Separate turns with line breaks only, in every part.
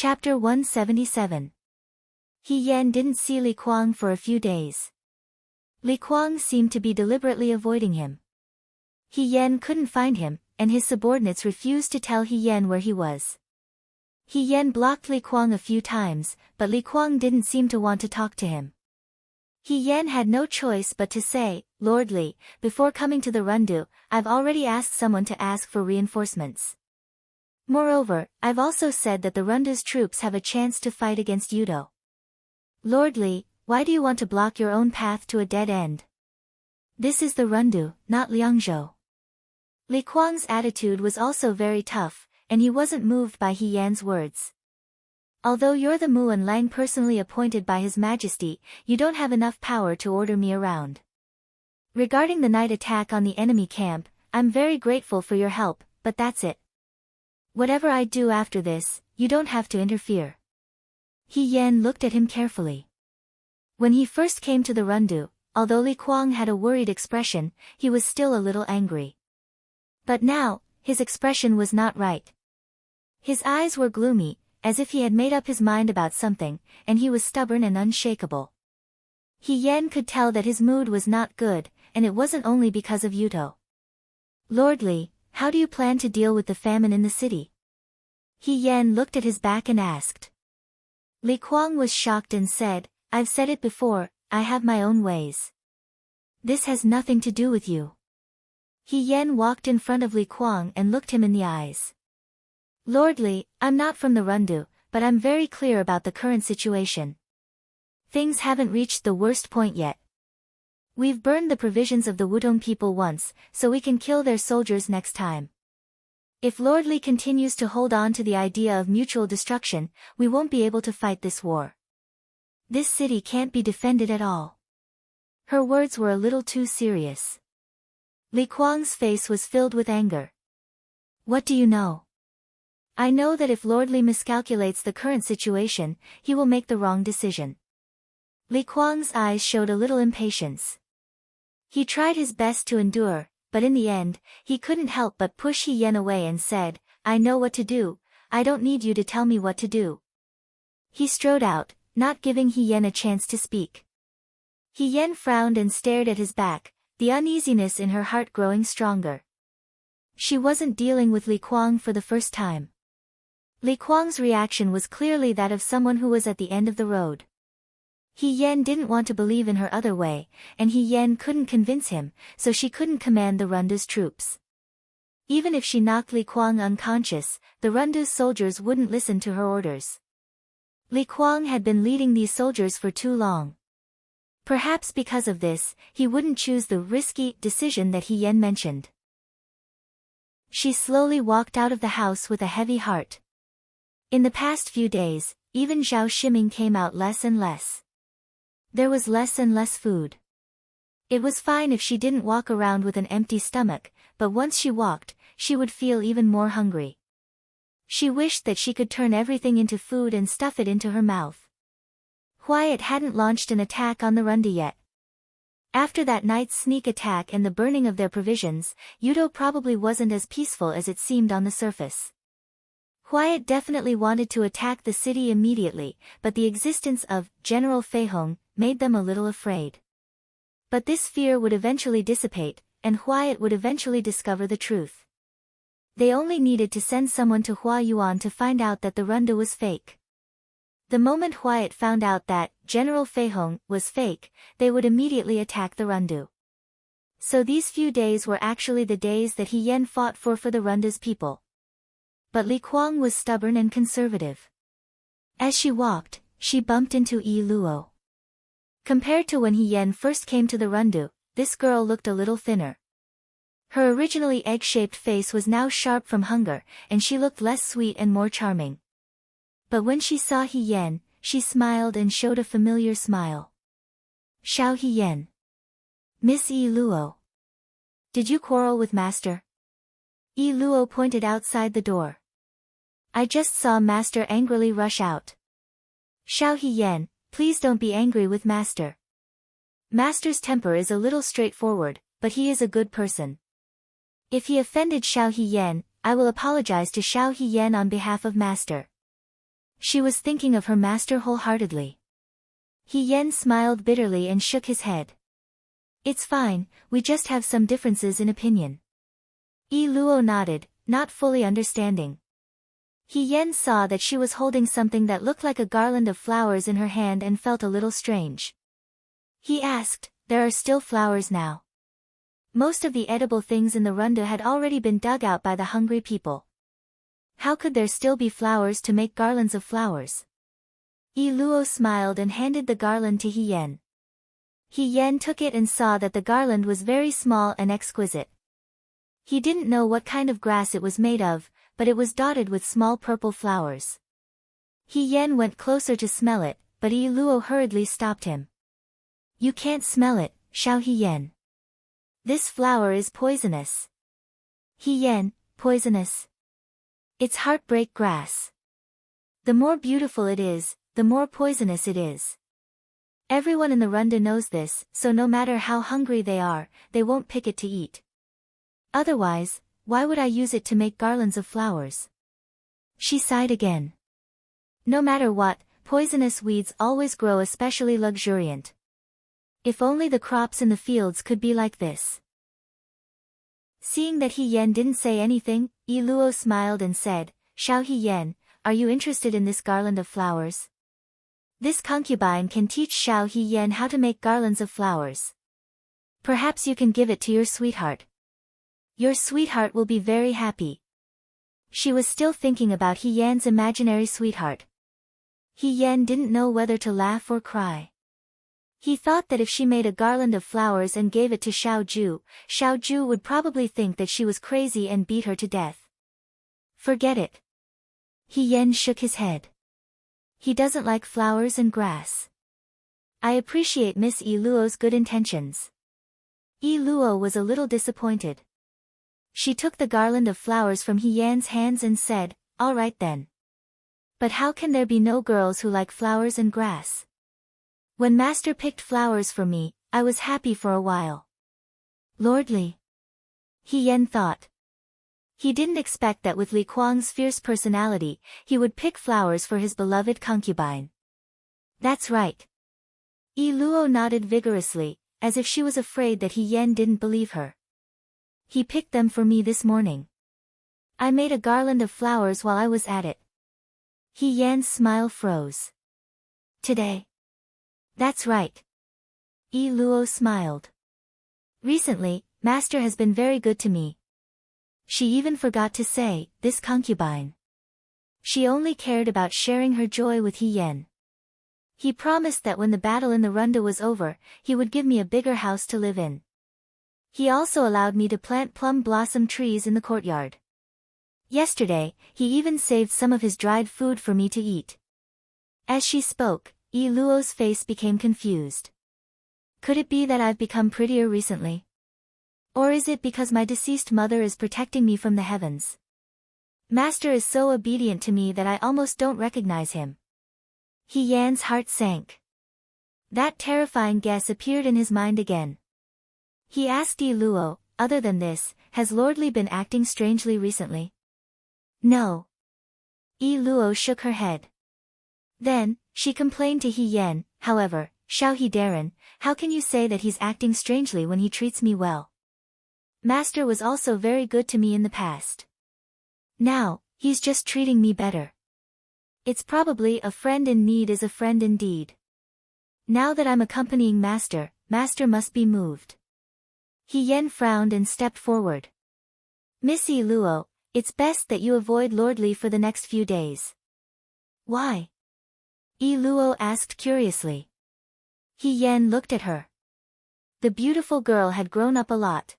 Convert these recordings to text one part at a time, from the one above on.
Chapter 177. He Yan didn't see Li Kuang for a few days. Li Kuang seemed to be deliberately avoiding him. He Yan couldn't find him, and his subordinates refused to tell He Yan where he was. He Yan blocked Li Kuang a few times, but Li Kuang didn't seem to want to talk to him. He Yan had no choice but to say, "Lord Li, before coming to the Rundu, I've already asked someone to ask for reinforcements. Moreover, I've also said that the Rundu's troops have a chance to fight against Yudo. Lord Li, why do you want to block your own path to a dead end? This is the Rundu, not Liangzhou." Li Kuang's attitude was also very tough, and he wasn't moved by He Yan's words. "Although you're the Muan Lang personally appointed by His Majesty, you don't have enough power to order me around. Regarding the night attack on the enemy camp, I'm very grateful for your help, but that's it. Whatever I do after this, you don't have to interfere." He Yan looked at him carefully. When he first came to the Rundu, although Li Kuang had a worried expression, he was still a little angry. But now, his expression was not right. His eyes were gloomy, as if he had made up his mind about something, and he was stubborn and unshakable. He Yan could tell that his mood was not good, and it wasn't only because of Yudo. "Lord Li, how do you plan to deal with the famine in the city?" He Yan looked at his back and asked. Li Kuang was shocked and said, "I've said it before, I have my own ways. This has nothing to do with you." He Yan walked in front of Li Kuang and looked him in the eyes. "Lord Li, I'm not from the Rundu, but I'm very clear about the current situation. Things haven't reached the worst point yet. We've burned the provisions of the Wudong people once, so we can kill their soldiers next time. If Lord Li continues to hold on to the idea of mutual destruction, we won't be able to fight this war. This city can't be defended at all." Her words were a little too serious. Li Kuang's face was filled with anger. "What do you know? I know that if Lord Li miscalculates the current situation, he will make the wrong decision." Li Kuang's eyes showed a little impatience. He tried his best to endure, but in the end, he couldn't help but push He Yan away and said, "I know what to do, I don't need you to tell me what to do." He strode out, not giving He Yan a chance to speak. He Yan frowned and stared at his back, the uneasiness in her heart growing stronger. She wasn't dealing with Li Kuang for the first time. Li Kuang's reaction was clearly that of someone who was at the end of the road. He Yan didn't want to believe in her other way, and He Yan couldn't convince him, so she couldn't command the Rundu's troops. Even if she knocked Li Kuang unconscious, the Rundu's soldiers wouldn't listen to her orders. Li Kuang had been leading these soldiers for too long. Perhaps because of this, he wouldn't choose the risky decision that He Yan mentioned. She slowly walked out of the house with a heavy heart. In the past few days, even Zhao Shiming came out less and less. There was less and less food. It was fine if she didn't walk around with an empty stomach, but once she walked, she would feel even more hungry. She wished that she could turn everything into food and stuff it into her mouth. Hyatt hadn't launched an attack on the Rundu yet. After that night's sneak attack and the burning of their provisions, Yudo probably wasn't as peaceful as it seemed on the surface. Hyatt definitely wanted to attack the city immediately, but the existence of General Feihong made them a little afraid. But this fear would eventually dissipate, and Hyatt would eventually discover the truth. They only needed to send someone to Huayuan to find out that the Rundu was fake. The moment Hyatt found out that General Feihong was fake, they would immediately attack the Rundu. So these few days were actually the days that He Yan fought for the Rundu's people. But Li Kuang was stubborn and conservative. As she walked, she bumped into Yi Luo. Compared to when He Yan first came to the Rundu, this girl looked a little thinner. Her originally egg-shaped face was now sharp from hunger, and she looked less sweet and more charming. But when she saw He Yan, she smiled and showed a familiar smile. "Xiao He Yan. Miss Yi Luo. Did you quarrel with Master?" Yi Luo pointed outside the door. "I just saw Master angrily rush out." "Xiao He Yan, please don't be angry with Master. Master's temper is a little straightforward, but he is a good person. If he offended Xiao He Yan, I will apologize to Xiao He Yan on behalf of Master." She was thinking of her master wholeheartedly. He Yen smiled bitterly and shook his head. It's fine, we just have some differences in opinion. Yi Luo nodded, not fully understanding. He Yen saw that she was holding something that looked like a garland of flowers in her hand and felt a little strange. He asked, there are still flowers now? Most of the edible things in the runda had already been dug out by the hungry people. How could there still be flowers to make garlands of flowers? Yi Luo smiled and handed the garland to He Yen. He Yen took it and saw that the garland was very small and exquisite. He didn't know what kind of grass it was made of, but it was dotted with small purple flowers. He Yen went closer to smell it, but Yi Luo hurriedly stopped him. You can't smell it, Xiao He Yen. This flower is poisonous. He Yen, poisonous? It's heartbreak grass. The more beautiful it is, the more poisonous it is. Everyone in the runda knows this, so no matter how hungry they are, they won't pick it to eat. Otherwise, why would I use it to make garlands of flowers? She sighed again. No matter what, poisonous weeds always grow especially luxuriant. If only the crops in the fields could be like this. Seeing that He Yen didn't say anything, Yi Luo smiled and said, Xiao He Yen, are you interested in this garland of flowers? This concubine can teach Xiao He Yen how to make garlands of flowers. Perhaps you can give it to your sweetheart. Your sweetheart will be very happy. She was still thinking about He Yan's imaginary sweetheart. He Yen didn't know whether to laugh or cry. He thought that if she made a garland of flowers and gave it to Xiao Ju would probably think that she was crazy and beat her to death. Forget it. He Yen shook his head. He doesn't like flowers and grass. I appreciate Miss Yi Luo's good intentions. Yi Luo was a little disappointed. She took the garland of flowers from He Yan's hands and said, all right then. But how can there be no girls who like flowers and grass? When Master picked flowers for me, I was happy for a while. Lordly. He Yen thought. He didn't expect that with Li Kuang's fierce personality, he would pick flowers for his beloved concubine. That's right. Yi Luo nodded vigorously, as if she was afraid that He Yen didn't believe her. He picked them for me this morning. I made a garland of flowers while I was at it. He Yan's smile froze. Today? That's right. Yi Luo smiled. Recently, Master has been very good to me. She even forgot to say, this concubine. She only cared about sharing her joy with He Yen. He promised that when the battle in the runda was over, he would give me a bigger house to live in. He also allowed me to plant plum blossom trees in the courtyard. Yesterday, he even saved some of his dried food for me to eat. As she spoke, Yi Luo's face became confused. Could it be that I've become prettier recently? Or is it because my deceased mother is protecting me from the heavens? Master is so obedient to me that I almost don't recognize him. He Yan's heart sank. That terrifying guess appeared in his mind again. He asked Yi Luo, other than this, has Lordly been acting strangely recently? No. Yi Luo shook her head. Then, she complained to He Yen, however, Xiao He Darren, how can you say that he's acting strangely when he treats me well? Master was also very good to me in the past. Now, he's just treating me better. It's probably a friend in need is a friend indeed. Now that I'm accompanying Master, Master must be moved. He Yen frowned and stepped forward. Miss Yi Luo, it's best that you avoid Lordly for the next few days. Why? Yi Luo asked curiously. He Yen looked at her. The beautiful girl had grown up a lot.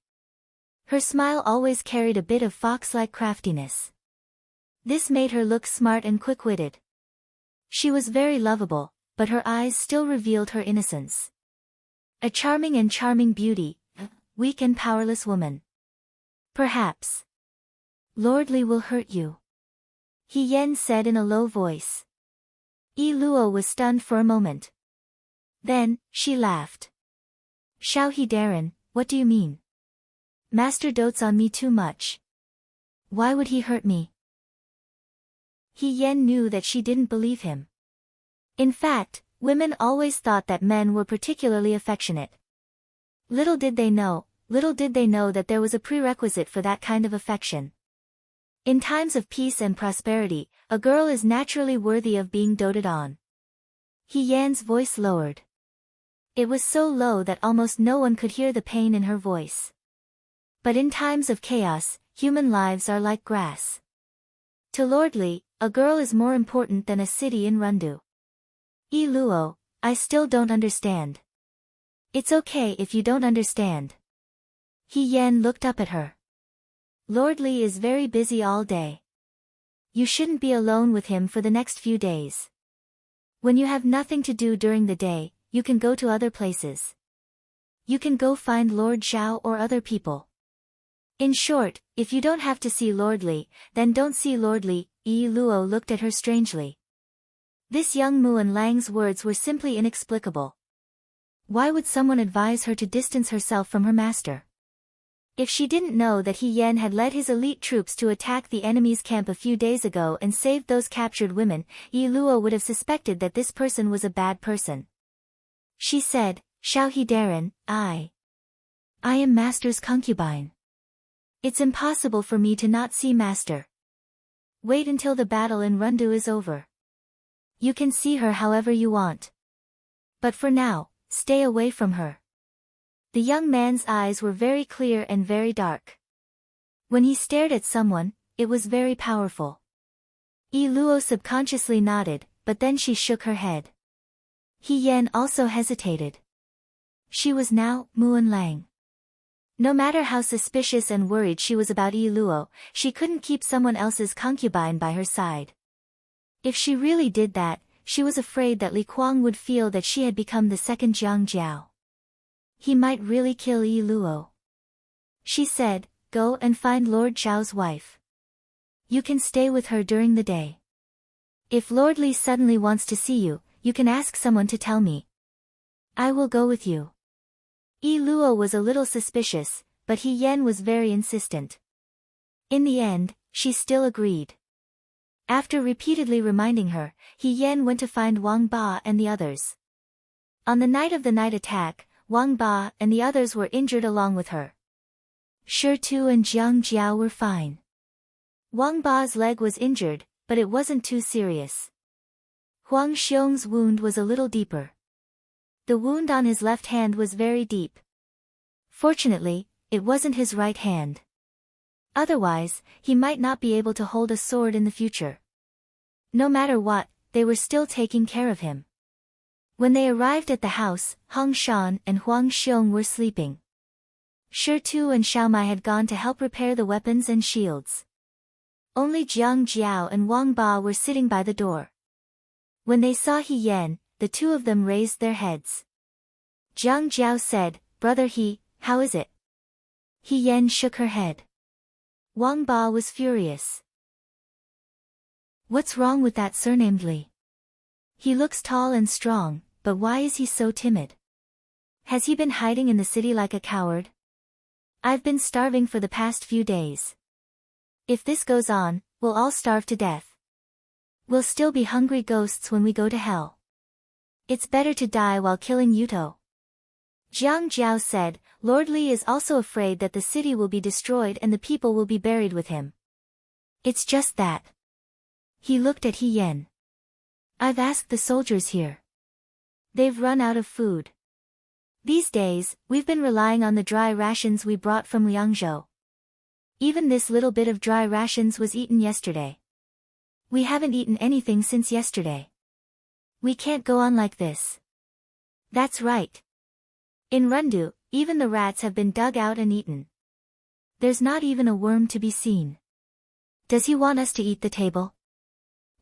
Her smile always carried a bit of fox-like craftiness. This made her look smart and quick-witted. She was very lovable, but her eyes still revealed her innocence. A charming beauty, a weak and powerless woman. Perhaps. Lordly will hurt you. He Yen said in a low voice. Yi Luo was stunned for a moment. Then, she laughed. Xiao He Darren, what do you mean? Master dotes on me too much. Why would he hurt me? He Yan knew that she didn't believe him. In fact, women always thought that men were particularly affectionate. Little did they know that there was a prerequisite for that kind of affection. In times of peace and prosperity, a girl is naturally worthy of being doted on. He Yan's voice lowered. It was so low that almost no one could hear the pain in her voice. But in times of chaos, human lives are like grass. To Lord Li, a girl is more important than a city in Rundu. Yi Luo, I still don't understand. It's okay if you don't understand. He Yan looked up at her. Lord Li is very busy all day. You shouldn't be alone with him for the next few days. When you have nothing to do during the day, you can go to other places. You can go find Lord Zhao or other people. In short, if you don't have to see Lord Li, then don't see Lord Li. Yi Luo looked at her strangely. This young Muan Lang's words were simply inexplicable. Why would someone advise her to distance herself from her master? If she didn't know that He Yan had led his elite troops to attack the enemy's camp a few days ago and saved those captured women, Yi Luo would have suspected that this person was a bad person. She said, Xiao He Darren, I am master's concubine. It's impossible for me to not see master. Wait until the battle in Rundu is over. You can see her however you want. But for now, stay away from her. The young man's eyes were very clear and very dark. When he stared at someone, it was very powerful. Yi Luo subconsciously nodded, but then she shook her head. He Yan also hesitated. She was now Muan Lang. No matter how suspicious and worried she was about Yi Luo, she couldn't keep someone else's concubine by her side. If she really did that, she was afraid that Li Kuang would feel that she had become the second Jiang Jiao. He might really kill Yi Luo. She said, Go and find Lord Zhao's wife. You can stay with her during the day. If Lord Li suddenly wants to see you, you can ask someone to tell me. I will go with you. Yi Luo was a little suspicious, but He Yan was very insistent. In the end, she still agreed. After repeatedly reminding her, He Yan went to find Wang Ba and the others. On the night of the night attack, Wang Ba and the others were injured along with her. Shi Tu and Jiang Jiao were fine. Wang Ba's leg was injured, but it wasn't too serious. Huang Xiong's wound was a little deeper. The wound on his left hand was very deep. Fortunately, it wasn't his right hand. Otherwise, he might not be able to hold a sword in the future. No matter what, they were still taking care of him. When they arrived at the house, Hong Shan and Huang Xiong were sleeping. Shi Tu and Xiao Mai had gone to help repair the weapons and shields. Only Jiang Jiao and Wang Ba were sitting by the door. When they saw He Yan, the two of them raised their heads. Jiang Jiao said, Brother He, how is it? He Yan shook her head. Wang Ba was furious. What's wrong with that surnamed Li? He looks tall and strong, but why is he so timid? Has he been hiding in the city like a coward? I've been starving for the past few days. If this goes on, we'll all starve to death. We'll still be hungry ghosts when we go to hell. It's better to die while killing Yuto. Jiang Jiao said, Lord Li is also afraid that the city will be destroyed and the people will be buried with him. It's just that. He looked at He Yan. I've asked the soldiers here. They've run out of food. These days, we've been relying on the dry rations we brought from Liangzhou. Even this little bit of dry rations was eaten yesterday. We haven't eaten anything since yesterday. We can't go on like this. That's right. In Rundu, even the rats have been dug out and eaten. There's not even a worm to be seen. Does he want us to eat the table?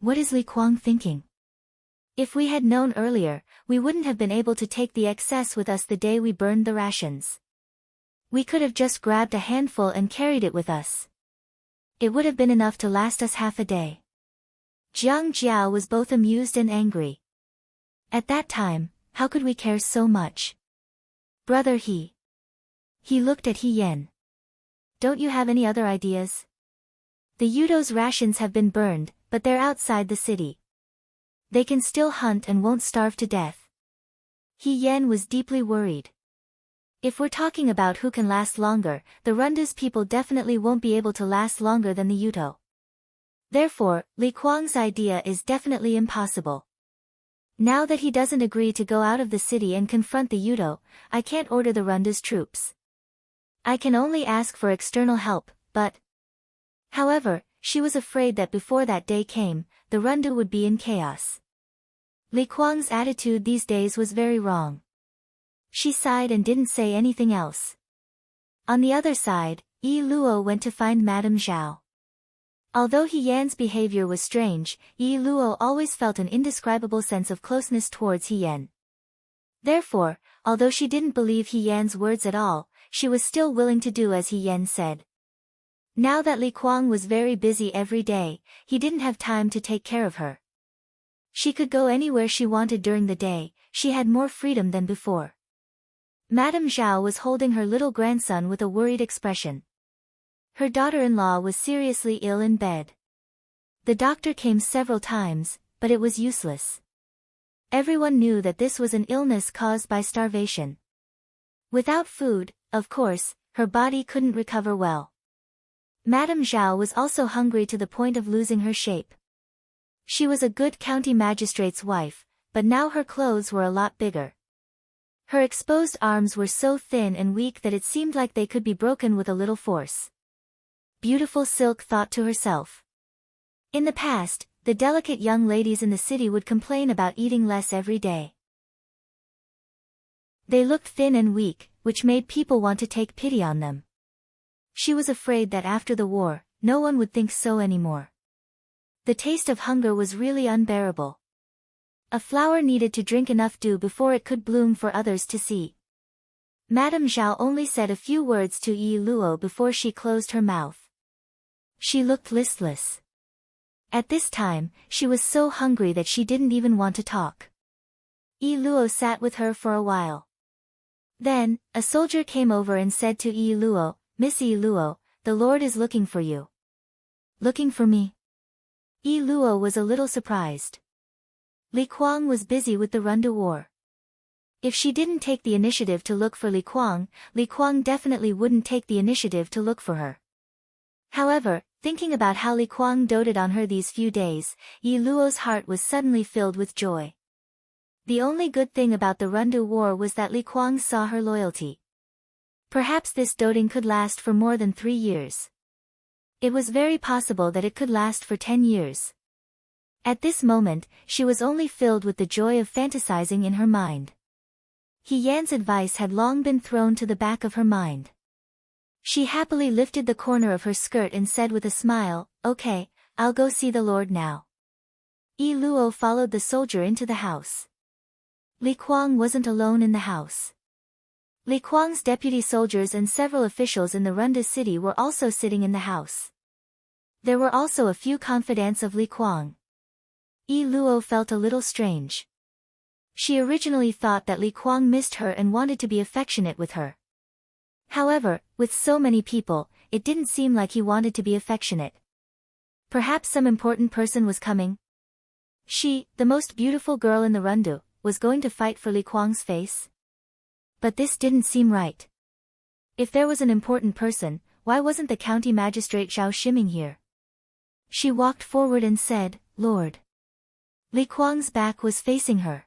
What is Li Kuang thinking? If we had known earlier, we wouldn't have been able to take the excess with us the day we burned the rations. We could have just grabbed a handful and carried it with us. It would have been enough to last us half a day. Jiang Jiao was both amused and angry. At that time, how could we care so much? Brother He. He looked at He Yan. Don't you have any other ideas? The Yudo's rations have been burned, but they're outside the city. They can still hunt and won't starve to death. He Yan was deeply worried. If we're talking about who can last longer, the Runda's people definitely won't be able to last longer than the Yuto. Therefore, Li Kuang's idea is definitely impossible. Now that he doesn't agree to go out of the city and confront the Yuto, I can't order the Runda's troops. I can only ask for external help, but... However, she was afraid that before that day came, the Runda would be in chaos. Li Kuang's attitude these days was very wrong. She sighed and didn't say anything else. On the other side, Yi Luo went to find Madame Zhao. Although He Yan's behavior was strange, Yi Luo always felt an indescribable sense of closeness towards He Yan. Therefore, although she didn't believe He Yan's words at all, she was still willing to do as He Yan said. Now that Li Kuang was very busy every day, he didn't have time to take care of her. She could go anywhere she wanted during the day, she had more freedom than before. Madame Zhao was holding her little grandson with a worried expression. Her daughter-in-law was seriously ill in bed. The doctor came several times, but it was useless. Everyone knew that this was an illness caused by starvation. Without food, of course, her body couldn't recover well. Madame Zhao was also hungry to the point of losing her shape. She was a good county magistrate's wife, but now her clothes were a lot bigger. Her exposed arms were so thin and weak that it seemed like they could be broken with a little force. Beautiful Silk thought to herself. In the past, the delicate young ladies in the city would complain about eating less every day. They looked thin and weak, which made people want to take pity on them. She was afraid that after the war, no one would think so anymore. The taste of hunger was really unbearable. A flower needed to drink enough dew before it could bloom for others to see. Madame Zhao only said a few words to Yi Luo before she closed her mouth. She looked listless. At this time, she was so hungry that she didn't even want to talk. Yi Luo sat with her for a while. Then, a soldier came over and said to Yi Luo, "Miss Yi Luo, the Lord is looking for you." "Looking for me?" Yi Luo was a little surprised. Li Kuang was busy with the Runda war. If she didn't take the initiative to look for Li Kuang definitely wouldn't take the initiative to look for her. However, thinking about how Li Kuang doted on her these few days, Yi Luo's heart was suddenly filled with joy. The only good thing about the Runda war was that Li Kuang saw her loyalty. Perhaps this doting could last for more than 3 years. It was very possible that it could last for 10 years. At this moment, she was only filled with the joy of fantasizing in her mind. He Yan's advice had long been thrown to the back of her mind. She happily lifted the corner of her skirt and said with a smile, "Okay, I'll go see the Lord now." Yi Luo followed the soldier into the house. Li Kuang wasn't alone in the house. Li Kuang's deputy soldiers and several officials in the Runda city were also sitting in the house. There were also a few confidants of Li Kuang. Yi Luo felt a little strange. She originally thought that Li Kuang missed her and wanted to be affectionate with her. However, with so many people, it didn't seem like he wanted to be affectionate. Perhaps some important person was coming. She, the most beautiful girl in the Rundu, was going to fight for Li Kuang's face? But this didn't seem right. If there was an important person, why wasn't the county magistrate Zhao Shiming here? She walked forward and said, "Lord." Li Kuang's back was facing her.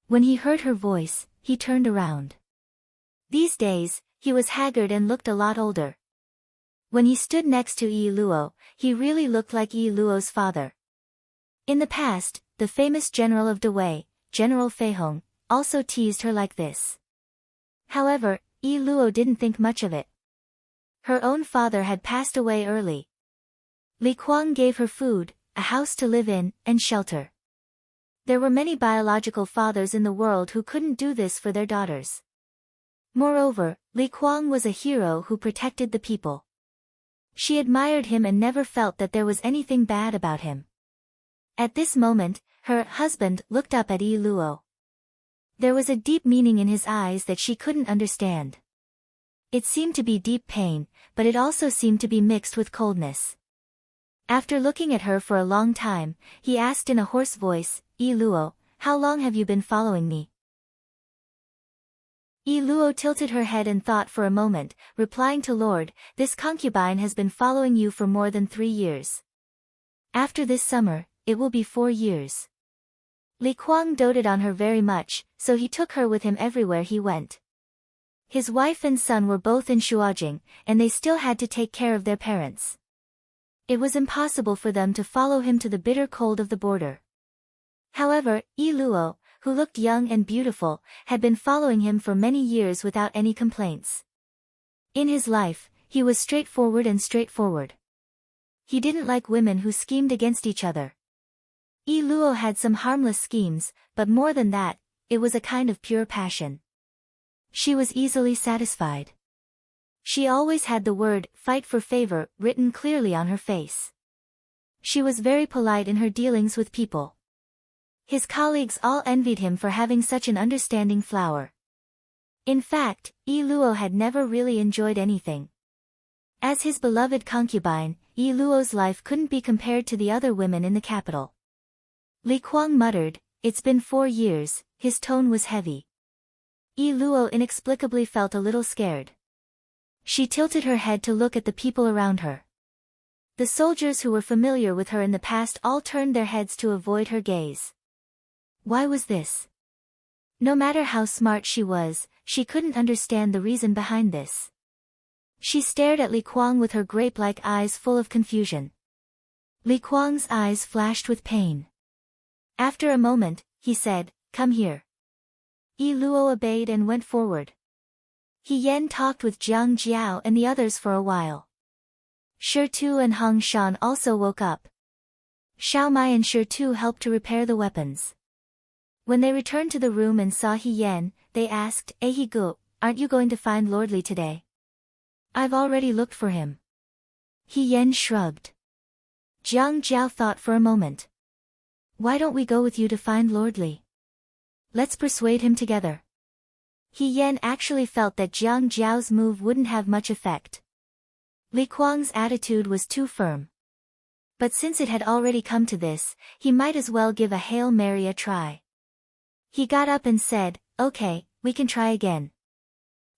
When he heard her voice, he turned around. These days, he was haggard and looked a lot older. When he stood next to Yi Luo, he really looked like Yi Luo's father. In the past, the famous general of Dewei, General Fei Hong, also teased her like this. However, Yi Luo didn't think much of it. Her own father had passed away early. Li Kuang gave her food, a house to live in, and shelter. There were many biological fathers in the world who couldn't do this for their daughters. Moreover, Li Kuang was a hero who protected the people. She admired him and never felt that there was anything bad about him. At this moment, her husband looked up at Yi Luo. There was a deep meaning in his eyes that she couldn't understand. It seemed to be deep pain, but it also seemed to be mixed with coldness. After looking at her for a long time, he asked in a hoarse voice, "Yi Luo, how long have you been following me?" Yi Luo tilted her head and thought for a moment, replying to Lord, "This concubine has been following you for more than 3 years. After this summer, it will be 4 years. Li Kuang doted on her very much, so he took her with him everywhere he went. His wife and son were both in Shuajing, and they still had to take care of their parents. It was impossible for them to follow him to the bitter cold of the border. However, Yi Luo, who looked young and beautiful, had been following him for many years without any complaints. In his life, he was straightforward. He didn't like women who schemed against each other. Yi Luo had some harmless schemes, but more than that, it was a kind of pure passion. She was easily satisfied. She always had the word, "fight for favor," written clearly on her face. She was very polite in her dealings with people. His colleagues all envied him for having such an understanding flower. In fact, Yi Luo had never really enjoyed anything. As his beloved concubine, Yi Luo's life couldn't be compared to the other women in the capital. Li Kuang muttered, "It's been 4 years," his tone was heavy. Yi Luo inexplicably felt a little scared. She tilted her head to look at the people around her. The soldiers who were familiar with her in the past all turned their heads to avoid her gaze. Why was this? No matter how smart she was, she couldn't understand the reason behind this. She stared at Li Kuang with her grape-like eyes full of confusion. Li Kuang's eyes flashed with pain. After a moment, he said, "Come here." Yi Luo obeyed and went forward. He Yan talked with Jiang Jiao and the others for a while. Shi Tu and Hong Shan also woke up. Xiao Mai and Shi Tu helped to repair the weapons. When they returned to the room and saw He Yan, they asked, He Gu, aren't you going to find Lord Li today?" "I've already looked for him." He Yan shrugged. Jiang Jiao thought for a moment. "Why don't we go with you to find Lord Li? Let's persuade him together." He Yan actually felt that Jiang Jiao's move wouldn't have much effect. Li Kuang's attitude was too firm. But since it had already come to this, he might as well give a Hail Mary a try. He got up and said, "Okay, we can try again."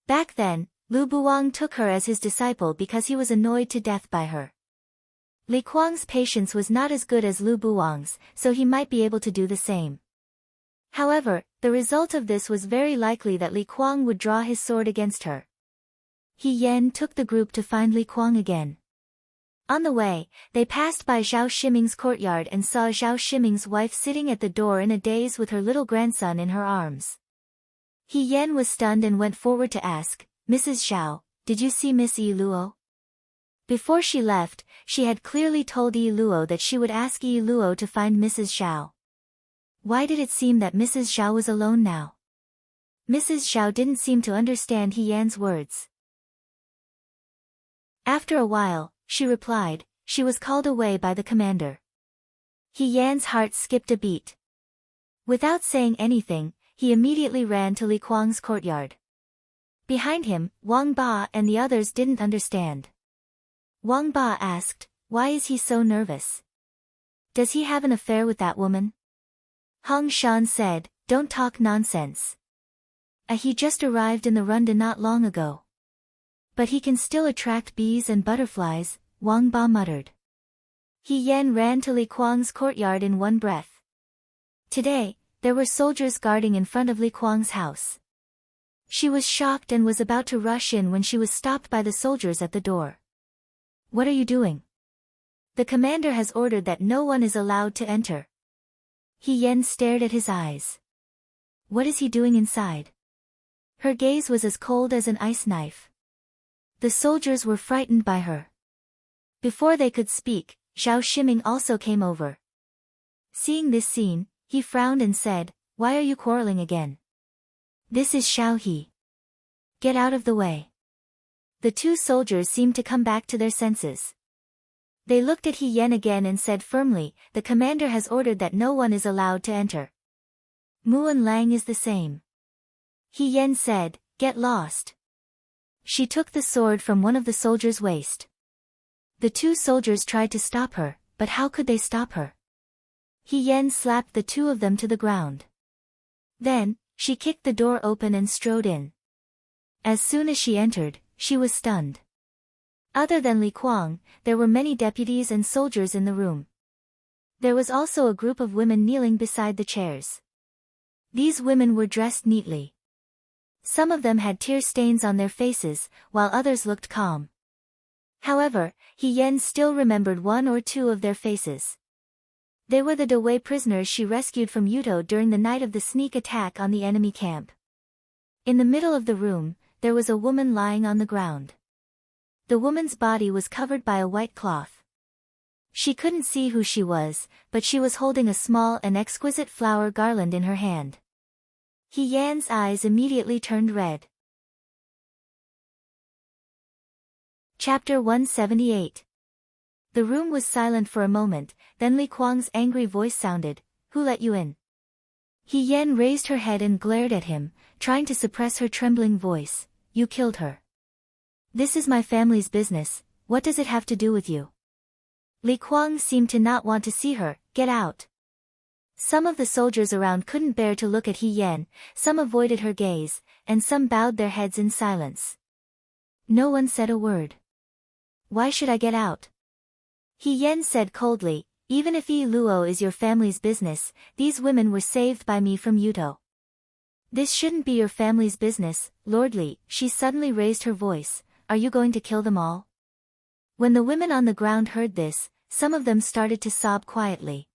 Back then, Lu Buwang took her as his disciple because he was annoyed to death by her. Li Kuang's patience was not as good as Lu Buwang's, so he might be able to do the same. However, the result of this was very likely that Li Kuang would draw his sword against her. He Yan took the group to find Li Kuang again. On the way, they passed by Zhao Shiming's courtyard and saw Zhao Shiming's wife sitting at the door in a daze with her little grandson in her arms. He Yan was stunned and went forward to ask, "Mrs. Zhao, did you see Miss Yi Luo?" Before she left, she had clearly told Yi Luo that she would ask Yi Luo to find Mrs. Zhao. Why did it seem that Mrs. Zhao was alone now? Mrs. Zhao didn't seem to understand He Yan's words. After a while, she replied, she was called away by the commander. He Yan's heart skipped a beat. Without saying anything, he immediately ran to Li Kuang's courtyard. Behind him, Wang Ba and the others didn't understand. Wang Ba asked, "Why is he so nervous? Does he have an affair with that woman?" Hong Shan said, "Don't talk nonsense. He just arrived in the Runda not long ago." "But he can still attract bees and butterflies," Wang Ba muttered. He Yan ran to Li Kuang's courtyard in one breath. Today, there were soldiers guarding in front of Li Kuang's house. She was shocked and was about to rush in when she was stopped by the soldiers at the door. "What are you doing?" "The commander has ordered that no one is allowed to enter." He Yan stared at his eyes. What is he doing inside? Her gaze was as cold as an ice knife. The soldiers were frightened by her. Before they could speak, Zhao Shiming also came over. Seeing this scene, he frowned and said, "Why are you quarreling again? This is Xiao He. Get out of the way." The two soldiers seemed to come back to their senses. They looked at He Yan again and said firmly, "The commander has ordered that no one is allowed to enter." Muan Lang is the same. He Yan said, "Get lost." She took the sword from one of the soldiers' waist. The two soldiers tried to stop her, but how could they stop her? He Yan slapped the two of them to the ground. Then, she kicked the door open and strode in. As soon as she entered, she was stunned. Other than Li Kuang, there were many deputies and soldiers in the room. There was also a group of women kneeling beside the chairs. These women were dressed neatly. Some of them had tear stains on their faces, while others looked calm. However, He Yan still remembered one or two of their faces. They were the Dewey prisoners she rescued from Yuto during the night of the sneak attack on the enemy camp. In the middle of the room, there was a woman lying on the ground. The woman's body was covered by a white cloth. She couldn't see who she was, but she was holding a small and exquisite flower garland in her hand. He Yan's eyes immediately turned red. Chapter 178. The room was silent for a moment, then Li Kuang's angry voice sounded, "Who let you in?" He Yan raised her head and glared at him, trying to suppress her trembling voice. "You killed her. This is my family's business, what does it have to do with you?" Li Kuang seemed to not want to see her. "Get out." Some of the soldiers around couldn't bear to look at He Yan, some avoided her gaze, and some bowed their heads in silence. No one said a word. "Why should I get out?" He Yan said coldly, "Even if Yi Luo is your family's business, these women were saved by me from Yuto. This shouldn't be your family's business, Lord Li." She suddenly raised her voice. "Are you going to kill them all?" When the women on the ground heard this, some of them started to sob quietly.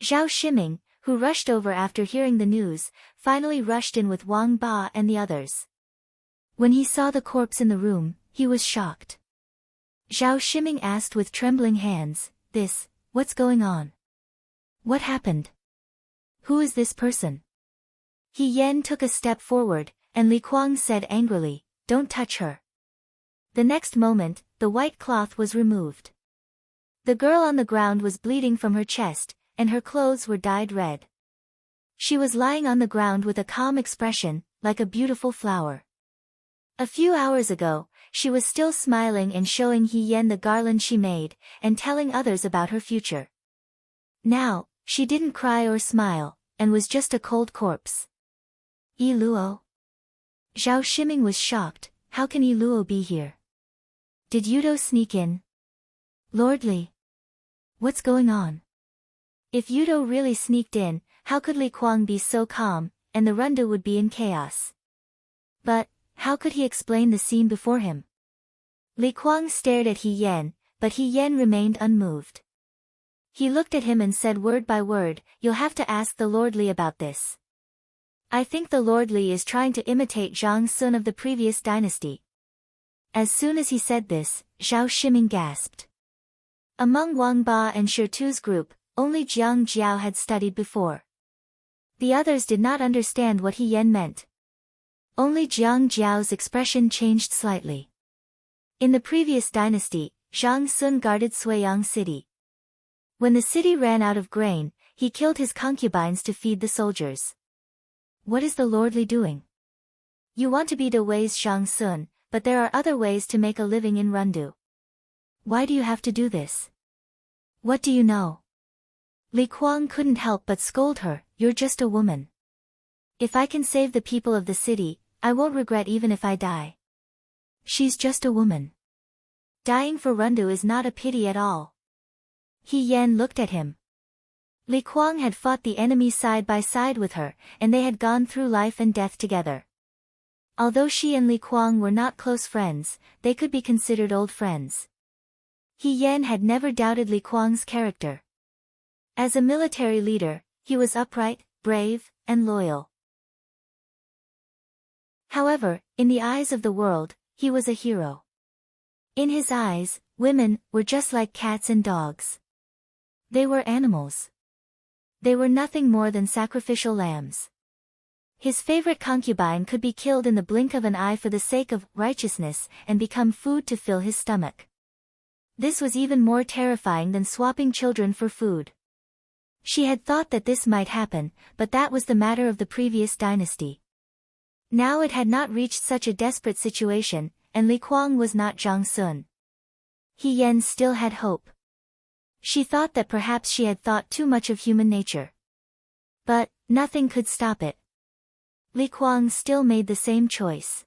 Zhao Shiming, who rushed over after hearing the news, finally rushed in with Wang Ba and the others. When he saw the corpse in the room, he was shocked. Zhao Shiming asked with trembling hands, "What's going on? What happened? Who is this person?" He Yan took a step forward, and Li Kuang said angrily, "Don't touch her." The next moment, the white cloth was removed. The girl on the ground was bleeding from her chest, and her clothes were dyed red. She was lying on the ground with a calm expression, like a beautiful flower. A few hours ago, she was still smiling and showing He Yan the garland she made, and telling others about her future. Now, she didn't cry or smile, and was just a cold corpse. "Yi Luo?" Zhao Shiming was shocked. "How can Yi Luo be here? Did Yuto sneak in? Lord Li? What's going on?" If Yuto really sneaked in, how could Li Kuang be so calm, and the Rundu would be in chaos? But, how could he explain the scene before him? Li Kuang stared at He Yan, but He Yan remained unmoved. He looked at him and said word by word, "You'll have to ask the Lord Li about this. I think the Lord Li is trying to imitate Zhang Sun of the previous dynasty." As soon as he said this, Zhao Shiming gasped. Among Wang Ba and Shirtu's group, only Jiang Jiao had studied before. The others did not understand what He Yan meant. Only Jiang Jiao's expression changed slightly. In the previous dynasty, Zhang Sun guarded Suiyang city. When the city ran out of grain, he killed his concubines to feed the soldiers. What is the Lord Li doing? You want to be Dewey's Zhang Sun, but there are other ways to make a living in Rundu. Why do you have to do this? What do you know? Li Kuang couldn't help but scold her, "You're just a woman. If I can save the people of the city, I won't regret even if I die. She's just a woman. Dying for Rundu is not a pity at all." He Yan looked at him. Li Kuang had fought the enemy side by side with her, and they had gone through life and death together. Although she and Li Kuang were not close friends, they could be considered old friends. He Yan had never doubted Li Kuang's character. As a military leader, he was upright, brave, and loyal. However, in the eyes of the world, he was a hero. In his eyes, women were just like cats and dogs. They were animals. They were nothing more than sacrificial lambs. His favorite concubine could be killed in the blink of an eye for the sake of righteousness and become food to fill his stomach. This was even more terrifying than swapping children for food. She had thought that this might happen, but that was the matter of the previous dynasty. Now it had not reached such a desperate situation, and Li Kuang was not Zhang Sun. He Yan still had hope. She thought that perhaps she had thought too much of human nature. But nothing could stop it. Li Kuang still made the same choice.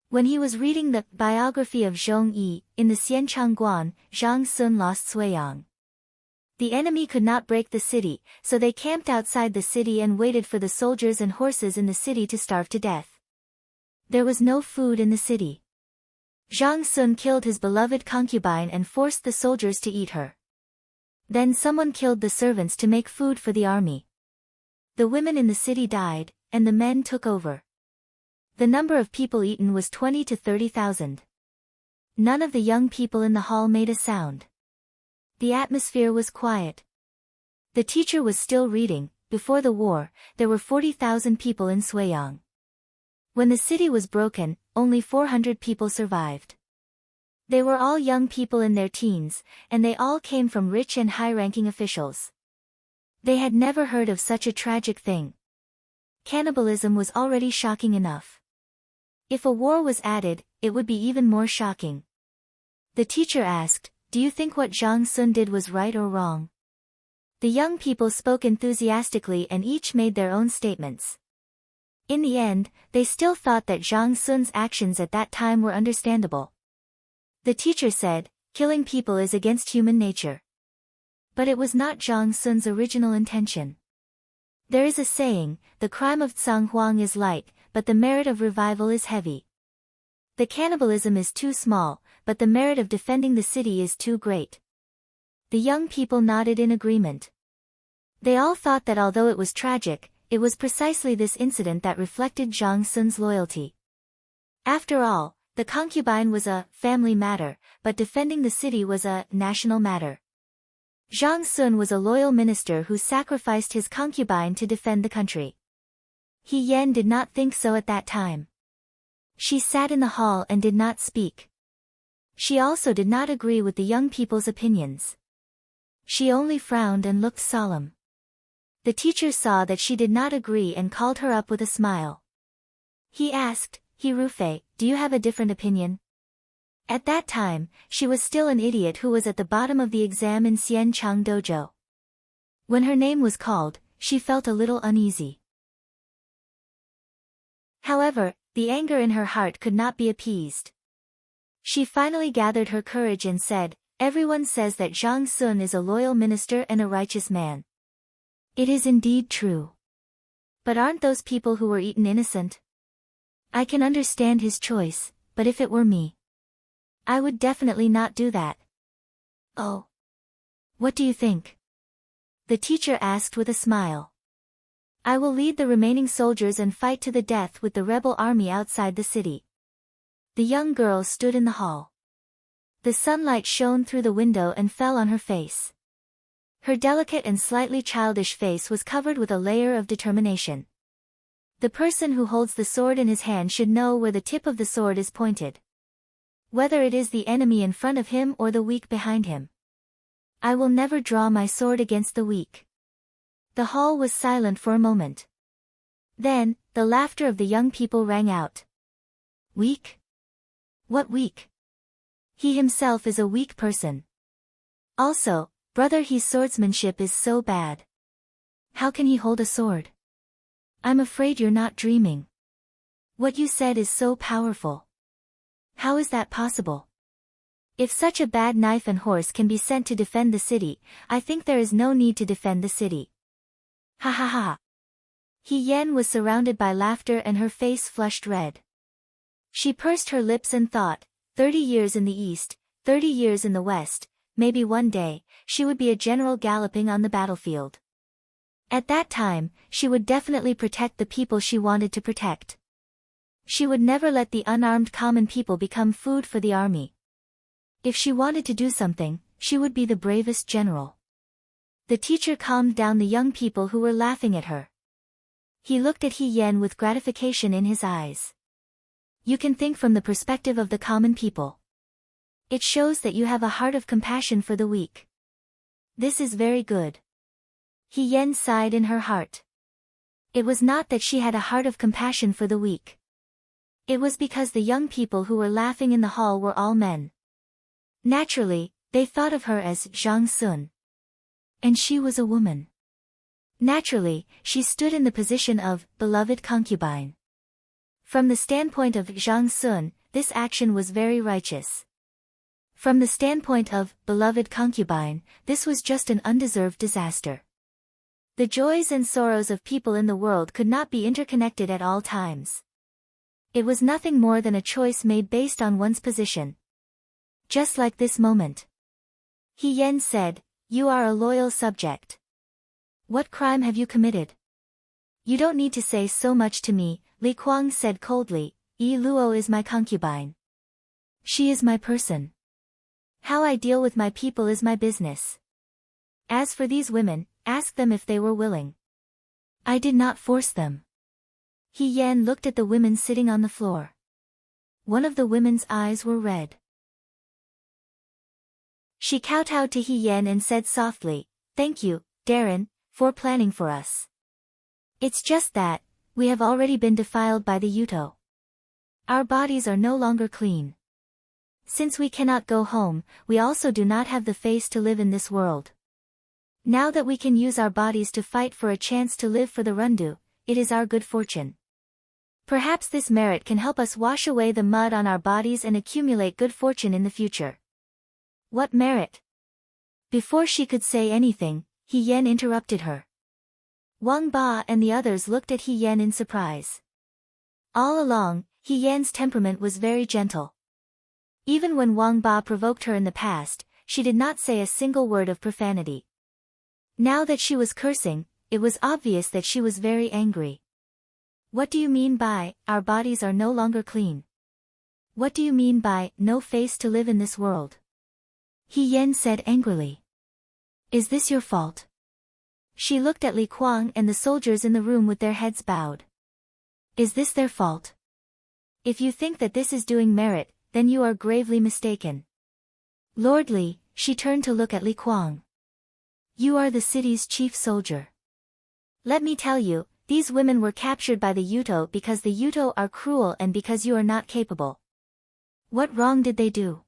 When he was reading the biography of Zhong Yi in the Xianchangguan, Zhang Sun lost Suiyang. The enemy could not break the city, so they camped outside the city and waited for the soldiers and horses in the city to starve to death. There was no food in the city. Zhang Sun killed his beloved concubine and forced the soldiers to eat her. Then someone killed the servants to make food for the army. The women in the city died, and the men took over. The number of people eaten was 20 to 30,000. None of the young people in the hall made a sound. The atmosphere was quiet. The teacher was still reading. Before the war, there were 40,000 people in Suiyang. When the city was broken, only 400 people survived. They were all young people in their teens, and they all came from rich and high-ranking officials. They had never heard of such a tragic thing. Cannibalism was already shocking enough. If a war was added, it would be even more shocking. The teacher asked, "Do you think what Zhang Sun did was right or wrong?" The young people spoke enthusiastically and each made their own statements. In the end, they still thought that Zhang Sun's actions at that time were understandable. The teacher said, "Killing people is against human nature." But it was not Zhang Sun's original intention. There is a saying, the crime of Tsang Huang is light, but the merit of revival is heavy. The cannibalism is too small, but the merit of defending the city is too great. The young people nodded in agreement. They all thought that although it was tragic, it was precisely this incident that reflected Zhang Sun's loyalty. After all, the concubine was a family matter, but defending the city was a national matter. Zhang Sun was a loyal minister who sacrificed his concubine to defend the country. He Yan did not think so at that time. She sat in the hall and did not speak. She also did not agree with the young people's opinions. She only frowned and looked solemn. The teacher saw that she did not agree and called her up with a smile. He asked, "He Rufei, do you have a different opinion?" At that time, she was still an idiot who was at the bottom of the exam in Xianchang Dojo. When her name was called, she felt a little uneasy. However, the anger in her heart could not be appeased. She finally gathered her courage and said, "Everyone says that Zhang Sun is a loyal minister and a righteous man. It is indeed true. But aren't those people who were eaten innocent? I can understand his choice, but if it were me, I would definitely not do that." "Oh. What do you think?" the teacher asked with a smile. "I will lead the remaining soldiers and fight to the death with the rebel army outside the city." The young girl stood in the hall. The sunlight shone through the window and fell on her face. Her delicate and slightly childish face was covered with a layer of determination. The person who holds the sword in his hand should know where the tip of the sword is pointed. Whether it is the enemy in front of him or the weak behind him. "I will never draw my sword against the weak." The hall was silent for a moment. Then, the laughter of the young people rang out. "Weak? What weak? He himself is a weak person. Also, Brother He's swordsmanship is so bad. How can he hold a sword? I'm afraid you're not dreaming. What you said is so powerful. How is that possible? If such a bad knife and horse can be sent to defend the city, I think there is no need to defend the city." Ha ha ha. He Yan was surrounded by laughter and her face flushed red. She pursed her lips and thought, 30 years in the east, 30 years in the west, maybe one day, she would be a general galloping on the battlefield. At that time, she would definitely protect the people she wanted to protect. She would never let the unarmed common people become food for the army. If she wanted to do something, she would be the bravest general. The teacher calmed down the young people who were laughing at her. He looked at He Yan with gratification in his eyes. "You can think from the perspective of the common people. It shows that you have a heart of compassion for the weak. This is very good." He Yan sighed in her heart. It was not that she had a heart of compassion for the weak. It was because the young people who were laughing in the hall were all men. Naturally, They thought of her as Zhang Sun. And she was a woman. Naturally, she stood in the position of beloved concubine. From the standpoint of Zhang Sun, this action was very righteous. From the standpoint of beloved concubine, this was just an undeserved disaster. The joys and sorrows of people in the world could not be interconnected at all times. It was nothing more than a choice made based on one's position. Just like this moment. He Yan said, "You are a loyal subject. What crime have you committed?" "You don't need to say so much to me," Li Kuang said coldly. "Yi Luo is my concubine. She is my person. How I deal with my people is my business. As for these women, ask them if they were willing. I did not force them." He Yan looked at the women sitting on the floor. One of the women's eyes were red. She kowtowed to He Yan and said softly, "Thank you, Darren, for planning for us. It's just that, we have already been defiled by the Yuto. Our bodies are no longer clean. Since we cannot go home, we also do not have the face to live in this world. Now that we can use our bodies to fight for a chance to live for the Rundu, it is our good fortune. Perhaps this merit can help us wash away the mud on our bodies and accumulate good fortune in the future." "What merit?" Before she could say anything, He Yan interrupted her. Wang Ba and the others looked at He Yan in surprise. All along, He Yan's temperament was very gentle. Even when Wang Ba provoked her in the past, she did not say a single word of profanity. Now that she was cursing, it was obvious that she was very angry. "What do you mean by, our bodies are no longer clean? What do you mean by, no face to live in this world?" He Yan said angrily. "Is this your fault?" She looked at Li Kuang and the soldiers in the room with their heads bowed. "Is this their fault? If you think that this is doing merit, then you are gravely mistaken." "Lord Li," she turned to look at Li Kuang. "You are the city's chief soldier. Let me tell you, these women were captured by the Yuto because the Yuto are cruel and because you are not capable. What wrong did they do?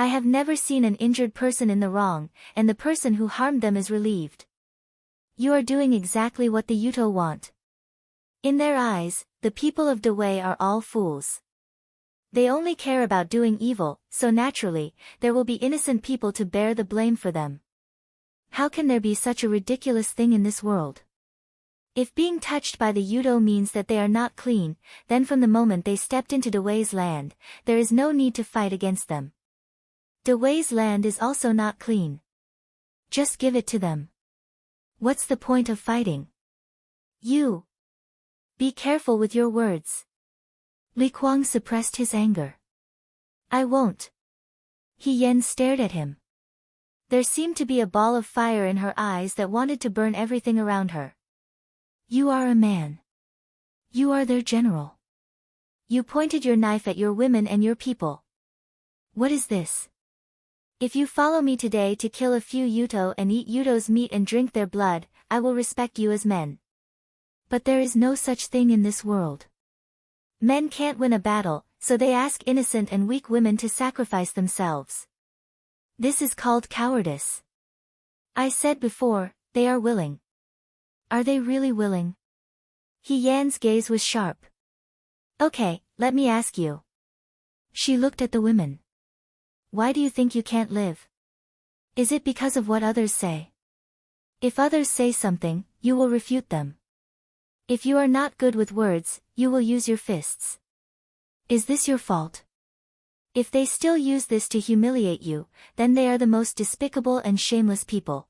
I have never seen an injured person in the wrong, and the person who harmed them is relieved. You are doing exactly what the Yuto want. In their eyes, the people of Dawei are all fools. They only care about doing evil, so naturally, there will be innocent people to bear the blame for them. How can there be such a ridiculous thing in this world? If being touched by the Yuto means that they are not clean, then from the moment they stepped into Dawei's land, there is no need to fight against them. Dawei's land is also not clean. Just give it to them. What's the point of fighting? You. Be careful with your words." Li Kuang suppressed his anger. "I won't." He Yan stared at him. There seemed to be a ball of fire in her eyes that wanted to burn everything around her. "You are a man. You are their general. You pointed your knife at your women and your people. What is this? If you follow me today to kill a few Yuto and eat Yuto's meat and drink their blood, I will respect you as men. But there is no such thing in this world. Men can't win a battle, so they ask innocent and weak women to sacrifice themselves. This is called cowardice. I said before, they are willing. Are they really willing?" He Yan's gaze was sharp. "Okay, let me ask you." She looked at the women. "Why do you think you can't live? Is it because of what others say? If others say something, you will refute them. If you are not good with words, you will use your fists. Is this your fault? If they still use this to humiliate you, then they are the most despicable and shameless people.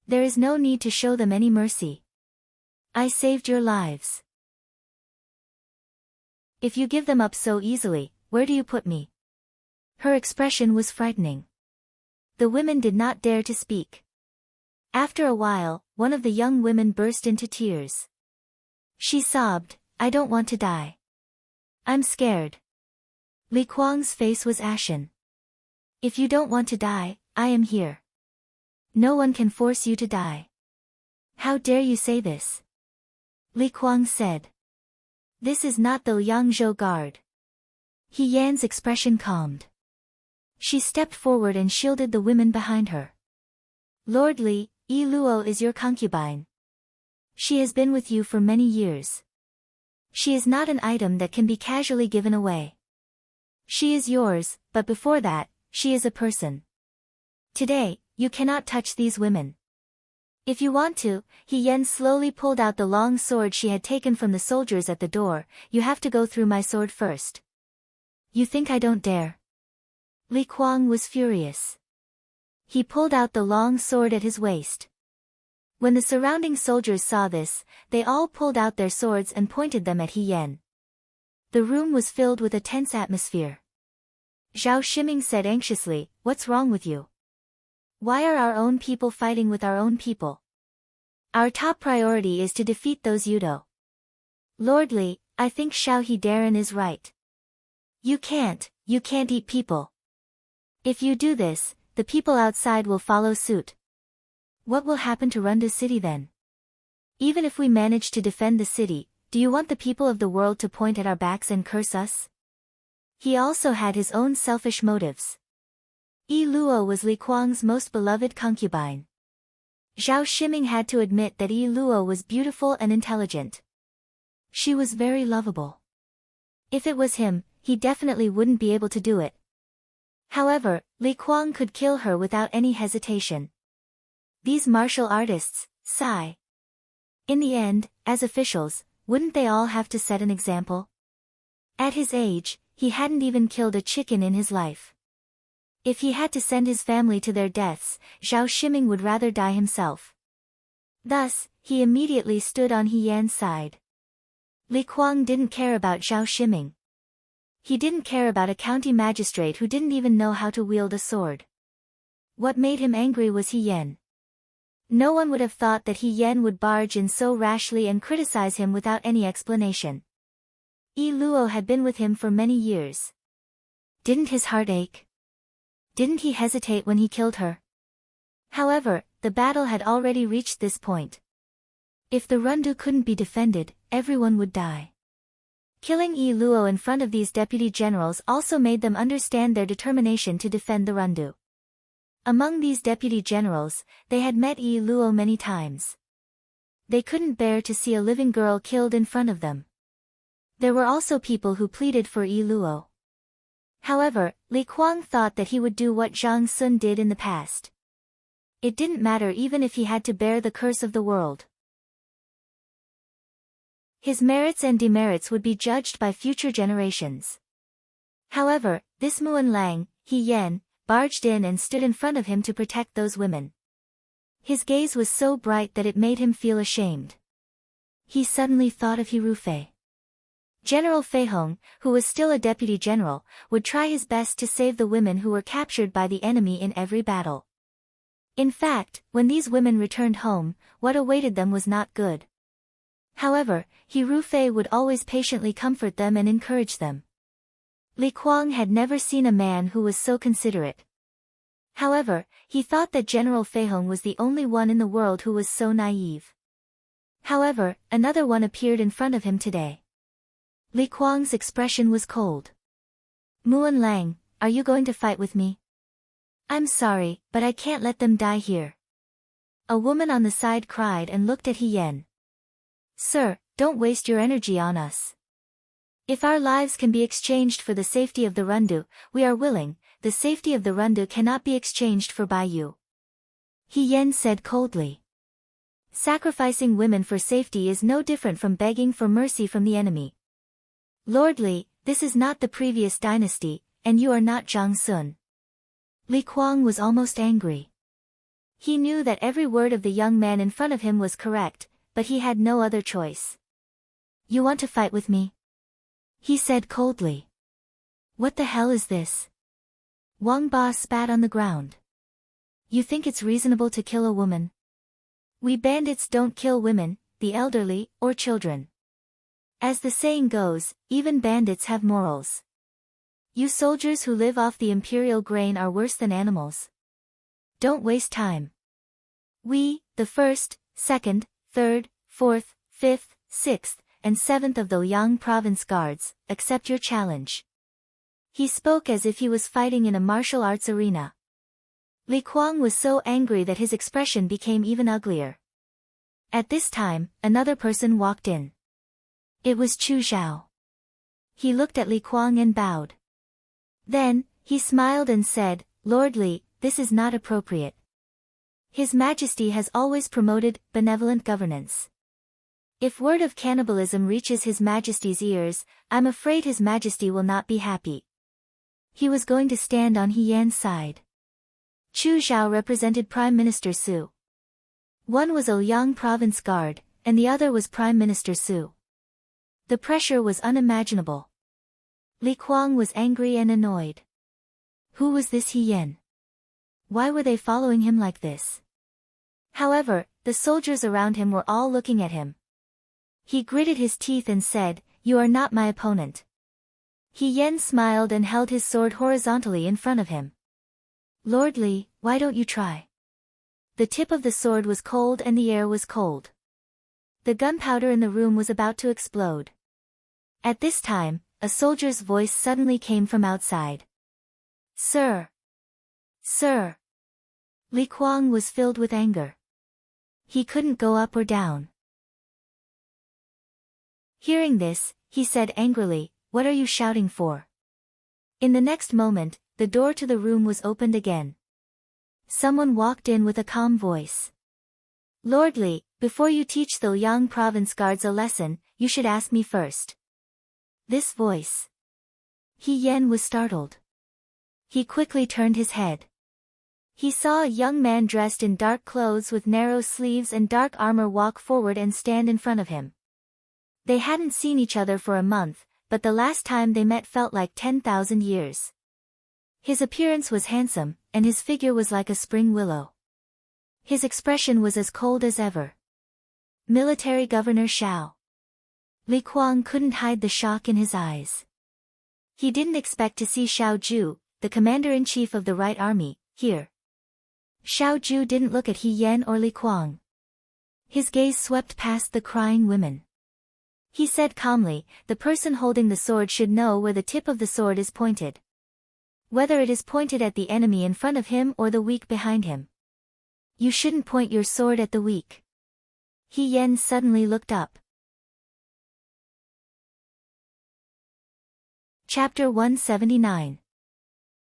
There is no need to show them any mercy. I saved your lives. If you give them up so easily, where do you put me?" Her expression was frightening. The women did not dare to speak. After a while, one of the young women burst into tears. She sobbed, "I don't want to die. I'm scared." Li Kuang's face was ashen. "If you don't want to die, I am here. No one can force you to die." "How dare you say this?" Li Kuang said. "This is not the Yangzhou Guard." He Yan's expression calmed. She stepped forward and shielded the women behind her. Lord Li, Yi Luo is your concubine. She has been with you for many years. She is not an item that can be casually given away. She is yours, but before that, she is a person. Today, you cannot touch these women. If you want to, He Yan slowly pulled out the long sword she had taken from the soldiers at the door. You have to go through my sword first. You think I don't dare? Li Kuang was furious. He pulled out the long sword at his waist. When the surrounding soldiers saw this, they all pulled out their swords and pointed them at He Yan. The room was filled with a tense atmosphere. Zhao Shiming said anxiously, "What's wrong with you? Why are our own people fighting with our own people? Our top priority is to defeat those Yudo." Lord Li, I think Xiao He Darren is right. You can't eat people. If you do this, the people outside will follow suit. What will happen to Rundu city then? Even if we manage to defend the city, do you want the people of the world to point at our backs and curse us? He also had his own selfish motives. Yi Luo was Li Kuang's most beloved concubine. Zhao Shiming had to admit that Yi Luo was beautiful and intelligent. She was very lovable. If it was him, he definitely wouldn't be able to do it. However, Li Kuang could kill her without any hesitation. These martial artists, sigh. In the end, as officials, wouldn't they all have to set an example? At his age, he hadn't even killed a chicken in his life. If he had to send his family to their deaths, Zhao Shiming would rather die himself. Thus, he immediately stood on He Yan's side. Li Kuang didn't care about Zhao Shiming. He didn't care about a county magistrate who didn't even know how to wield a sword. What made him angry was He Yan. No one would have thought that He Yan would barge in so rashly and criticize him without any explanation. Yi Luo had been with him for many years. Didn't his heart ache? Didn't he hesitate when he killed her? However, the battle had already reached this point. If the Rundu couldn't be defended, everyone would die. Killing Yi Luo in front of these deputy generals also made them understand their determination to defend the Rundu. Among these deputy generals, they had met Yi Luo many times. They couldn't bear to see a living girl killed in front of them. There were also people who pleaded for Yi Luo. However, Li Kuang thought that he would do what Zhang Sun did in the past. It didn't matter even if he had to bear the curse of the world. His merits and demerits would be judged by future generations. However, this Muan Lang, He Yan, barged in and stood in front of him to protect those women. His gaze was so bright that it made him feel ashamed. He suddenly thought of He Fei. General Fei Hong, who was still a deputy general, would try his best to save the women who were captured by the enemy in every battle. In fact, when these women returned home, what awaited them was not good. However, He Fei would always patiently comfort them and encourage them. Li Kuang had never seen a man who was so considerate. However, he thought that General Fei Hong was the only one in the world who was so naive. However, another one appeared in front of him today. Li Kuang's expression was cold. Muan Lang, are you going to fight with me? I'm sorry, but I can't let them die here. A woman on the side cried and looked at He Yan. Sir, don't waste your energy on us. If our lives can be exchanged for the safety of the Rundu, we are willing. The safety of the Rundu cannot be exchanged for by you. He Yan said coldly. Sacrificing women for safety is no different from begging for mercy from the enemy. Lord Li, this is not the previous dynasty, and you are not Zhang Sun. Li Kuang was almost angry. He knew that every word of the young man in front of him was correct, but he had no other choice. You want to fight with me? He said coldly. What the hell is this? Wang Ba spat on the ground. You think it's reasonable to kill a woman? We bandits don't kill women, the elderly, or children. As the saying goes, even bandits have morals. You soldiers who live off the imperial grain are worse than animals. Don't waste time. We, the 1st, 2nd, 3rd, 4th, 5th, 6th, and 7th of the Liang Province Guards, accept your challenge. He spoke as if he was fighting in a martial arts arena. Li Kuang was so angry that his expression became even uglier. At this time, another person walked in. It was Chu Zhao. He looked at Li Kuang and bowed. Then, he smiled and said, "Lord Li, this is not appropriate. His Majesty has always promoted benevolent governance. If word of cannibalism reaches His Majesty's ears, I'm afraid His Majesty will not be happy." He was going to stand on He Yan's side. Chu Zhao represented Prime Minister Su. One was Liang Province Guard, and the other was Prime Minister Su. The pressure was unimaginable. Li Kuang was angry and annoyed. Who was this He Yan? Why were they following him like this? However, the soldiers around him were all looking at him. He gritted his teeth and said, "You are not my opponent." He Yan smiled and held his sword horizontally in front of him. "Lord Li, why don't you try?" The tip of the sword was cold and the air was cold. The gunpowder in the room was about to explode. At this time, a soldier's voice suddenly came from outside. "Sir! Sir!" Li Kuang was filled with anger. He couldn't go up or down. Hearing this, he said angrily, "What are you shouting for?" In the next moment, the door to the room was opened again. Someone walked in with a calm voice. "Lord Li, before you teach the Liang Province Guards a lesson, you should ask me first." This voice. He Yan was startled. He quickly turned his head. He saw a young man dressed in dark clothes with narrow sleeves and dark armor walk forward and stand in front of him. They hadn't seen each other for a month, but the last time they met felt like 10,000 years. His appearance was handsome, and his figure was like a spring willow. His expression was as cold as ever. Military Governor Shao. Li Kuang couldn't hide the shock in his eyes. He didn't expect to see Xiao Ju, the commander-in-chief of the Right Army, here. Xiao Ju didn't look at He Yan or Li Kuang. His gaze swept past the crying women. He said calmly, "The person holding the sword should know where the tip of the sword is pointed. Whether it is pointed at the enemy in front of him or the weak behind him. You shouldn't point your sword at the weak." He Yan suddenly looked up. Chapter 179.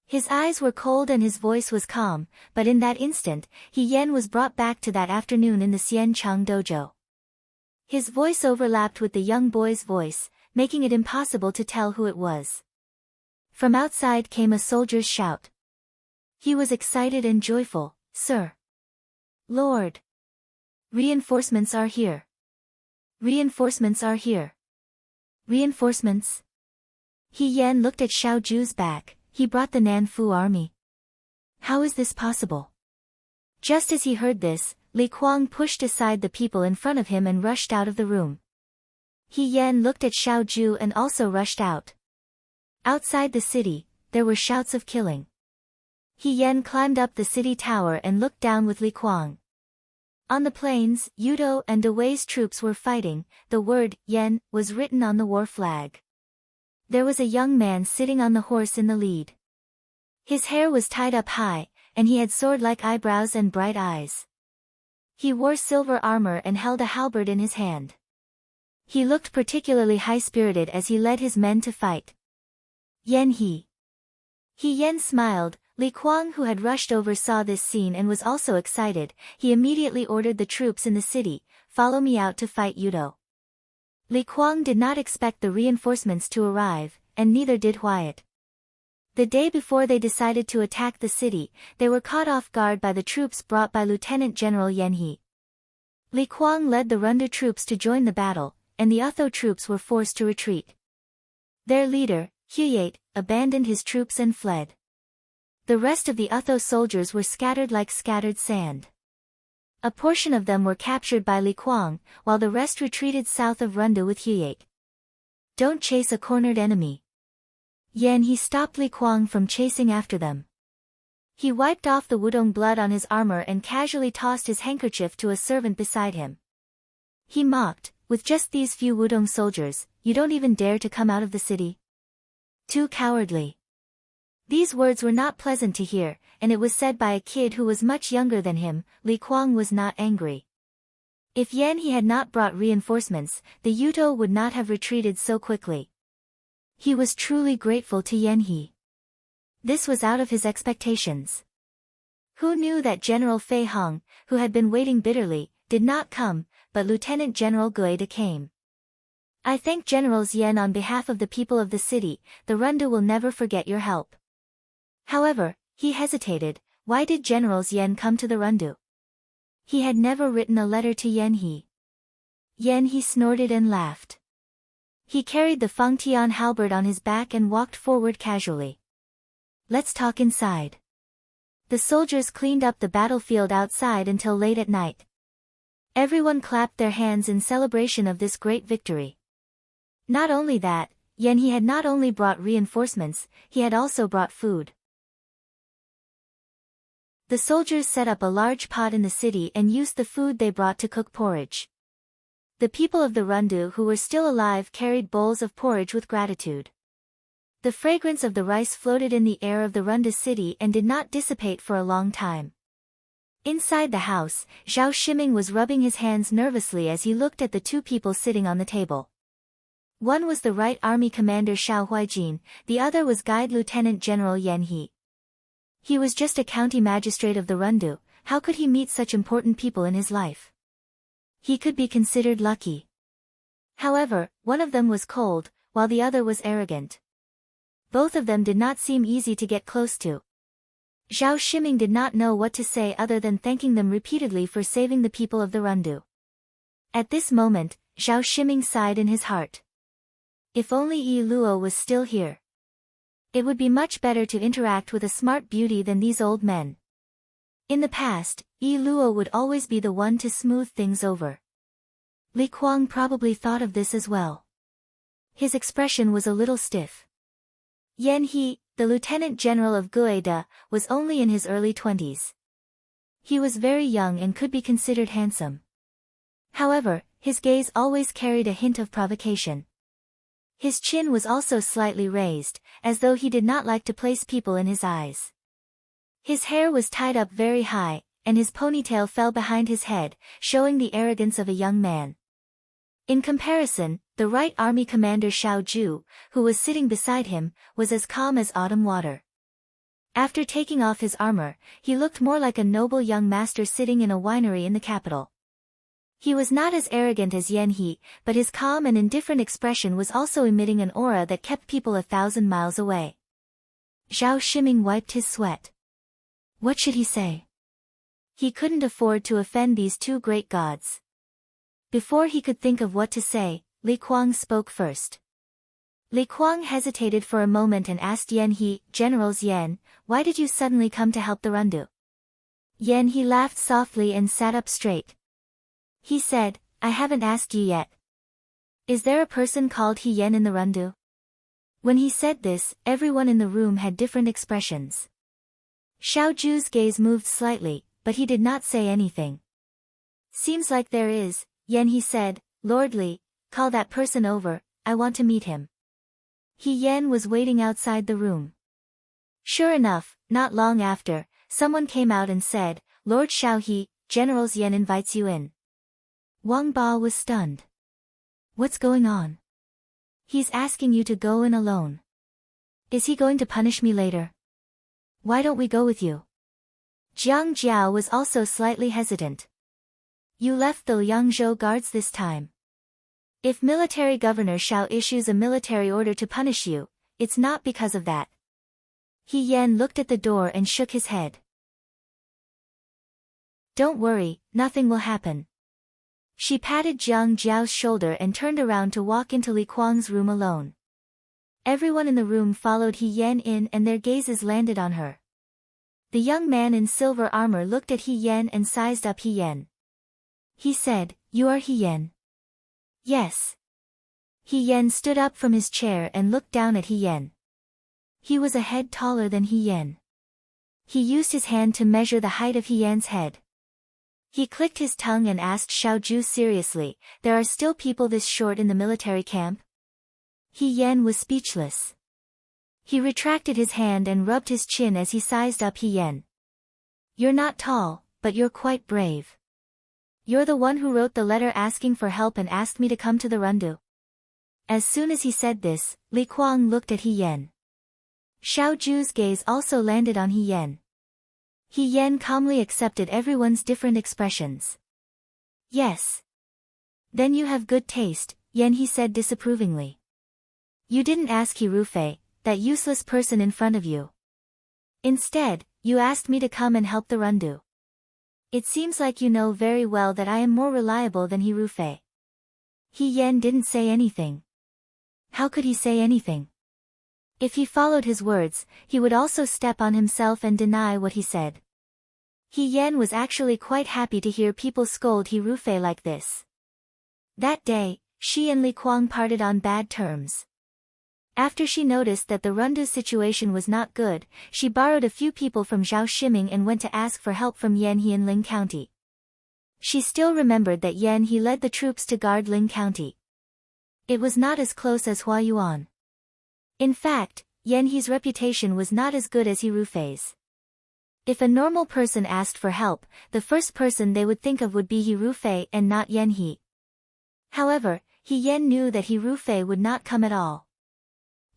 His eyes were cold and his voice was calm, but in that instant, He Yan was brought back to that afternoon in the Xian Chang dojo. His voice overlapped with the young boy's voice, making it impossible to tell who it was. From outside came a soldier's shout. He was excited and joyful. "Sir! Lord! Reinforcements are here! Reinforcements are here! Reinforcements!" He Yan looked at Xiao Ju's back. "He brought the Nanfu army. How is this possible?" Just as he heard this, Li Kuang pushed aside the people in front of him and rushed out of the room. He Yan looked at Xiao Ju and also rushed out. Outside the city, there were shouts of killing. He Yan climbed up the city tower and looked down with Li Kuang. On the plains, Yudo and Dewei's troops were fighting. The word, Yan, was written on the war flag. There was a young man sitting on the horse in the lead. His hair was tied up high, and he had sword-like eyebrows and bright eyes. He wore silver armor and held a halberd in his hand. He looked particularly high-spirited as he led his men to fight. "Yan He." He Yan smiled. Li Kuang, who had rushed over, saw this scene and was also excited. He immediately ordered the troops in the city, "Follow me out to fight Yudo." Li Kuang did not expect the reinforcements to arrive, and neither did Wyatt. The day before they decided to attack the city, they were caught off guard by the troops brought by Lieutenant General Yan He. Li Kuang led the Runda troops to join the battle, and the Utho troops were forced to retreat. Their leader, Huyate, abandoned his troops and fled. The rest of the Utho soldiers were scattered like scattered sand. A portion of them were captured by Li Kuang, while the rest retreated south of Runda with Huyate. "Don't chase a cornered enemy." Yan He stopped Li Kuang from chasing after them. He wiped off the Wudong blood on his armor and casually tossed his handkerchief to a servant beside him. He mocked, "With just these few Wudong soldiers, you don't even dare to come out of the city? Too cowardly." These words were not pleasant to hear, and it was said by a kid who was much younger than him. Li Kuang was not angry. If Yan He had not brought reinforcements, the Yuto would not have retreated so quickly. He was truly grateful to Yan He. This was out of his expectations. Who knew that General Fei Hong, who had been waiting bitterly, did not come, but Lieutenant General Guida came. I thank Generals Yan on behalf of the people of the city. The Rundu will never forget your help. However, he hesitated. Why did Generals Yan come to the Rundu? He had never written a letter to Yan He. Yan He snorted and laughed. He carried the Fengtian halberd on his back and walked forward casually. Let's talk inside. The soldiers cleaned up the battlefield outside until late at night. Everyone clapped their hands in celebration of this great victory. Not only that, Yan He had not only brought reinforcements, he had also brought food. The soldiers set up a large pot in the city and used the food they brought to cook porridge. The people of the Rundu who were still alive carried bowls of porridge with gratitude. The fragrance of the rice floated in the air of the Rundu city and did not dissipate for a long time. Inside the house, Zhao Shiming was rubbing his hands nervously as he looked at the two people sitting on the table. One was the Right Army Commander Xiao Huijin, the other was Guide Lieutenant General Yan He. He was just a county magistrate of the Rundu. How could he meet such important people in his life? He could be considered lucky. However, one of them was cold, while the other was arrogant. Both of them did not seem easy to get close to. Zhao Shiming did not know what to say other than thanking them repeatedly for saving the people of the Rundu. At this moment, Zhao Shiming sighed in his heart. If only Yi Luo was still here. It would be much better to interact with a smart beauty than these old men. In the past, Yi Luo would always be the one to smooth things over. Li Kuang probably thought of this as well. His expression was a little stiff. Yan He, the Lieutenant General of Guida, was only in his early 20s. He was very young and could be considered handsome. However, his gaze always carried a hint of provocation. His chin was also slightly raised, as though he did not like to place people in his eyes. His hair was tied up very high, and his ponytail fell behind his head, showing the arrogance of a young man. In comparison, the Right Army Commander Xiao Ju, who was sitting beside him, was as calm as autumn water. After taking off his armor, he looked more like a noble young master sitting in a winery in the capital. He was not as arrogant as Yan He, but his calm and indifferent expression was also emitting an aura that kept people 1,000 miles away. Zhao Shiming wiped his sweat. What should he say? He couldn't afford to offend these two great gods. Before he could think of what to say, Li Kuang spoke first. Li Kuang hesitated for a moment and asked Yan He, Generals Yan, why did you suddenly come to help the Rundu? Yan He laughed softly and sat up straight. He said, I haven't asked you yet. Is there a person called He Yan in the Rundu? When he said this, everyone in the room had different expressions. Xiao Ju's gaze moved slightly, but he did not say anything. Seems like there is, Yan He said. Lord Li, call that person over, I want to meet him. He Yan was waiting outside the room. Sure enough, not long after, someone came out and said, Lord Xiao He, Generals Yan invites you in. Wang Ba was stunned. What's going on? He's asking you to go in alone. Is he going to punish me later? Why don't we go with you? Jiang Jiao was also slightly hesitant. You left the Liangzhou guards this time. If military governor Xiao issues a military order to punish you, it's not because of that. He Yan looked at the door and shook his head. Don't worry, nothing will happen. She patted Jiang Jiao's shoulder and turned around to walk into Li Kuang's room alone. Everyone in the room followed He Yan in and their gazes landed on her. The young man in silver armor looked at He Yan and sized up He Yan. He said, You are He Yan? Yes. He Yan stood up from his chair and looked down at He Yan. He was a head taller than He Yan. He used his hand to measure the height of He Yan's head. He clicked his tongue and asked Xiao Ju seriously, There are still people this short in the military camp? He Yan was speechless. He retracted his hand and rubbed his chin as he sized up He Yen. You're not tall, but you're quite brave. You're the one who wrote the letter asking for help and asked me to come to the Rundu. As soon as he said this, Li Kuang looked at He Yen. Xiao Ju's gaze also landed on He Yen. He Yen calmly accepted everyone's different expressions. Yes. Then you have good taste, Yen, he said disapprovingly. You didn't ask He Rufei, that useless person in front of you. Instead, you asked me to come and help the Rundu. It seems like you know very well that I am more reliable than He Rufei. He Yen didn't say anything. How could he say anything? If he followed his words, he would also step on himself and deny what he said. He Yen was actually quite happy to hear people scold He Rufei like this. That day, she and Li Kuang parted on bad terms. After she noticed that the Rundu's situation was not good, she borrowed a few people from Zhao Shiming and went to ask for help from Yan He in Ling County. She still remembered that Yan He led the troops to guard Ling County. It was not as close as Hua Yuan. In fact, Yan He's reputation was not as good as He Rufei's. If a normal person asked for help, the first person they would think of would be He Rufei and not Yan He. However, He Yen knew that He Rufei would not come at all.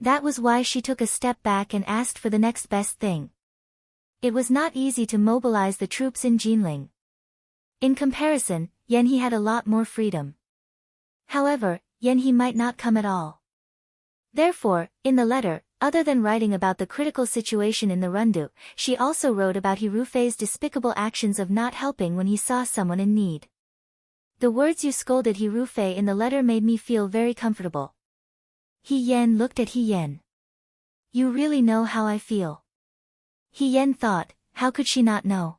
That was why she took a step back and asked for the next best thing. It was not easy to mobilize the troops in Jinling. In comparison, Yan He had a lot more freedom. However, Yan He might not come at all. Therefore, in the letter, other than writing about the critical situation in the Rundu, she also wrote about He Rufei's despicable actions of not helping when he saw someone in need. The words you scolded He Rufei in the letter made me feel very comfortable. He Yen looked at He Yen. You really know how I feel. He Yen thought, how could she not know?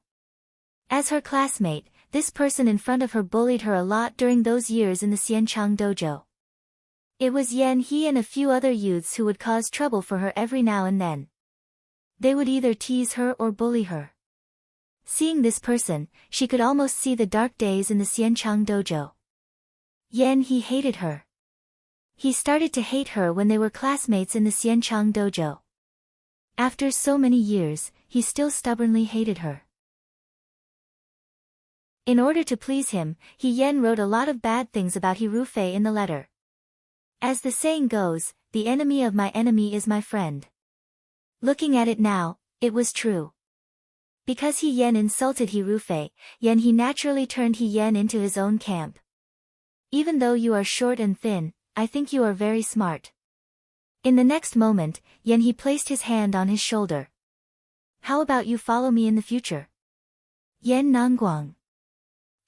As her classmate, this person in front of her bullied her a lot during those years in the Xianchang dojo. It was Yan He and a few other youths who would cause trouble for her every now and then. They would either tease her or bully her. Seeing this person, she could almost see the dark days in the Xianchang dojo. Yan He hated her. He started to hate her when they were classmates in the Xianchang dojo. After so many years, he still stubbornly hated her. In order to please him, He Yen wrote a lot of bad things about He Rufei in the letter. As the saying goes, the enemy of my enemy is my friend. Looking at it now, it was true. Because He Yen insulted He Rufei, Yan He naturally turned He Yen into his own camp. Even though you are short and thin, I think you are very smart. In the next moment, Yan He placed his hand on his shoulder. How about you follow me in the future? Yan Nangguang.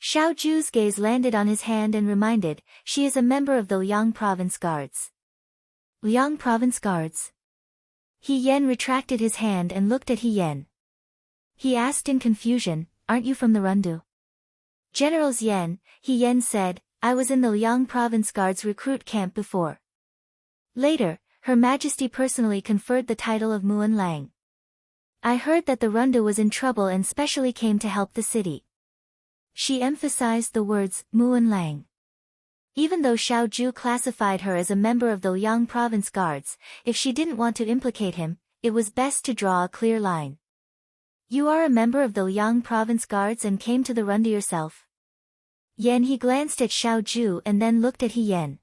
Xiao Ju's gaze landed on his hand and reminded, she is a member of the Liang Province Guards. Liang Province Guards? He Yen retracted his hand and looked at He Yen. He asked in confusion, aren't you from the Rundu? Generals Yen, He Yen said, I was in the Liang Province Guards recruit camp before. Later, Her Majesty personally conferred the title of Muan Lang. I heard that the Rundu was in trouble and specially came to help the city. She emphasized the words, Muan Lang. Even though Xiao Ju classified her as a member of the Liang Province Guards, if she didn't want to implicate him, it was best to draw a clear line. You are a member of the Liang Province Guards and came to the Rundu yourself? Yan He glanced at Xiao Ju and then looked at He Yen.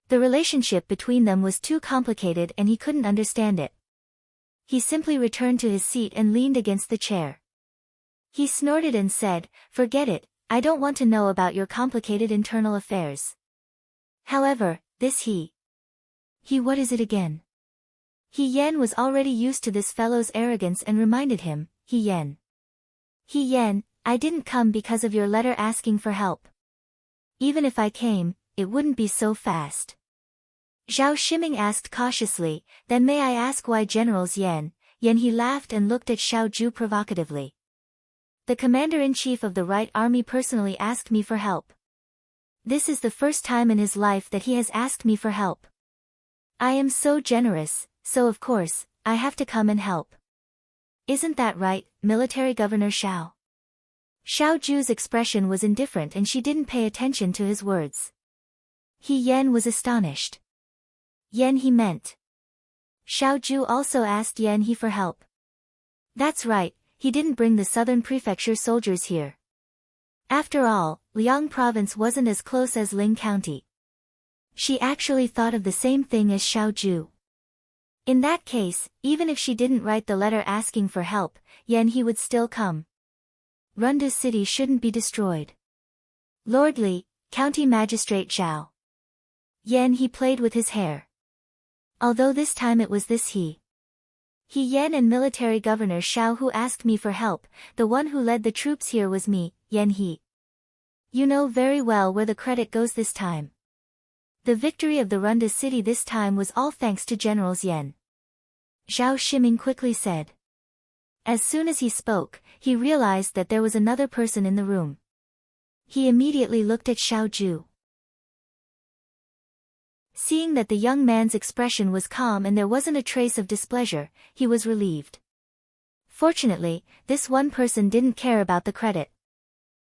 The relationship between them was too complicated and he couldn't understand it. He simply returned to his seat and leaned against the chair. He snorted and said, forget it, I don't want to know about your complicated internal affairs. However, this He, what is it again? He Yen was already used to this fellow's arrogance and reminded him, He Yen, I didn't come because of your letter asking for help. Even if I came, it wouldn't be so fast. Zhao Shiming asked cautiously, then may I ask why Generals Yan He laughed and looked at Xiao Ju provocatively. The commander-in-chief of the Right Army personally asked me for help. This is the first time in his life that he has asked me for help. I am so generous, so of course, I have to come and help. Isn't that right, Military Governor Xiao? Xiao Ju's expression was indifferent and she didn't pay attention to his words. He Yen was astonished. Yan He meant. Xiao Zhu also asked Yan He for help. That's right, he didn't bring the southern prefecture soldiers here. After all, Liang province wasn't as close as Ling County. She actually thought of the same thing as Xiao Zhu. In that case, even if she didn't write the letter asking for help, Yan He would still come. Rundu City shouldn't be destroyed. Lord Li, County Magistrate Zhao. Yan He played with his hair. Although this time it was this He Yan and Military Governor Xiao who asked me for help, the one who led the troops here was me, Yan He. You know very well where the credit goes this time. The victory of the Rundu City this time was all thanks to Generals Yan. Zhao Shiming quickly said. As soon as he spoke, he realized that there was another person in the room. He immediately looked at Xiao Zhu. Seeing that the young man's expression was calm and there wasn't a trace of displeasure, he was relieved. Fortunately, this one person didn't care about the credit.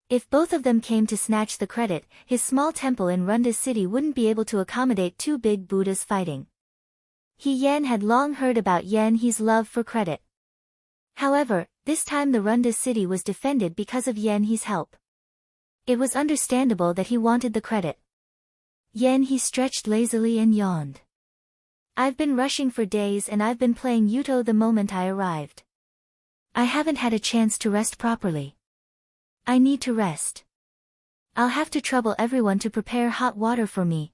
If both of them came to snatch the credit, his small temple in Rundu City wouldn't be able to accommodate two big Buddhas fighting. He Yan had long heard about Yan He's love for credit. However, this time the Rundu City was defended because of Yan He's help. It was understandable that he wanted the credit. Yan He stretched lazily and yawned. I've been rushing for days and I've been playing Yuto the moment I arrived. I haven't had a chance to rest properly. I need to rest. I'll have to trouble everyone to prepare hot water for me.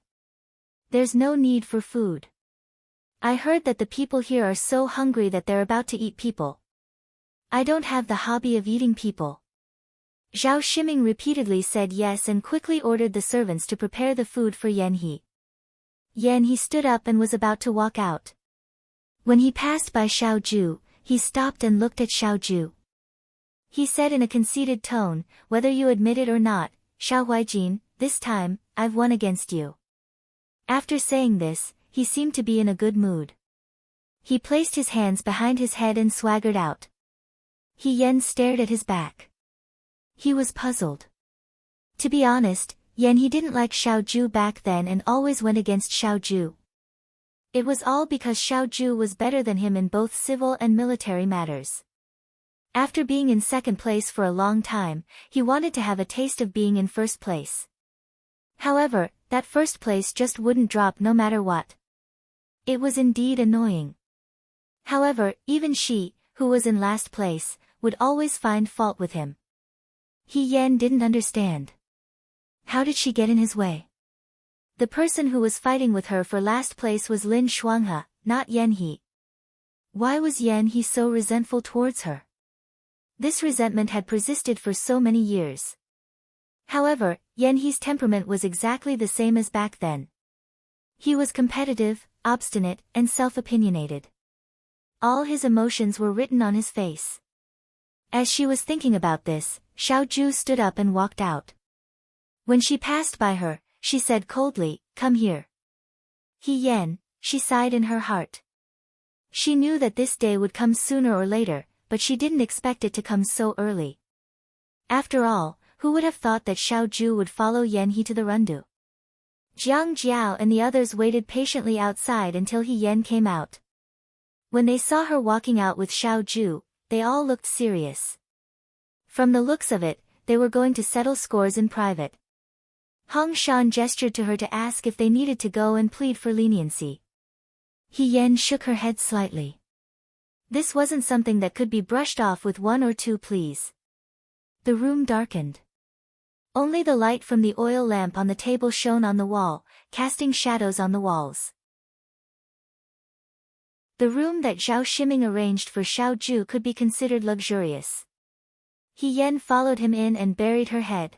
There's no need for food. I heard that the people here are so hungry that they're about to eat people. I don't have the hobby of eating people. Zhao Shiming repeatedly said yes and quickly ordered the servants to prepare the food for Yan He. Yan He stood up and was about to walk out. When he passed by Xiao Zhu, he stopped and looked at Xiao Zhu. He said in a conceited tone, whether you admit it or not, Xiao Huijin, this time, I've won against you. After saying this, he seemed to be in a good mood. He placed his hands behind his head and swaggered out. He Yan stared at his back. He was puzzled. To be honest, Yan He didn't like Xiao Zhu back then and always went against Xiao Zhu. It was all because Xiao Zhu was better than him in both civil and military matters. After being in second place for a long time, he wanted to have a taste of being in first place. However, that first place just wouldn't drop no matter what. It was indeed annoying. However, even she, who was in last place, would always find fault with him. He Yan didn't understand. How did she get in his way? The person who was fighting with her for last place was Lin Shuanghe, not Yan He. Why was Yan He so resentful towards her? This resentment had persisted for so many years. However, Yan He's temperament was exactly the same as back then. He was competitive, obstinate, and self-opinionated. All his emotions were written on his face. As she was thinking about this, Xiao Zhu stood up and walked out. When she passed by her, she said coldly, "Come here." He Yan, she sighed in her heart. She knew that this day would come sooner or later, but she didn't expect it to come so early. After all, who would have thought that Xiao Zhu would follow Yan He to the Rundu? Jiang Jiao and the others waited patiently outside until He Yan came out. When they saw her walking out with Xiao Zhu, they all looked serious. From the looks of it, they were going to settle scores in private. Hong Shan gestured to her to ask if they needed to go and plead for leniency. He Yan shook her head slightly. This wasn't something that could be brushed off with one or two pleas. The room darkened. Only the light from the oil lamp on the table shone on the wall, casting shadows on the walls. The room that Zhao Shiming arranged for Xiao Zhu could be considered luxurious. He Yan followed him in and buried her head.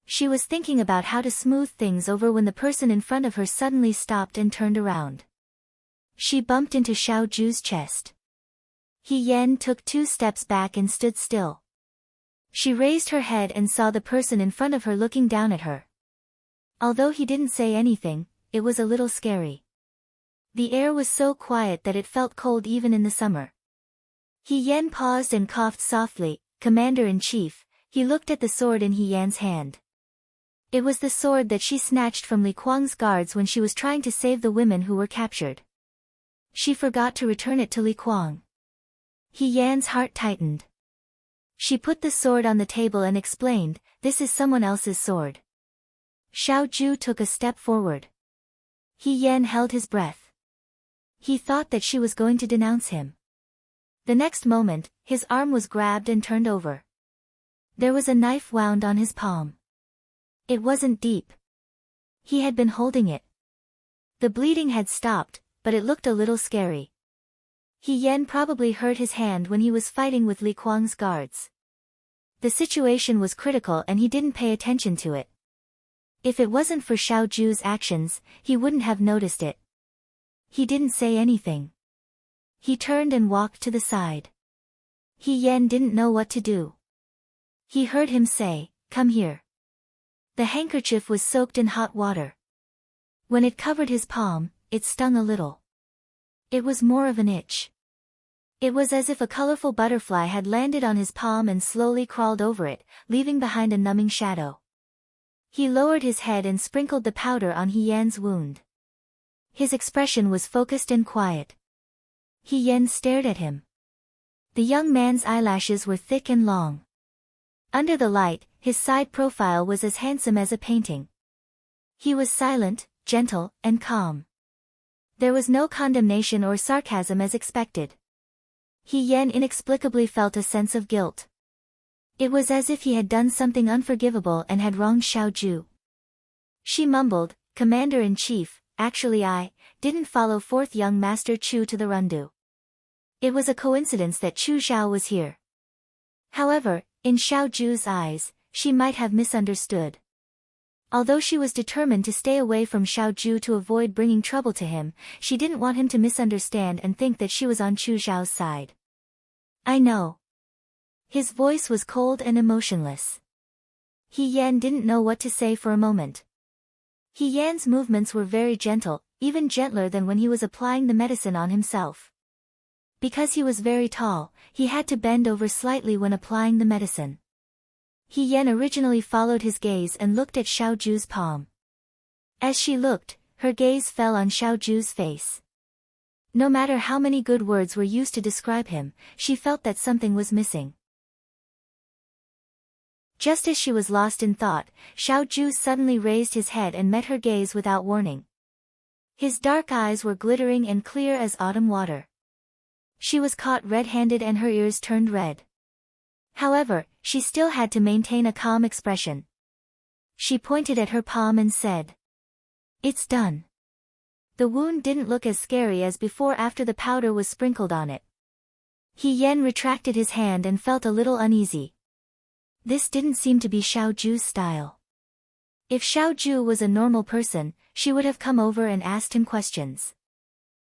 She was thinking about how to smooth things over when the person in front of her suddenly stopped and turned around. She bumped into Xiao Zhu's chest. He Yan took 2 steps back and stood still. She raised her head and saw the person in front of her looking down at her. Although he didn't say anything, it was a little scary. The air was so quiet that it felt cold even in the summer. He Yan paused and coughed softly. Commander-in-Chief, he looked at the sword in He Yan's hand. It was the sword that she snatched from Li Kuang's guards when she was trying to save the women who were captured. She forgot to return it to Li Kuang. He Yan's heart tightened. She put the sword on the table and explained, "This is someone else's sword." Xiao Ju took a step forward. He Yan held his breath. He thought that she was going to denounce him. The next moment, his arm was grabbed and turned over. There was a knife wound on his palm. It wasn't deep. He had been holding it. The bleeding had stopped, but it looked a little scary. He Yan probably hurt his hand when he was fighting with Li Kuang's guards. The situation was critical and he didn't pay attention to it. If it wasn't for Xiao Ju's actions, he wouldn't have noticed it. He didn't say anything. He turned and walked to the side. He Yan didn't know what to do. He heard him say, "Come here." The handkerchief was soaked in hot water. When it covered his palm, it stung a little. It was more of an itch. It was as if a colorful butterfly had landed on his palm and slowly crawled over it, leaving behind a numbing shadow. He lowered his head and sprinkled the powder on He Yan's wound. His expression was focused and quiet. He Yan stared at him. The young man's eyelashes were thick and long. Under the light, his side profile was as handsome as a painting. He was silent, gentle, and calm. There was no condemnation or sarcasm as expected. He Yan inexplicably felt a sense of guilt. It was as if he had done something unforgivable and had wronged Xiao Ju. She mumbled, "Commander-in-Chief, actually I didn't follow fourth young Master Chu to the Rundu. It was a coincidence that Chu Xiao was here." However, in Xiao Ju's eyes, she might have misunderstood. Although she was determined to stay away from Xiao Ju to avoid bringing trouble to him, she didn't want him to misunderstand and think that she was on Chu Xiao's side. "I know." His voice was cold and emotionless. He Yan didn't know what to say for a moment. He Yan's movements were very gentle, even gentler than when he was applying the medicine on himself. Because he was very tall, he had to bend over slightly when applying the medicine. He Yan originally followed his gaze and looked at Xiao Ju's palm. As she looked, her gaze fell on Xiao Ju's face. No matter how many good words were used to describe him, she felt that something was missing. Just as she was lost in thought, Xiao Ju suddenly raised his head and met her gaze without warning. His dark eyes were glittering and clear as autumn water. She was caught red-handed and her ears turned red. However, she still had to maintain a calm expression. She pointed at her palm and said, "It's done." The wound didn't look as scary as before after the powder was sprinkled on it. He Yan retracted his hand and felt a little uneasy. This didn't seem to be Xiao Ju's style. If Xiao Ju was a normal person, she would have come over and asked him questions.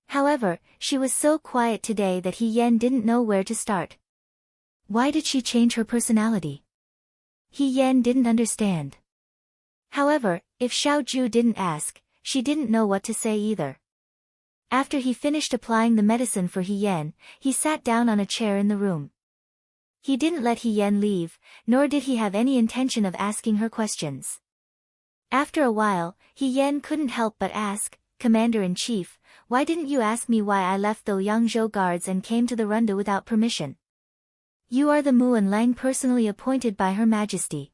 However, she was so quiet today that He Yan didn't know where to start. Why did she change her personality? He Yan didn't understand. However, if Xiao Ju didn't ask, she didn't know what to say either. After he finished applying the medicine for He Yan, he sat down on a chair in the room. He didn't let He Yan leave, nor did he have any intention of asking her questions. After a while, He Yan couldn't help but ask, "Commander-in-Chief, why didn't you ask me why I left the Yangzhou guards and came to the Rundu without permission? You are the Muan Lang personally appointed by Her Majesty.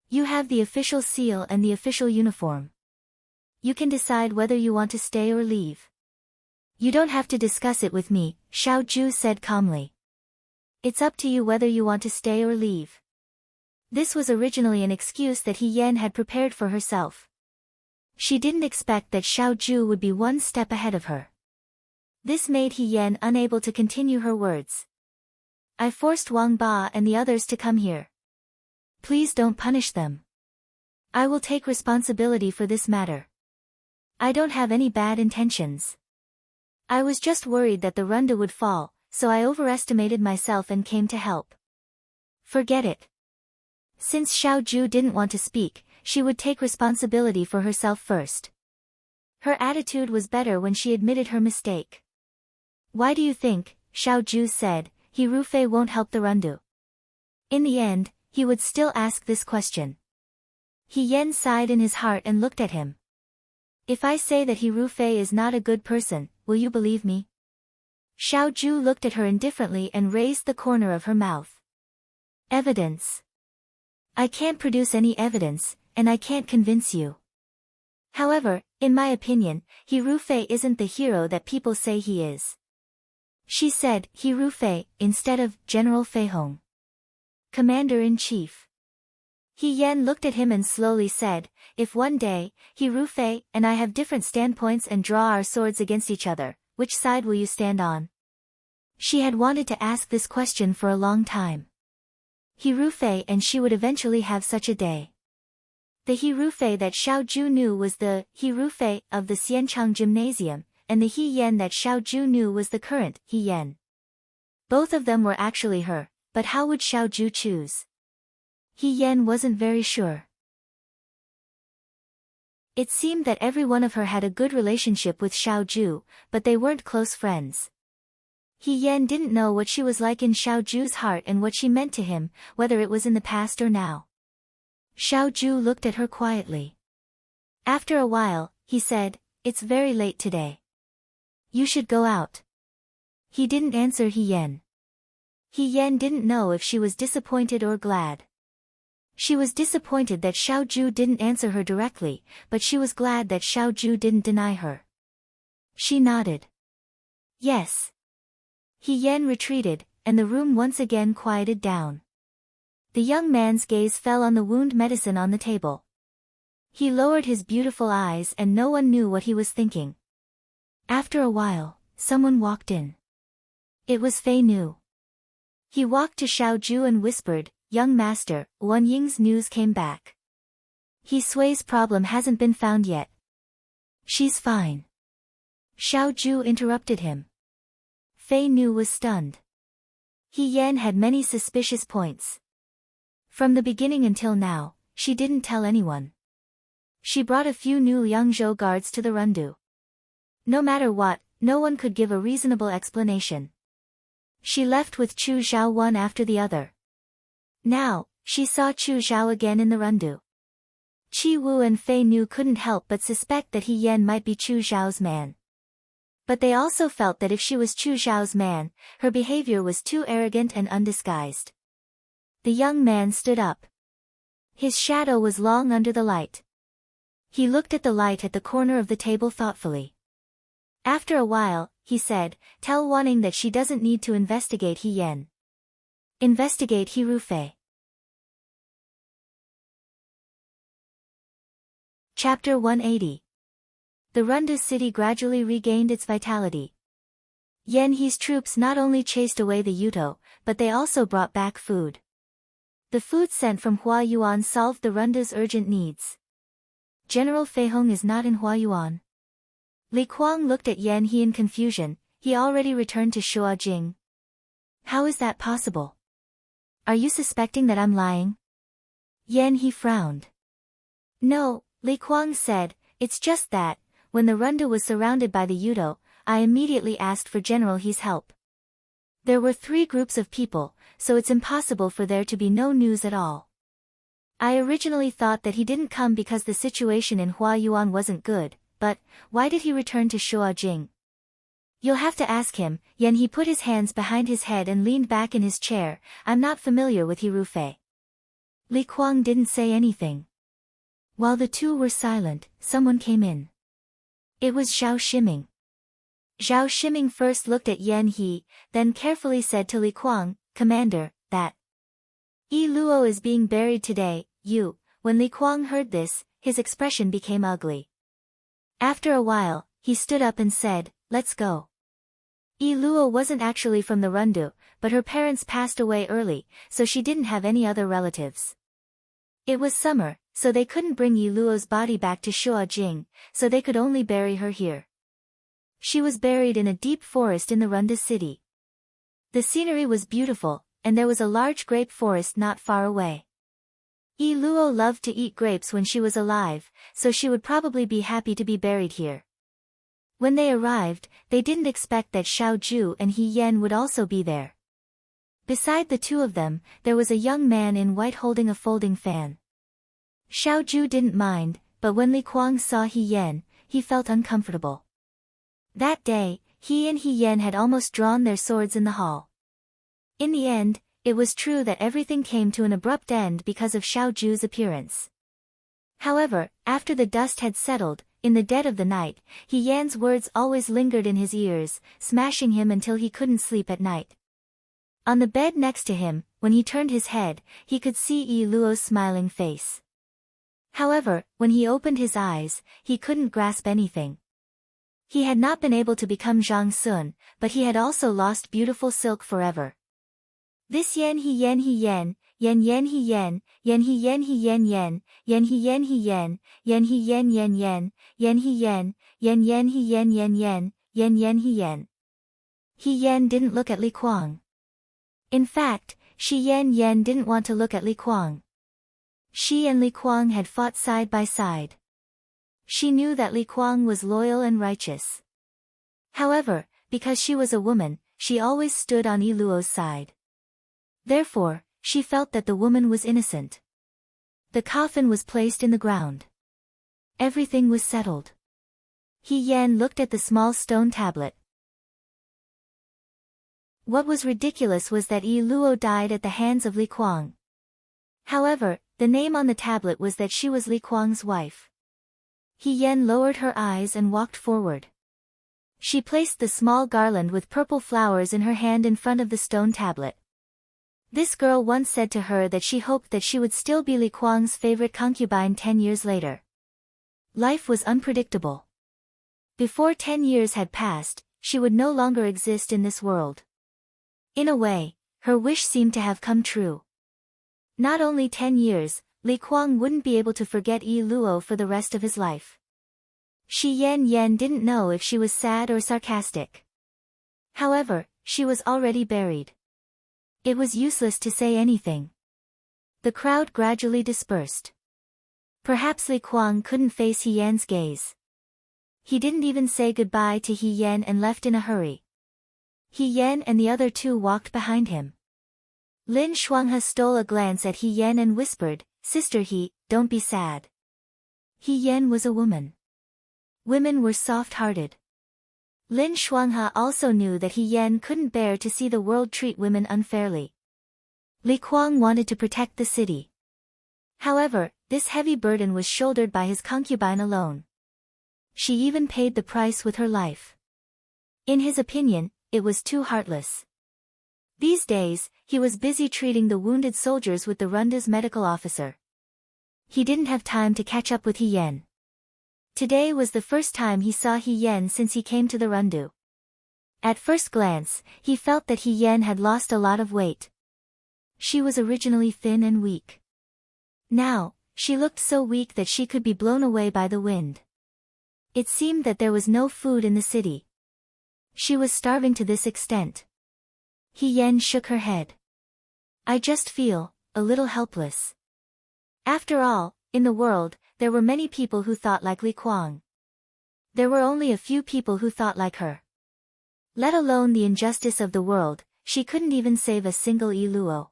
You have the official seal and the official uniform. You can decide whether you want to stay or leave. You don't have to discuss it with me," Xiao Ju said calmly. "It's up to you whether you want to stay or leave." This was originally an excuse that He Yan had prepared for herself. She didn't expect that Xiao Ju would be one step ahead of her. This made He Yan unable to continue her words. "I forced Wang Ba and the others to come here. Please don't punish them. I will take responsibility for this matter. I don't have any bad intentions. I was just worried that the Rundu would fall, so I overestimated myself and came to help. Forget it." Since Xiao Ju didn't want to speak, she would take responsibility for herself first. Her attitude was better when she admitted her mistake. "Why do you think," Xiao Ju said, "He Rufei won't help the Rundu?" In the end, he would still ask this question. He Yan sighed in his heart and looked at him. "If I say that He Rufei is not a good person, will you believe me? Xiao Zhu looked at her indifferently and raised the corner of her mouth. Evidence. I can't produce any evidence, and I can't convince you. However, in my opinion, He Rufei isn't the hero that people say he is. She said, He Rufei, instead of General Fei Hong. Commander-in-Chief. He Yan looked at him and slowly said, if one day, He Rufei and I have different standpoints and draw our swords against each other, which side will you stand on? She had wanted to ask this question for a long time. He Rufei and she would eventually have such a day. The He Rufei that Xiao Zhu knew was the He Rufei of the Xianchang Gymnasium, and the He Yan that Xiao Zhu knew was the current He Yan. Both of them were actually her, but how would Xiao Zhu choose? He Yan wasn't very sure. It seemed that every one of her had a good relationship with Xiao Zhu, but they weren't close friends. He Yan didn't know what she was like in Xiao Zhu's heart and what she meant to him, whether it was in the past or now. Xiao Zhu looked at her quietly. After a while, he said, it's very late today. You should go out. He didn't answer He Yan. He Yan didn't know if she was disappointed or glad. She was disappointed that Xiao Zhu didn't answer her directly, but she was glad that Xiao Zhu didn't deny her. She nodded. Yes. He Yan retreated, and the room once again quieted down. The young man's gaze fell on the wound medicine on the table. He lowered his beautiful eyes and no one knew what he was thinking. After a while, someone walked in. It was Fei Nu. He walked to Xiao Zhu and whispered, young master, Wan Ying's news came back. He Sui's problem hasn't been found yet. She's fine. Xiao Zhu interrupted him. Fei Nu was stunned. He Yan had many suspicious points. From the beginning until now, she didn't tell anyone. She brought a few new Yangzhou guards to the Rundu. No matter what, no one could give a reasonable explanation. She left with Chu Zhao one after the other. Now, she saw Chu Zhao again in the Rundu. Qi Wu and Fei Nu couldn't help but suspect that He Yan might be Chu Zhao's man. But they also felt that if she was Chu Zhao's man, her behavior was too arrogant and undisguised. The young man stood up. His shadow was long under the light. He looked at the light at the corner of the table thoughtfully. After a while, he said, tell Wan Ying that she doesn't need to investigate He Yan. Investigate He Rufei. Chapter 180. The Rundu city gradually regained its vitality. Yan He's troops not only chased away the Yuto, but they also brought back food. The food sent from Huayuan solved the Rundu's urgent needs. General Fei Hong is not in Huayuan. Li Kuang looked at Yan He in confusion, he already returned to Shuajing. How is that possible? Are you suspecting that I'm lying? Yan He frowned. No, Li Kuang said, it's just that, when the Rundu was surrounded by the Yudo, I immediately asked for General He's help. There were 3 groups of people, so it's impossible for there to be no news at all. I originally thought that he didn't come because the situation in Huayuan wasn't good, but why did he return to Shuajing? You'll have to ask him. Yan He put his hands behind his head and leaned back in his chair. I'm not familiar with He Rufei. Li Kuang didn't say anything. While the two were silent, someone came in. It was Zhao Shiming. Zhao Shiming first looked at Yan He, then carefully said to Li Kuang, Commander, that Yi Luo is being buried today. When Li Kuang heard this, his expression became ugly. After a while, he stood up and said, let's go. Yi Luo wasn't actually from the Rundu, but her parents passed away early, so she didn't have any other relatives. It was summer, so they couldn't bring Yi Luo's body back to Shuajing, so they could only bury her here. She was buried in a deep forest in the Rundu city. The scenery was beautiful, and there was a large grape forest not far away. Yi Luo loved to eat grapes when she was alive, so she would probably be happy to be buried here. When they arrived, they didn't expect that Xiao Zhu and He Yan would also be there. Beside the two of them, there was a young man in white holding a folding fan. Xiao Zhu didn't mind, but when Li Kuang saw He Yan, he felt uncomfortable. That day, he and He Yan had almost drawn their swords in the hall. In the end, it was true that everything came to an abrupt end because of Xiao Ju's appearance. However, after the dust had settled, in the dead of the night, He Yan's words always lingered in his ears, smashing him until he couldn't sleep at night. On the bed next to him, when he turned his head, he could see Yi Luo's smiling face. However, when he opened his eyes, he couldn't grasp anything. He had not been able to become Zhang Sun, but he had also lost beautiful silk forever. This Yan He Yan He Yan, Yan Yan He Yan, Yan He Yan He Yan Yan, Yan He Yan He Yan, Yan He Yan Yan Yan, Yan He Yan, Yan Yan He Yan Yan Yan, Yan Yan He Yan. He Yan didn't look at Li Kuang. In fact, Shi Yan didn't want to look at Li Kuang. She and Li Kuang had fought side by side. She knew that Li Kuang was loyal and righteous. However, because she was a woman, she always stood on Yi Luo's side. Therefore, she felt that the woman was innocent. The coffin was placed in the ground. Everything was settled. He Yan looked at the small stone tablet. What was ridiculous was that Yi Luo died at the hands of Li Kuang. However, the name on the tablet was that she was Li Kuang's wife. He Yan lowered her eyes and walked forward. She placed the small garland with purple flowers in her hand in front of the stone tablet. This girl once said to her that she hoped that she would still be Li Kuang's favorite concubine 10 years later. Life was unpredictable. Before 10 years had passed, she would no longer exist in this world. In a way, her wish seemed to have come true. Not only 10 years, Li Kuang wouldn't be able to forget Yi Luo for the rest of his life. Shi Yan didn't know if she was sad or sarcastic. However, she was already buried. It was useless to say anything. The crowd gradually dispersed. Perhaps Li Kuang couldn't face He Yan's gaze. He didn't even say goodbye to He Yan and left in a hurry. He Yan and the other two walked behind him. Lin Shuanghe stole a glance at He Yan and whispered, "Sister He, don't be sad." He Yan was a woman. Women were soft-hearted. Lin Shuanghe also knew that He Yan couldn't bear to see the world treat women unfairly. Li Kuang wanted to protect the city. However, this heavy burden was shouldered by his concubine alone. She even paid the price with her life. In his opinion, it was too heartless. These days, he was busy treating the wounded soldiers with the Runda's medical officer. He didn't have time to catch up with He Yan. Today was the first time he saw He Yan since he came to the Rundu. At first glance, he felt that He Yan had lost a lot of weight. She was originally thin and weak. Now, she looked so weak that she could be blown away by the wind. It seemed that there was no food in the city. She was starving to this extent. He Yan shook her head. "I just feel a little helpless." After all, in the world, there were many people who thought like Li Kuang. There were only a few people who thought like her. Let alone the injustice of the world, she couldn't even save a single Yi Luo.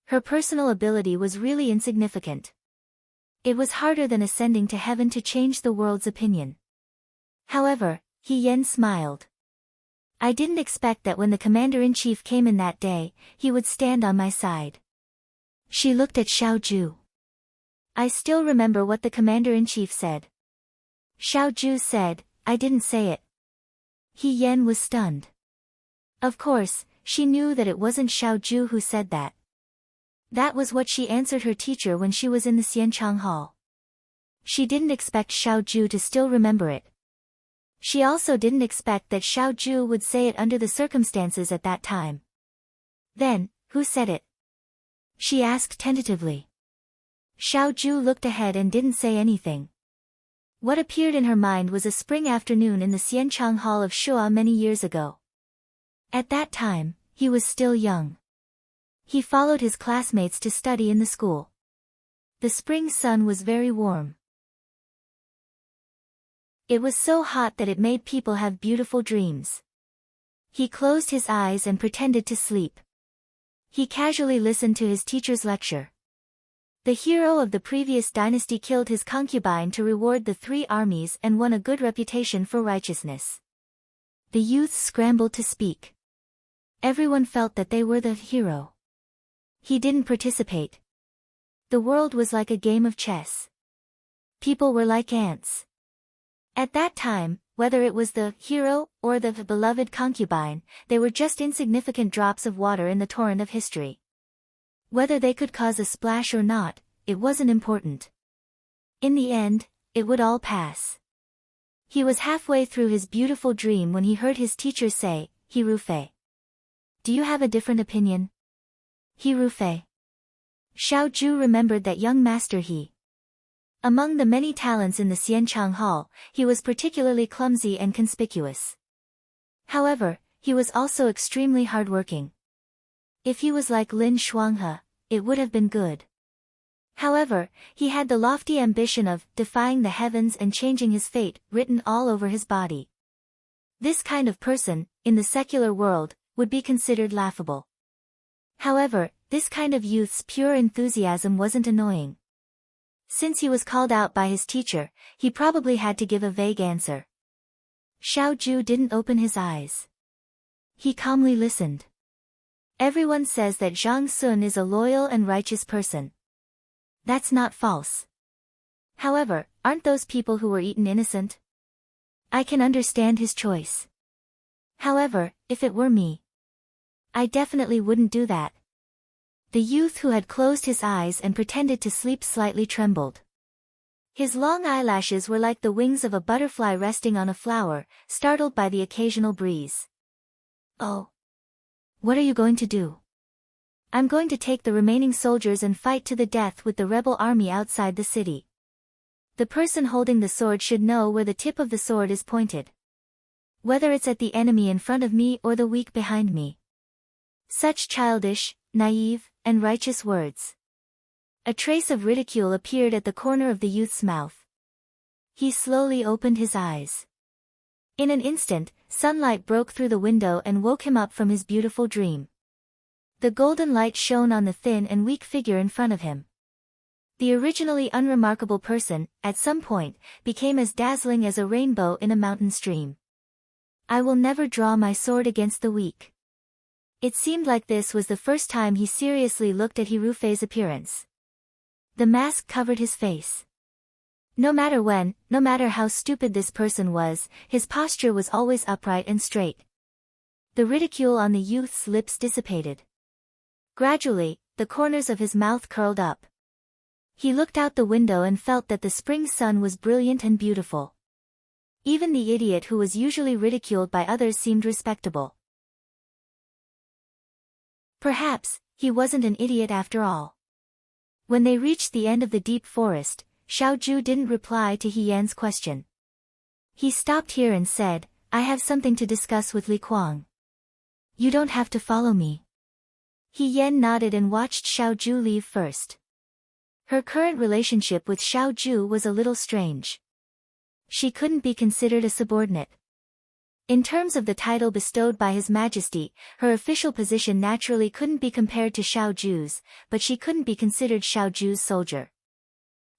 Her personal ability was really insignificant. It was harder than ascending to heaven to change the world's opinion. However, He Yan smiled. "I didn't expect that when the commander-in-chief came in that day, he would stand on my side." She looked at Xiao Ju. "I still remember what the commander-in-chief said." Xiao Ju said, "I didn't say it." He Yan was stunned. Of course, she knew that it wasn't Xiao Ju who said that. That was what she answered her teacher when she was in the Xianchang Hall. She didn't expect Xiao Ju to still remember it. She also didn't expect that Xiao Ju would say it under the circumstances at that time. "Then, who said it?" she asked tentatively. Xiao Ju looked ahead and didn't say anything. What appeared in her mind was a spring afternoon in the Xianchang Hall of Shua many years ago. At that time, he was still young. He followed his classmates to study in the school. The spring sun was very warm. It was so hot that it made people have beautiful dreams. He closed his eyes and pretended to sleep. He casually listened to his teacher's lecture. The hero of the previous dynasty killed his concubine to reward the 3 armies and won a good reputation for righteousness. The youths scrambled to speak. Everyone felt that they were the hero. He didn't participate. The world was like a game of chess. People were like ants. At that time, whether it was the hero or the beloved concubine, they were just insignificant drops of water in the torrent of history. Whether they could cause a splash or not, it wasn't important. In the end, it would all pass. He was halfway through his beautiful dream when he heard his teacher say, "Hirufei. Do you have a different opinion?" Hirufei. Xiao Zhu remembered that young master He. Among the many talents in the Xianchang Hall, he was particularly clumsy and conspicuous. However, he was also extremely hardworking. If he was like Lin Shuanghe, it would have been good. However, he had the lofty ambition of defying the heavens and changing his fate written all over his body. This kind of person, in the secular world, would be considered laughable. However, this kind of youth's pure enthusiasm wasn't annoying. Since he was called out by his teacher, he probably had to give a vague answer. Xiao Zhu didn't open his eyes. He calmly listened. Everyone says that Zhang Sun is a loyal and righteous person. That's not false. However, aren't those people who were eaten innocent? I can understand his choice. However, if it were me, I definitely wouldn't do that. The youth who had closed his eyes and pretended to sleep slightly trembled. His long eyelashes were like the wings of a butterfly resting on a flower, startled by the occasional breeze. Oh. What are you going to do? I'm going to take the remaining soldiers and fight to the death with the rebel army outside the city. The person holding the sword should know where the tip of the sword is pointed. Whether it's at the enemy in front of me or the weak behind me. Such childish, naive, and righteous words. A trace of ridicule appeared at the corner of the youth's mouth. He slowly opened his eyes. In an instant, sunlight broke through the window and woke him up from his beautiful dream. The golden light shone on the thin and weak figure in front of him. The originally unremarkable person, at some point, became as dazzling as a rainbow in a mountain stream. I will never draw my sword against the weak. It seemed like this was the first time he seriously looked at Hirufei's appearance. The mask covered his face. No matter when, no matter how stupid this person was, his posture was always upright and straight. The ridicule on the youth's lips dissipated. Gradually, the corners of his mouth curled up. He looked out the window and felt that the spring sun was brilliant and beautiful. Even the idiot who was usually ridiculed by others seemed respectable. Perhaps, he wasn't an idiot after all. When they reached the end of the deep forest, Xiao Zhu didn't reply to He Yan's question. He stopped here and said, I have something to discuss with Li Kuang. You don't have to follow me. He Yan nodded and watched Xiao Zhu leave first. Her current relationship with Xiao Zhu was a little strange. She couldn't be considered a subordinate. In terms of the title bestowed by His Majesty, her official position naturally couldn't be compared to Xiao Zhu's, but she couldn't be considered Xiao Zhu's soldier.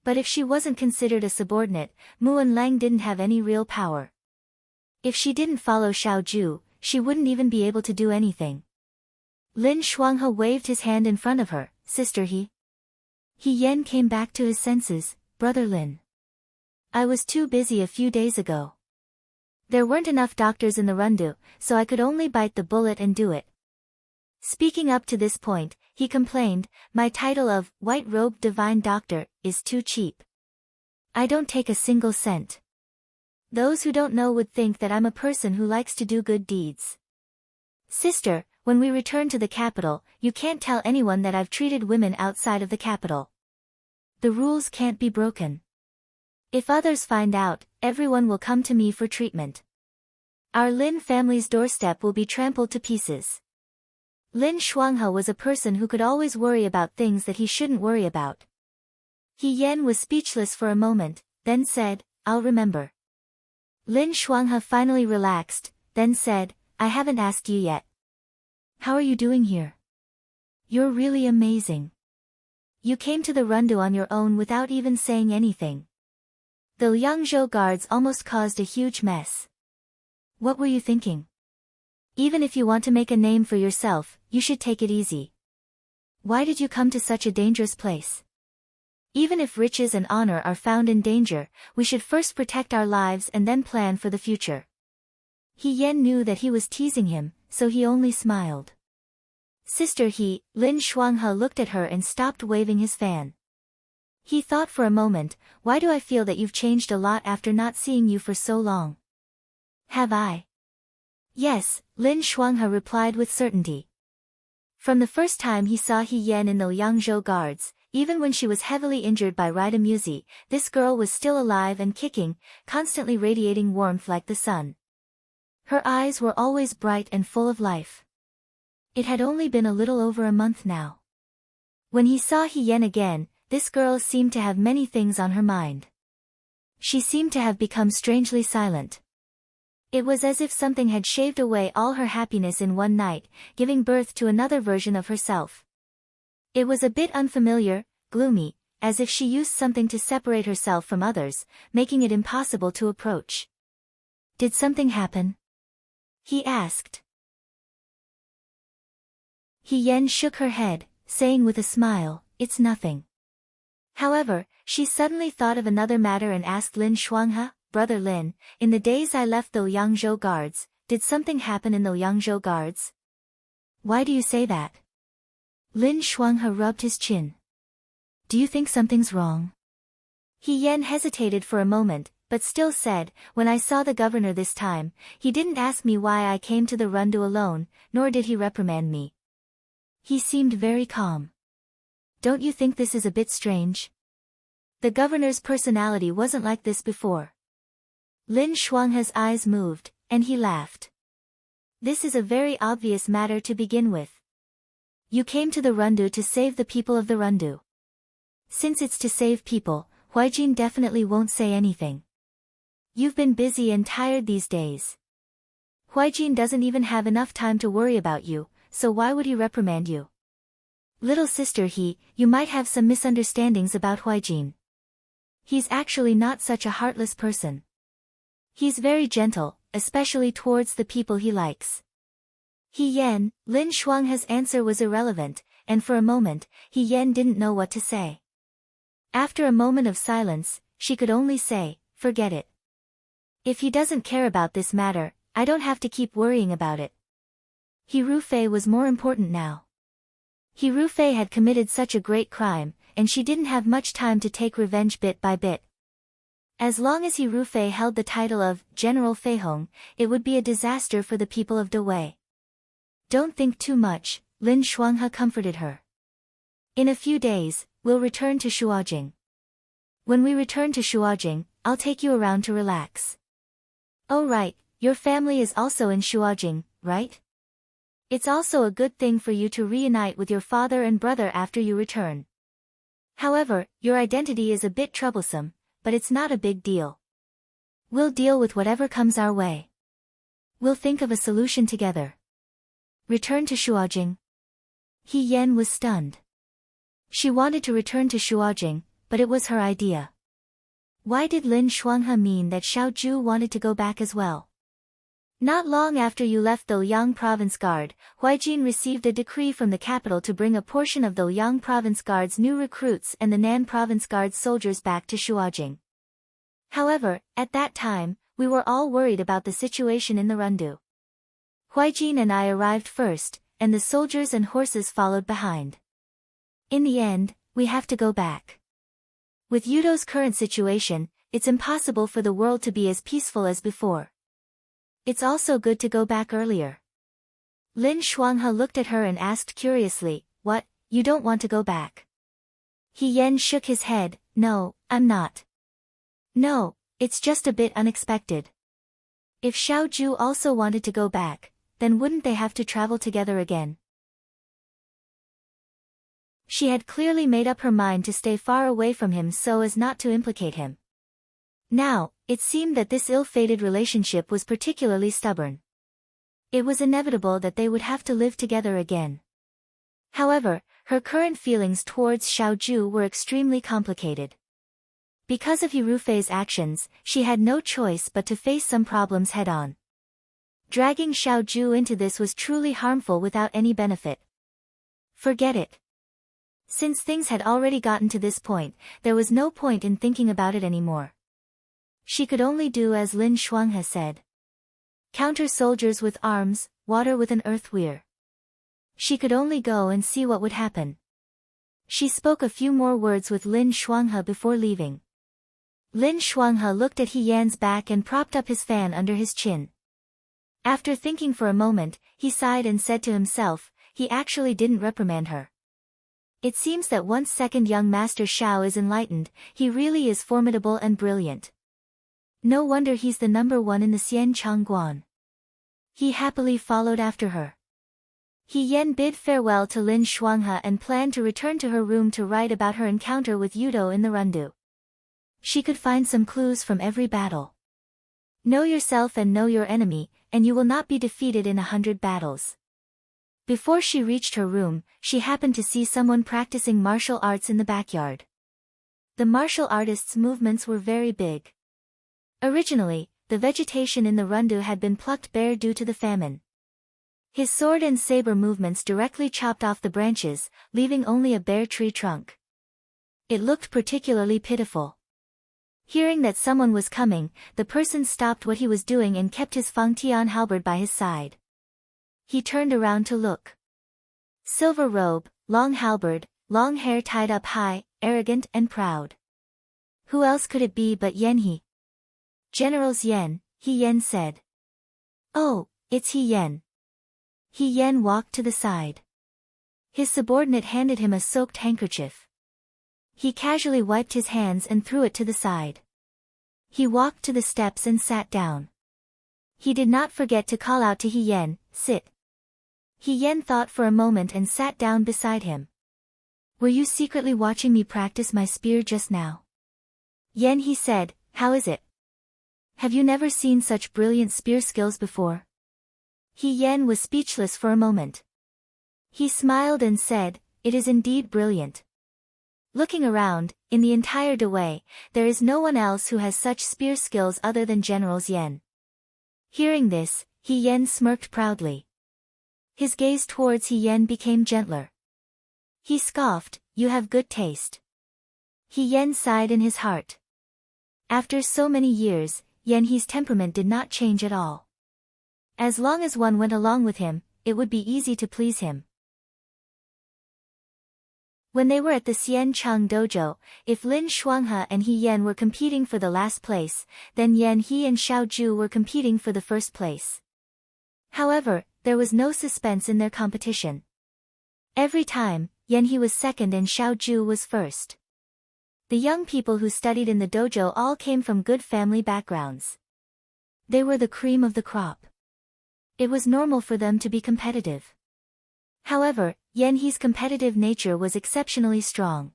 But if she wasn't considered a subordinate, Muan Lang didn't have any real power. If she didn't follow Xiao Zhu, she wouldn't even be able to do anything. Lin Shuanghe waved his hand in front of her, Sister He. He Yan came back to his senses, Brother Lin. I was too busy a few days ago. There weren't enough doctors in the Rundu, so I could only bite the bullet and do it. Speaking up to this point, he complained, my title of White-Robed Divine Doctor is too cheap. I don't take a single cent. Those who don't know would think that I'm a person who likes to do good deeds. Sister, when we return to the capital, you can't tell anyone that I've treated women outside of the capital. The rules can't be broken. If others find out, everyone will come to me for treatment. Our Lin family's doorstep will be trampled to pieces. Lin Shuanghe was a person who could always worry about things that he shouldn't worry about. He Yan was speechless for a moment, then said, I'll remember. Lin Shuanghe finally relaxed, then said, I haven't asked you yet. How are you doing here? You're really amazing. You came to the Rundu on your own without even saying anything. The Liangzhou guards almost caused a huge mess. What were you thinking? Even if you want to make a name for yourself, you should take it easy. Why did you come to such a dangerous place? Even if riches and honor are found in danger, we should first protect our lives and then plan for the future. He Yan knew that he was teasing him, so he only smiled. Sister Lin Shuanghe looked at her and stopped waving his fan. He thought for a moment, why do I feel that you've changed a lot after not seeing you for so long? Have I? Yes, Lin Shuanghe replied with certainty. From the first time he saw He Yan in the Liangzhou guards, even when she was heavily injured by Ride-a-Musi, this girl was still alive and kicking, constantly radiating warmth like the sun. Her eyes were always bright and full of life. It had only been a little over a month now. When he saw He Yan again, this girl seemed to have many things on her mind. She seemed to have become strangely silent. It was as if something had shaved away all her happiness in one night, giving birth to another version of herself. It was a bit unfamiliar, gloomy, as if she used something to separate herself from others, making it impossible to approach. Did something happen? He asked. He Yan shook her head, saying with a smile, it's nothing. However, she suddenly thought of another matter and asked Lin Shuanghe, Brother Lin, in the days I left the Liangzhou guards, did something happen in the Liangzhou guards? Why do you say that? Lin Shuanghe rubbed his chin. Do you think something's wrong? He Yan hesitated for a moment, but still said, when I saw the governor this time, he didn't ask me why I came to the Rundu alone, nor did he reprimand me. He seemed very calm. Don't you think this is a bit strange? The governor's personality wasn't like this before. Lin Shuanghe's eyes moved, and he laughed. This is a very obvious matter to begin with. You came to the Rundu to save the people of the Rundu. Since it's to save people, Huaijin definitely won't say anything. You've been busy and tired these days. Huaijin doesn't even have enough time to worry about you, so why would he reprimand you? Little sister you might have some misunderstandings about Huaijin. He's actually not such a heartless person. He's very gentle, especially towards the people he likes. He Yan, Lin Shuanghe's answer was irrelevant, and for a moment, He Yan didn't know what to say. After a moment of silence, she could only say, forget it. If he doesn't care about this matter, I don't have to keep worrying about it. He Rufei was more important now. He Rufei had committed such a great crime, and she didn't have much time to take revenge bit by bit. As long as He Rufei held the title of General Feihong, it would be a disaster for the people of Dawei. Don't think too much, Lin Shuanghe comforted her. In a few days, we'll return to Shuojing. When we return to Shuojing, I'll take you around to relax. Oh right, your family is also in Shuojing, right? It's also a good thing for you to reunite with your father and brother after you return. However, your identity is a bit troublesome, but it's not a big deal. We'll deal with whatever comes our way. We'll think of a solution together. Return to Shuojing. He Yan was stunned. She wanted to return to Shuojing, but it was her idea. Why did Lin Shuanghe mean that Xiaoju wanted to go back as well? Not long after you left the Liang Province Guard, Huaijin received a decree from the capital to bring a portion of the Liang Province Guard's new recruits and the Nan Province Guard's soldiers back to Shuojing. However, at that time, we were all worried about the situation in the Rundu. Huaijin and I arrived first, and the soldiers and horses followed behind. In the end, we have to go back. With Yudo's current situation, it's impossible for the world to be as peaceful as before. It's also good to go back earlier. Lin Shuanghe looked at her and asked curiously, what, you don't want to go back? He Yan shook his head, no, I'm not. No, it's just a bit unexpected. If Xiaoju also wanted to go back, then wouldn't they have to travel together again? She had clearly made up her mind to stay far away from him so as not to implicate him. Now, it seemed that this ill-fated relationship was particularly stubborn. It was inevitable that they would have to live together again. However, her current feelings towards Xiaoju were extremely complicated. Because of He Rufei's actions, she had no choice but to face some problems head-on. Dragging Xiao Zhu into this was truly harmful without any benefit. Forget it. Since things had already gotten to this point, there was no point in thinking about it anymore. She could only do as Lin Shuanghe said. Counter soldiers with arms, water with an earth weir. She could only go and see what would happen. She spoke a few more words with Lin Shuanghe before leaving. Lin Shuanghe looked at He Yan's back and propped up his fan under his chin. After thinking for a moment, he sighed and said to himself, he actually didn't reprimand her. It seems that once second young Master Xiao is enlightened, he really is formidable and brilliant. No wonder he's the number one in the Xian Changguan. He happily followed after her. He Yan bid farewell to Lin Shuanghe and planned to return to her room to write about her encounter with Yudo in the Rundu. She could find some clues from every battle. Know yourself and know your enemy, and you will not be defeated in 100 battles. Before she reached her room, she happened to see someone practicing martial arts in the backyard. The martial artist's movements were very big. Originally, the vegetation in the Rundu had been plucked bare due to the famine. His sword and saber movements directly chopped off the branches, leaving only a bare tree trunk. It looked particularly pitiful. Hearing that someone was coming, the person stopped what he was doing and kept his Fangtian halberd by his side. He turned around to look. Silver robe, long halberd, long hair tied up high, arrogant and proud. Who else could it be but Yan He? General Yan, He Yan said. Oh, it's He Yan. He Yan walked to the side. His subordinate handed him a soaked handkerchief. He casually wiped his hands and threw it to the side. He walked to the steps and sat down. He did not forget to call out to He Yan, sit. He Yan thought for a moment and sat down beside him. Were you secretly watching me practice my spear just now? Yan, he said, how is it? Have you never seen such brilliant spear skills before? He Yan was speechless for a moment. He smiled and said, it is indeed brilliant. Looking around, in the entire Dewei, there is no one else who has such spear skills other than General Yan. Hearing this, He Yan smirked proudly. His gaze towards He Yan became gentler. He scoffed, you have good taste. He Yan sighed in his heart. After so many years, Yan He's temperament did not change at all. As long as one went along with him, it would be easy to please him. When they were at the Xianchang dojo, if Lin Shuanghe and He Yan were competing for the last place, then Yan He and Xiao Zhu were competing for the first place. However, there was no suspense in their competition. Every time, Yan He was second and Xiao Zhu was first. The young people who studied in the dojo all came from good family backgrounds. They were the cream of the crop. It was normal for them to be competitive. However, Yan He's competitive nature was exceptionally strong.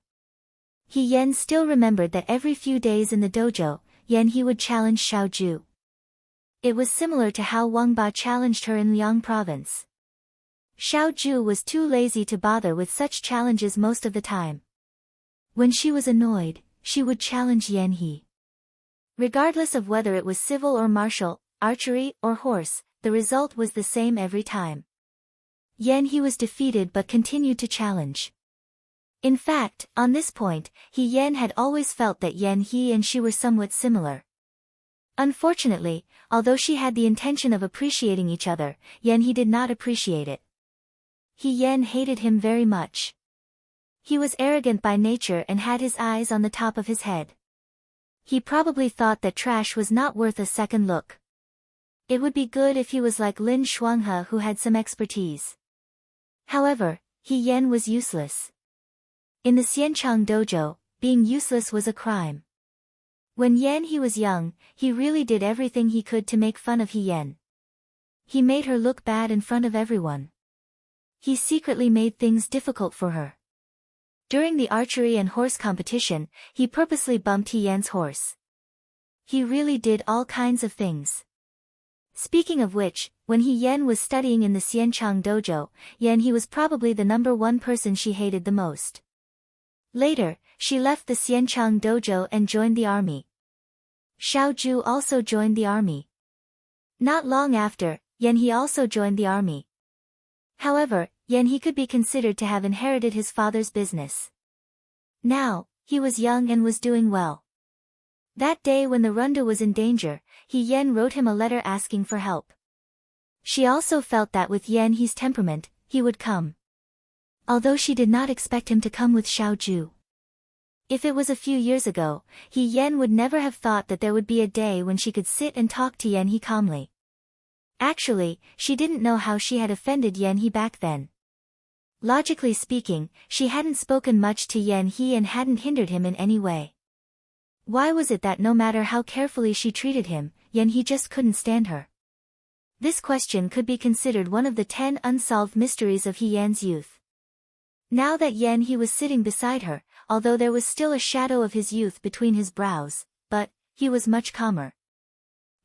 He Yan still remembered that every few days in the dojo, Yan He would challenge Xiao Zhu. It was similar to how Wang Ba challenged her in Liang province. Xiao Zhu was too lazy to bother with such challenges most of the time. When she was annoyed, she would challenge Yan He. Regardless of whether it was civil or martial, archery or horse, the result was the same every time. Yan He was defeated but continued to challenge. In fact, on this point, He Yan had always felt that Yan He and she were somewhat similar. Unfortunately, although she had the intention of appreciating each other, Yan He did not appreciate it. He Yan hated him very much. He was arrogant by nature and had his eyes on the top of his head. He probably thought that trash was not worth a second look. It would be good if he was like Lin Shuanghe who had some expertise. However, He Yan was useless. In the Xianchang dojo, being useless was a crime. When Yan He was young, he really did everything he could to make fun of He Yan. He made her look bad in front of everyone. He secretly made things difficult for her. During the archery and horse competition, he purposely bumped He Yan's horse. He really did all kinds of things. Speaking of which, when He Yan was studying in the Xianchang dojo, Yan He was probably the number one person she hated the most. Later, she left the Xianchang dojo and joined the army. Xiao Zhu also joined the army. Not long after, Yan He also joined the army. However, Yan He could be considered to have inherited his father's business. Now, he was young and was doing well. That day when the Rundu was in danger, Yan wrote him a letter asking for help. She also felt that with Yan He's temperament, he would come. Although she did not expect him to come with Xiao Ju. If it was a few years ago, Yan would never have thought that there would be a day when she could sit and talk to Yan He calmly. Actually, she didn't know how she had offended Yan He back then. Logically speaking, she hadn't spoken much to Yan He and hadn't hindered him in any way. Why was it that no matter how carefully she treated him, Yan He just couldn't stand her? This question could be considered one of the 10 unsolved mysteries of Yan's youth. Now that Yan He was sitting beside her, although there was still a shadow of his youth between his brows, but he was much calmer.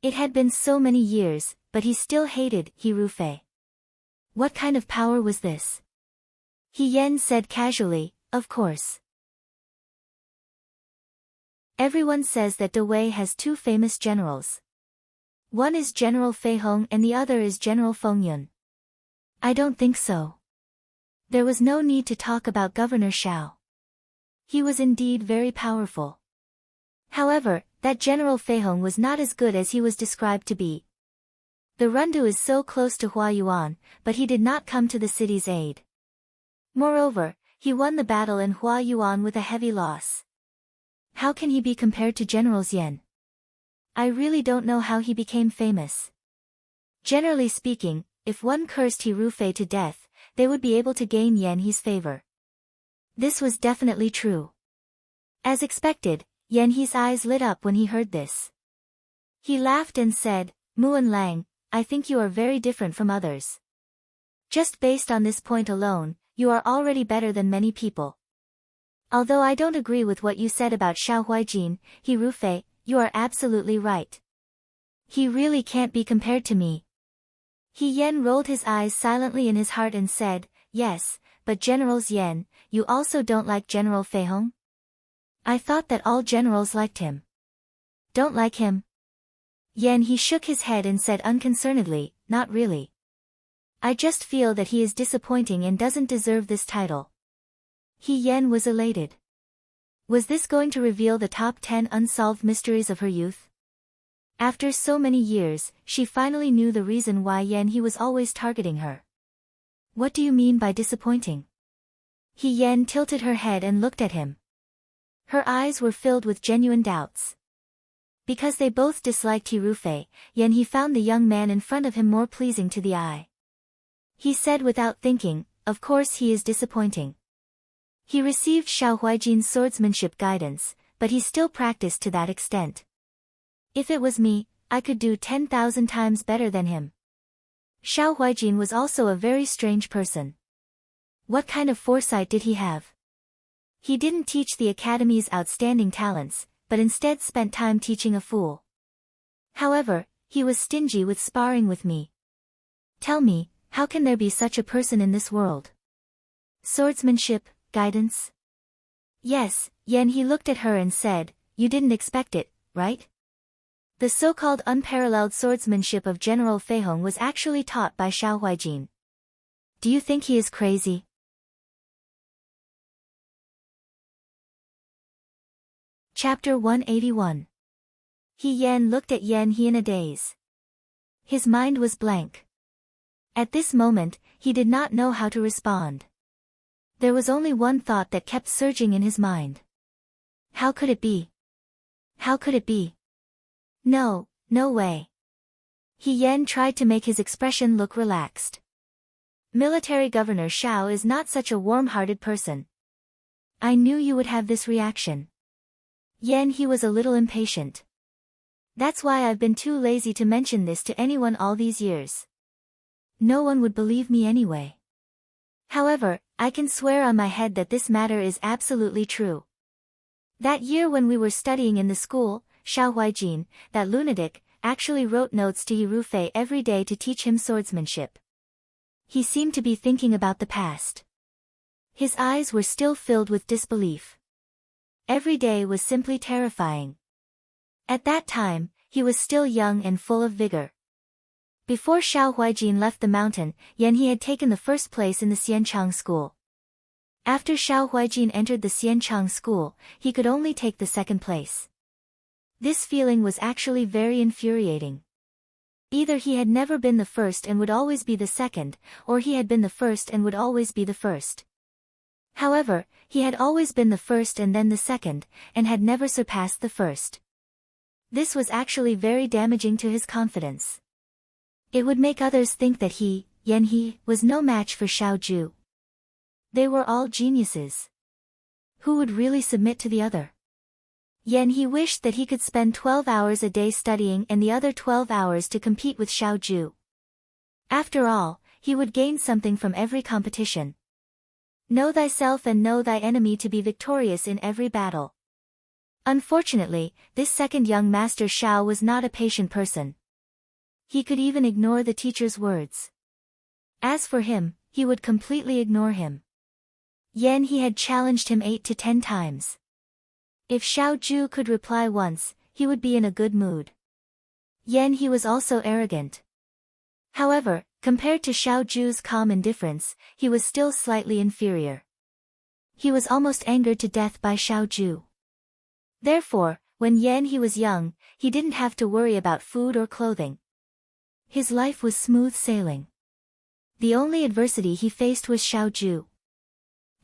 It had been so many years, but he still hated Rufei. What kind of power was this? Yan said casually, of course. Everyone says that De Wei has 2 famous generals. One is General Fei Hong and the other is General Feng Yun. I don't think so. There was no need to talk about Governor Xiao. He was indeed very powerful. However, that General Fei Hong was not as good as he was described to be. The Rundu is so close to Huayuan, but he did not come to the city's aid. Moreover, he won the battle in Huayuan with a heavy loss. How can he be compared to Generals Yan? I really don't know how he became famous. Generally speaking, if one cursed Rufei to death, they would be able to gain Yan He's favor. This was definitely true. As expected, Yan He's eyes lit up when he heard this. He laughed and said, Muan Lang, I think you are very different from others. Just based on this point alone, you are already better than many people. Although I don't agree with what you said about Xiao Huijin, Rufei, you are absolutely right. He really can't be compared to me. Yan rolled his eyes silently in his heart and said, yes, but Generals Yan, you also don't like General Fei Hong? I thought that all generals liked him. Don't like him? Yan He shook his head and said unconcernedly, not really. I just feel that he is disappointing and doesn't deserve this title. Yan was elated. Was this going to reveal the top 10 unsolved mysteries of her youth? After so many years, she finally knew the reason why Yan He was always targeting her. What do you mean by disappointing? Yan tilted her head and looked at him. Her eyes were filled with genuine doubts. Because they both disliked Rufei, Yan He found the young man in front of him more pleasing to the eye. He said without thinking, of course he is disappointing. He received Xiao Huijin's swordsmanship guidance, but he still practiced to that extent. If it was me, I could do 10,000 times better than him. Xiao Huijin was also a very strange person. What kind of foresight did he have? He didn't teach the academy's outstanding talents, but instead spent time teaching a fool. However, he was stingy with sparring with me. Tell me, how can there be such a person in this world? Swordsmanship, guidance? Yes, Yan He looked at her and said, you didn't expect it, right? The so-called unparalleled swordsmanship of General Fei Hong was actually taught by Xiao Huijin. Do you think he is crazy? Chapter 181. Yan looked at Yan He in a daze. His mind was blank. At this moment, he did not know how to respond. There was only one thought that kept surging in his mind. How could it be? How could it be? No, no way. Yan tried to make his expression look relaxed. Military Governor Xiao is not such a warm-hearted person. I knew you would have this reaction. Yan He was a little impatient. That's why I've been too lazy to mention this to anyone all these years. No one would believe me anyway. However, I can swear on my head that this matter is absolutely true. That year when we were studying in the school, Xiao Huijin, that lunatic, actually wrote notes to Rufei every day to teach him swordsmanship. He seemed to be thinking about the past. His eyes were still filled with disbelief. Every day was simply terrifying. At that time, he was still young and full of vigor. Before Xiao Huijin left the mountain, Yan He had taken the first place in the Xianchang school. After Xiao Huijin entered the Xianchang school, he could only take the second place. This feeling was actually very infuriating. Either he had never been the first and would always be the second, or he had been the first and would always be the first. However, he had always been the first and then the second, and had never surpassed the first. This was actually very damaging to his confidence. It would make others think that he, Yan He, was no match for Xiao Ju. They were all geniuses. Who would really submit to the other? Yan He wished that he could spend 12 hours a day studying and the other 12 hours to compete with Xiao Ju. After all, he would gain something from every competition. Know thyself and know thy enemy to be victorious in every battle. Unfortunately, this second young master Xiao was not a patient person. He could even ignore the teacher's words. As for him, he would completely ignore him. Yan He had challenged him 8 to 10 times. If Xiao Ju could reply once, he would be in a good mood. Yan He was also arrogant. However, compared to Xiao Ju's calm indifference, he was still slightly inferior. He was almost angered to death by Xiao Ju. Therefore, when Yan He was young, he didn't have to worry about food or clothing. His life was smooth sailing. The only adversity he faced was Xiao Ju.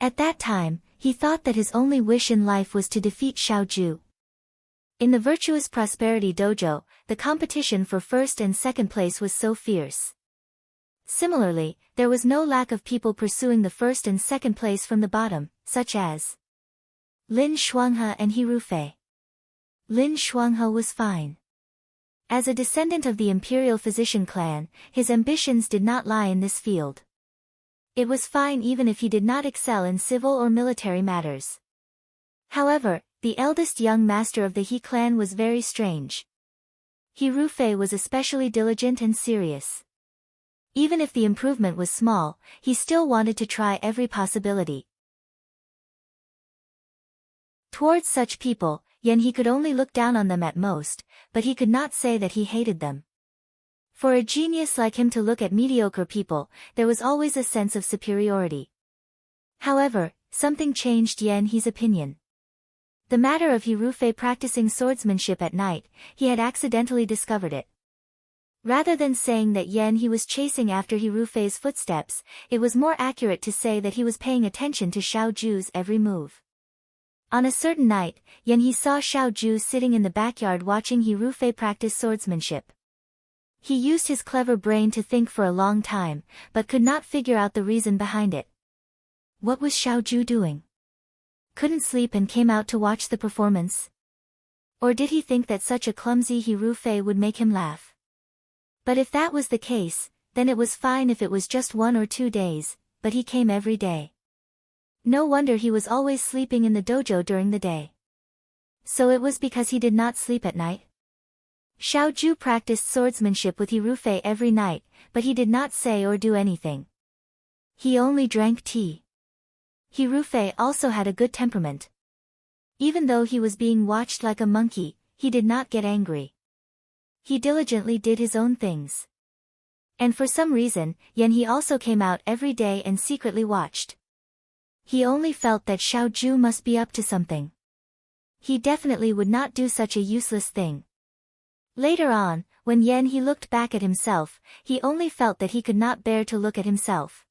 At that time, he thought that his only wish in life was to defeat Xiao Ju. In the Virtuous Prosperity Dojo, the competition for first and second place was so fierce. Similarly, there was no lack of people pursuing the first and second place from the bottom, such as Lin Shuanghe and He Rufei. Lin Shuanghe was fine. As a descendant of the imperial physician clan, his ambitions did not lie in this field. It was fine even if he did not excel in civil or military matters. However, the eldest young master of the He clan was very strange. He Rufei was especially diligent and serious. Even if the improvement was small, he still wanted to try every possibility. Towards such people, Yan He could only look down on them at most, but he could not say that he hated them. For a genius like him to look at mediocre people, there was always a sense of superiority. However, something changed Yan He's opinion. The matter of He Rufei practicing swordsmanship at night, he had accidentally discovered it. Rather than saying that Yan He was chasing after He Rufei's footsteps, it was more accurate to say that he was paying attention to Xiao Ju's every move. On a certain night, Yan He saw Xiao Ju sitting in the backyard watching He Rufei practice swordsmanship. He used his clever brain to think for a long time, but could not figure out the reason behind it. What was Xiao Ju doing? Couldn't sleep and came out to watch the performance? Or did he think that such a clumsy He Rufei would make him laugh? But if that was the case, then it was fine if it was just 1 or 2 days, but he came every day. No wonder he was always sleeping in the dojo during the day. So it was because he did not sleep at night? Xiao Ju practiced swordsmanship with He Rufei every night, but he did not say or do anything. He only drank tea. He Rufei also had a good temperament. Even though he was being watched like a monkey, he did not get angry. He diligently did his own things. And for some reason, Yan He also came out every day and secretly watched. He only felt that Xiao Ju must be up to something. He definitely would not do such a useless thing. Later on, when Yan He looked back at himself, he only felt that he could not bear to look at himself.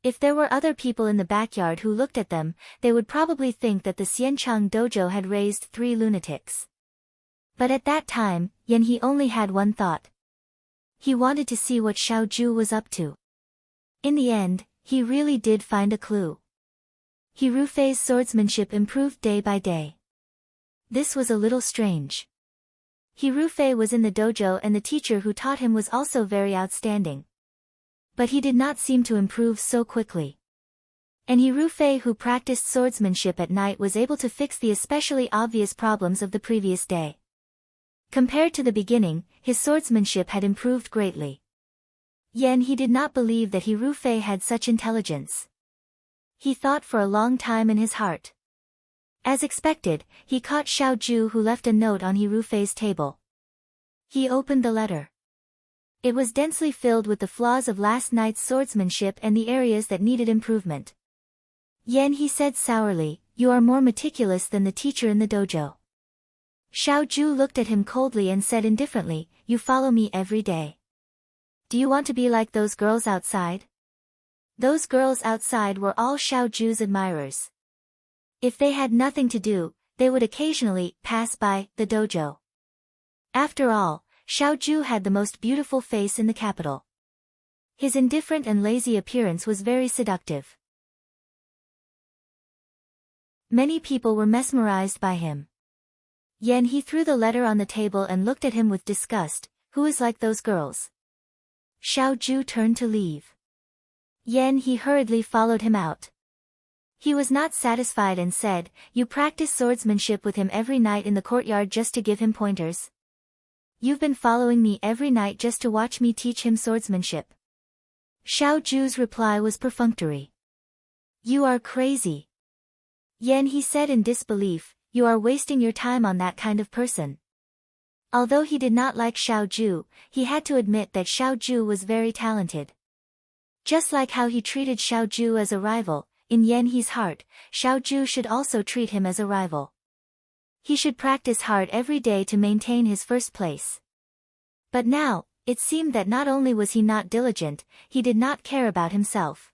If there were other people in the backyard who looked at them, they would probably think that the Xianchang dojo had raised 3 lunatics. But at that time, Yan He only had one thought. He wanted to see what Xiao Ju was up to. In the end, he really did find a clue. He Rufei's swordsmanship improved day by day. This was a little strange. He Rufei was in the dojo and the teacher who taught him was also very outstanding. But he did not seem to improve so quickly. And He Rufei who practiced swordsmanship at night was able to fix the especially obvious problems of the previous day. Compared to the beginning, his swordsmanship had improved greatly. Yan He did not believe that He Rufei had such intelligence. He thought for a long time in his heart. As expected, he caught Xiao Ju who left a note on He Rufei's table. He opened the letter. It was densely filled with the flaws of last night's swordsmanship and the areas that needed improvement. Yen, he said sourly, you are more meticulous than the teacher in the dojo. Xiao Ju looked at him coldly and said indifferently, you follow me every day. Do you want to be like those girls outside? Those girls outside were all Xiao Ju's admirers. If they had nothing to do, they would occasionally pass by the dojo. After all, Xiao Ju had the most beautiful face in the capital. His indifferent and lazy appearance was very seductive. Many people were mesmerized by him. Yen, he threw the letter on the table and looked at him with disgust. Who is like those girls? Xiao Ju turned to leave. Yen, he hurriedly followed him out. He was not satisfied and said, you practice swordsmanship with him every night in the courtyard just to give him pointers? You've been following me every night just to watch me teach him swordsmanship. Xiao Ju's reply was perfunctory. You are crazy. Yen, he said in disbelief, you are wasting your time on that kind of person. Although he did not like Xiao Ju, he had to admit that Xiao Ju was very talented. Just like how he treated Xiao Ju as a rival, in Yen He's heart, Xiao Ju should also treat him as a rival. He should practice hard every day to maintain his first place. But now, it seemed that not only was he not diligent, he did not care about himself.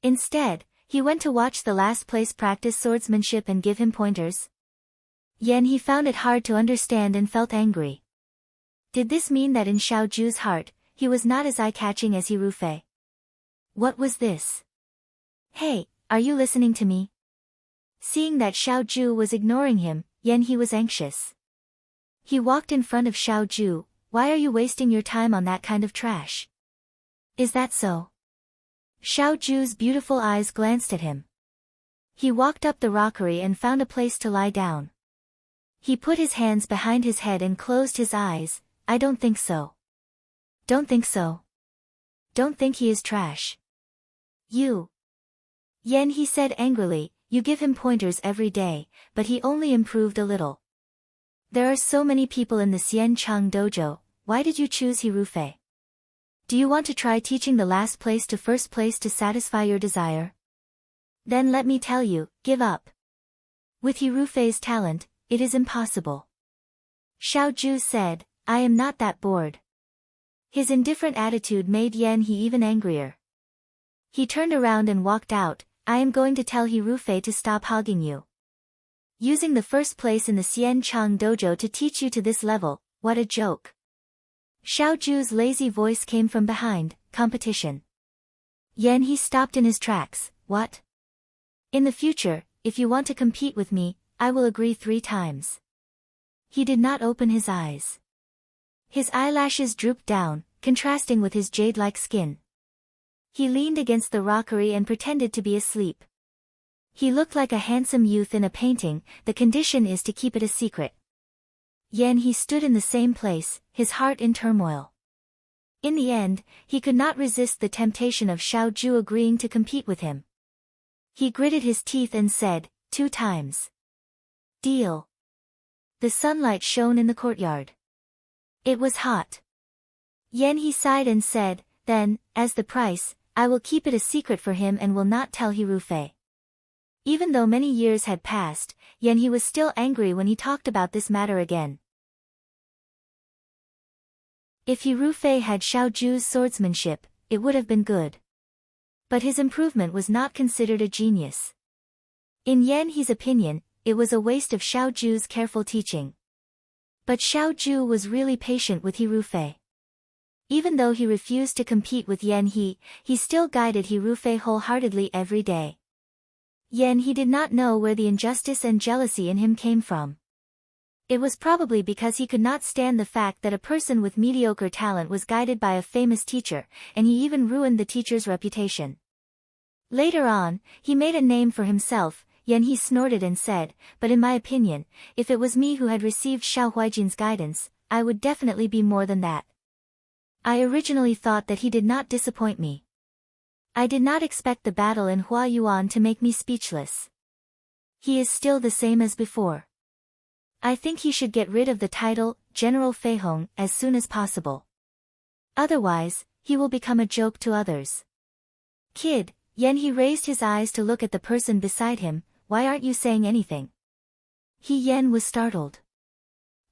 Instead, he went to watch the last place practice swordsmanship and give him pointers. Yen, he found it hard to understand and felt angry. Did this mean that in Xiao Ju's heart, he was not as eye-catching as Hirufei? What was this? Hey, are you listening to me? Seeing that Xiao Ju was ignoring him, Yen, he was anxious. He walked in front of Xiao Ju. Why are you wasting your time on that kind of trash? Is that so? Xiao Ju's beautiful eyes glanced at him. He walked up the rockery and found a place to lie down. He put his hands behind his head and closed his eyes. I don't think so. Don't think so. Don't think he is trash. You. Yen, he said angrily, you give him pointers every day, but he only improved a little. There are so many people in the Xian Cheng dojo, why did you choose Hirufei? Do you want to try teaching the last place to first place to satisfy your desire? Then let me tell you, give up. With Hirufei's talent, it is impossible. Xiao Ju said, I am not that bored. His indifferent attitude made Yen He even angrier. He turned around and walked out. I am going to tell Hirufei to stop hogging you. Using the first place in the Xian Cheng dojo to teach you to this level, what a joke. Xiao Ju's lazy voice came from behind, competition. Yen He stopped in his tracks, what? In the future, if you want to compete with me, I will agree 3 times. He did not open his eyes. His eyelashes drooped down, contrasting with his jade-like skin. He leaned against the rockery and pretended to be asleep. He looked like a handsome youth in a painting. The condition is to keep it a secret. Yen He stood in the same place, his heart in turmoil. In the end, he could not resist the temptation of Xiao Ju agreeing to compete with him. He gritted his teeth and said, 2 times. Deal. The sunlight shone in the courtyard. It was hot. Yen He sighed and said, then, as the price, I will keep it a secret for him and will not tell Hirufei. Even though many years had passed, Yen He was still angry when he talked about this matter again. If Hirufei had Xiao Ju's swordsmanship, it would have been good. But his improvement was not considered a genius. In Yen He's opinion, it was a waste of Xiao Ju's careful teaching. But Xiao Ju was really patient with Hirufei. Even though he refused to compete with Yen He still guided Hirufei wholeheartedly every day. Yen He did not know where the injustice and jealousy in him came from. It was probably because he could not stand the fact that a person with mediocre talent was guided by a famous teacher, and he even ruined the teacher's reputation. Later on, he made a name for himself. Yen He snorted and said, but in my opinion, if it was me who had received Xiao Huijin's guidance, I would definitely be more than that. I originally thought that he did not disappoint me. I did not expect the battle in Huayuan to make me speechless. He is still the same as before. I think he should get rid of the title, General Feihong, as soon as possible. Otherwise, he will become a joke to others. Kid, Yan he raised his eyes to look at the person beside him. Why aren't you saying anything? He Yan was startled.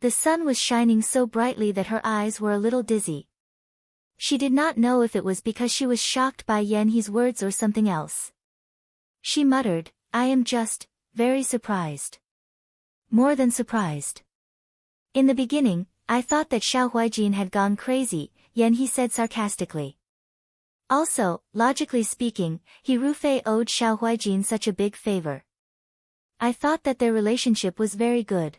The sun was shining so brightly that her eyes were a little dizzy. She did not know if it was because she was shocked by Yan He's words or something else. She muttered, I am just, very surprised. More than surprised. In the beginning, I thought that Xiao Huijin had gone crazy, Yan he said sarcastically. Also, logically speaking, he Rufei owed Xiao Huijin such a big favor. I thought that their relationship was very good.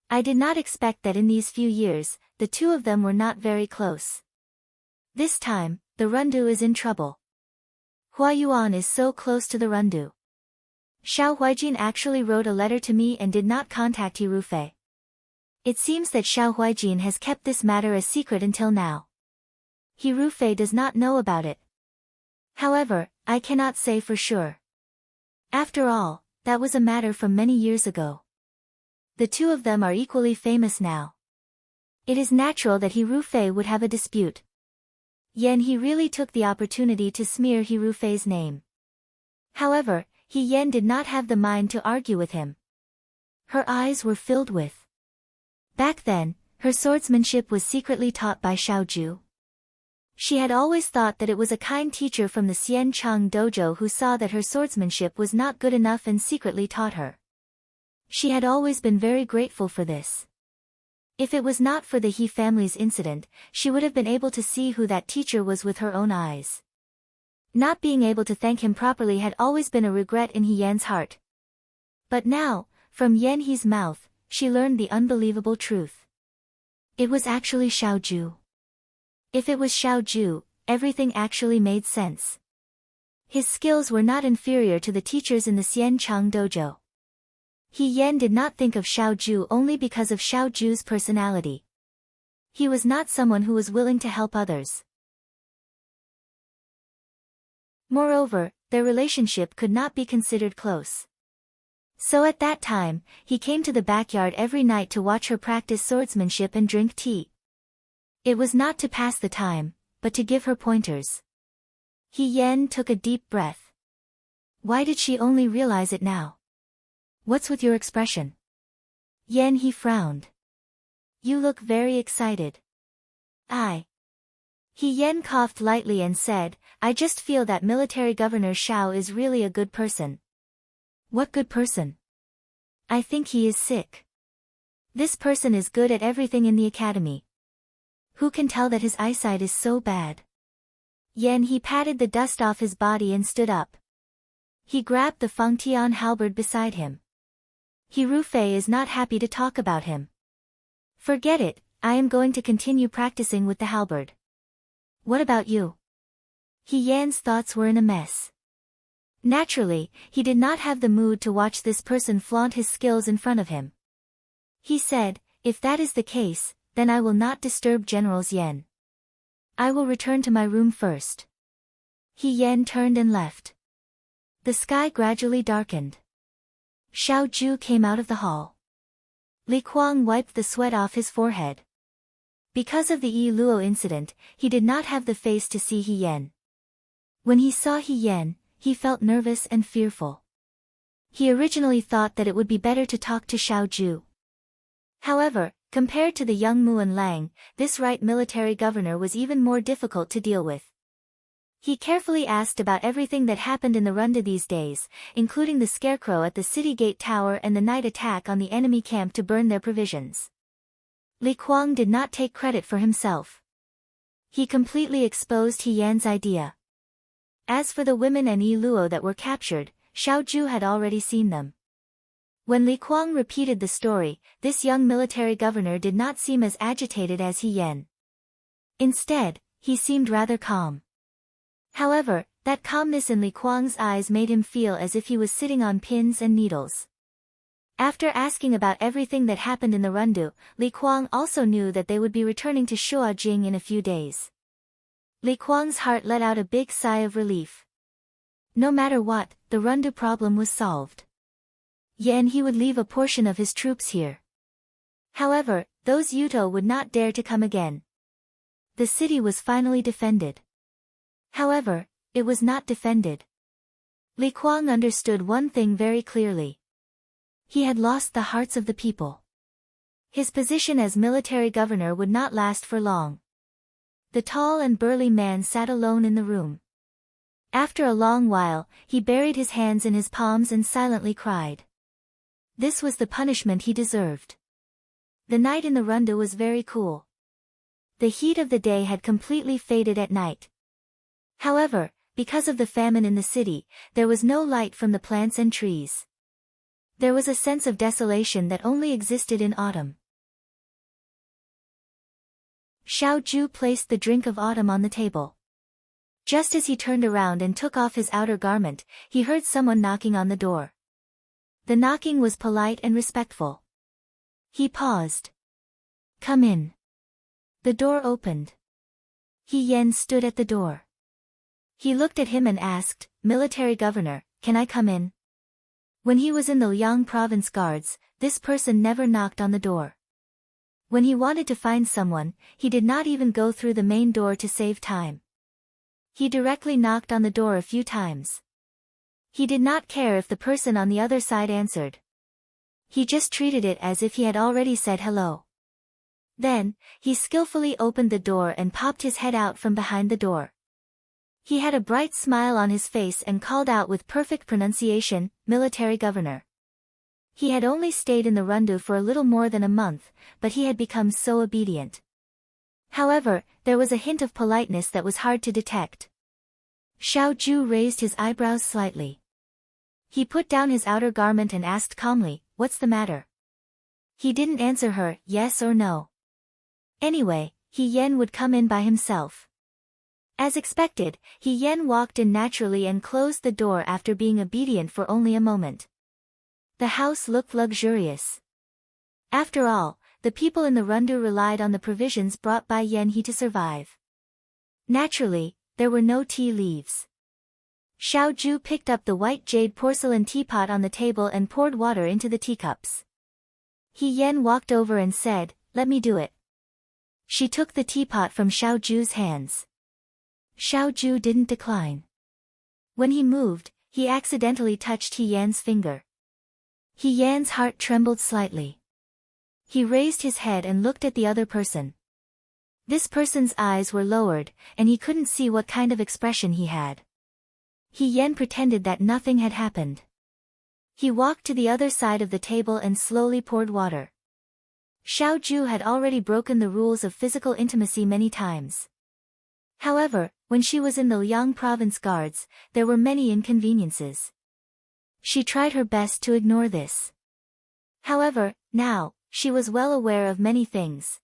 I did not expect that in these few years, the two of them were not very close. This time, the Rundu is in trouble. Huayuan is so close to the Rundu. Xiao Huijin actually wrote a letter to me and did not contact He Rufei. It seems that Xiao Huijin has kept this matter a secret until now. He Rufei does not know about it. However, I cannot say for sure. After all, that was a matter from many years ago. The two of them are equally famous now. It is natural that He Rufei would have a dispute. Yan he really took the opportunity to smear He Rufei's name. However, He Yan did not have the mind to argue with him. Her eyes were filled with. Back then, her swordsmanship was secretly taught by Xiaoju. She had always thought that it was a kind teacher from the Xian Chang dojo who saw that her swordsmanship was not good enough and secretly taught her. She had always been very grateful for this. If it was not for the He family's incident, she would have been able to see who that teacher was with her own eyes. Not being able to thank him properly had always been a regret in He Yan's heart. But now, from Yan He's mouth, she learned the unbelievable truth. It was actually Xiaoju. If it was Xiaoju, everything actually made sense. His skills were not inferior to the teachers in the Xian Chang dojo. He Yan did not think of Xiaoju only because of Xiaoju's personality. He was not someone who was willing to help others. Moreover, their relationship could not be considered close. So at that time, he came to the backyard every night to watch her practice swordsmanship and drink tea. It was not to pass the time, but to give her pointers. He Yan took a deep breath. Why did she only realize it now? What's with your expression? Yan he frowned. You look very excited. He Yan coughed lightly and said, I just feel that military governor Xiao is really a good person. What good person? I think he is sick. This person is good at everything in the academy. Who can tell that his eyesight is so bad? Yan he patted the dust off his body and stood up. He grabbed the Fangtian halberd beside him. He Rufei is not happy to talk about him. Forget it, I am going to continue practicing with the halberd. What about you? He Yan's thoughts were in a mess. Naturally, he did not have the mood to watch this person flaunt his skills in front of him. He said, if that is the case, then I will not disturb General Yan. I will return to my room first. He Yan turned and left. The sky gradually darkened. Xiaoju came out of the hall. Li Kuang wiped the sweat off his forehead. Because of the Yi Luo incident, he did not have the face to see He Yan. When he saw He Yan, he felt nervous and fearful. He originally thought that it would be better to talk to Xiaoju. However, compared to the young Muan Lang, this right military governor was even more difficult to deal with. He carefully asked about everything that happened in the Runda these days, including the scarecrow at the city gate tower and the night attack on the enemy camp to burn their provisions. Li Kuang did not take credit for himself. He completely exposed He Yan's idea. As for the women and Yi Luo that were captured, Xiaoju had already seen them. When Li Kuang repeated the story, this young military governor did not seem as agitated as He Yan. Instead, he seemed rather calm. However, that calmness in Li Kuang's eyes made him feel as if he was sitting on pins and needles. After asking about everything that happened in the Rundu, Li Kuang also knew that they would be returning to Shuajing in a few days. Li Kuang's heart let out a big sigh of relief. No matter what, the Rundu problem was solved. Yan he would leave a portion of his troops here. However, those Yuto would not dare to come again. The city was finally defended. However, it was not defended. Li Kuang understood one thing very clearly. He had lost the hearts of the people. His position as military governor would not last for long. The tall and burly man sat alone in the room. After a long while, he buried his hands in his palms and silently cried. This was the punishment he deserved. The night in the Runda was very cool. The heat of the day had completely faded at night. However, because of the famine in the city, there was no light from the plants and trees. There was a sense of desolation that only existed in autumn. Xiao Ju placed the drink of autumn on the table. Just as he turned around and took off his outer garment, he heard someone knocking on the door. The knocking was polite and respectful. He paused. Come in. The door opened. He Yan stood at the door. He looked at him and asked, Military Governor, can I come in? When he was in the Liang Province Guards, this person never knocked on the door. When he wanted to find someone, he did not even go through the main door to save time. He directly knocked on the door a few times. He did not care if the person on the other side answered. He just treated it as if he had already said hello. Then, he skillfully opened the door and popped his head out from behind the door. He had a bright smile on his face and called out with perfect pronunciation, Military Governor. He had only stayed in the Rundu for a little more than a month, but he had become so obedient. However, there was a hint of politeness that was hard to detect. Xiao Ju raised his eyebrows slightly. He put down his outer garment and asked calmly, What's the matter? He didn't answer her, yes or no. Anyway, He Yan would come in by himself. As expected, He Yan walked in naturally and closed the door after being obedient for only a moment. The house looked luxurious. After all, the people in the Rundu relied on the provisions brought by Yan He to survive. Naturally, there were no tea leaves. Xiao Ju picked up the white jade porcelain teapot on the table and poured water into the teacups. He Yan walked over and said, Let me do it. She took the teapot from Xiao Ju's hands. Xiao Ju didn't decline. When he moved, he accidentally touched He Yan's finger. He Yan's heart trembled slightly. He raised his head and looked at the other person. This person's eyes were lowered, and he couldn't see what kind of expression he had. He Yan pretended that nothing had happened. He walked to the other side of the table and slowly poured water. Xiao Ju had already broken the rules of physical intimacy many times. However, when she was in the Liang Province Guards, there were many inconveniences. She tried her best to ignore this. However, now, she was well aware of many things.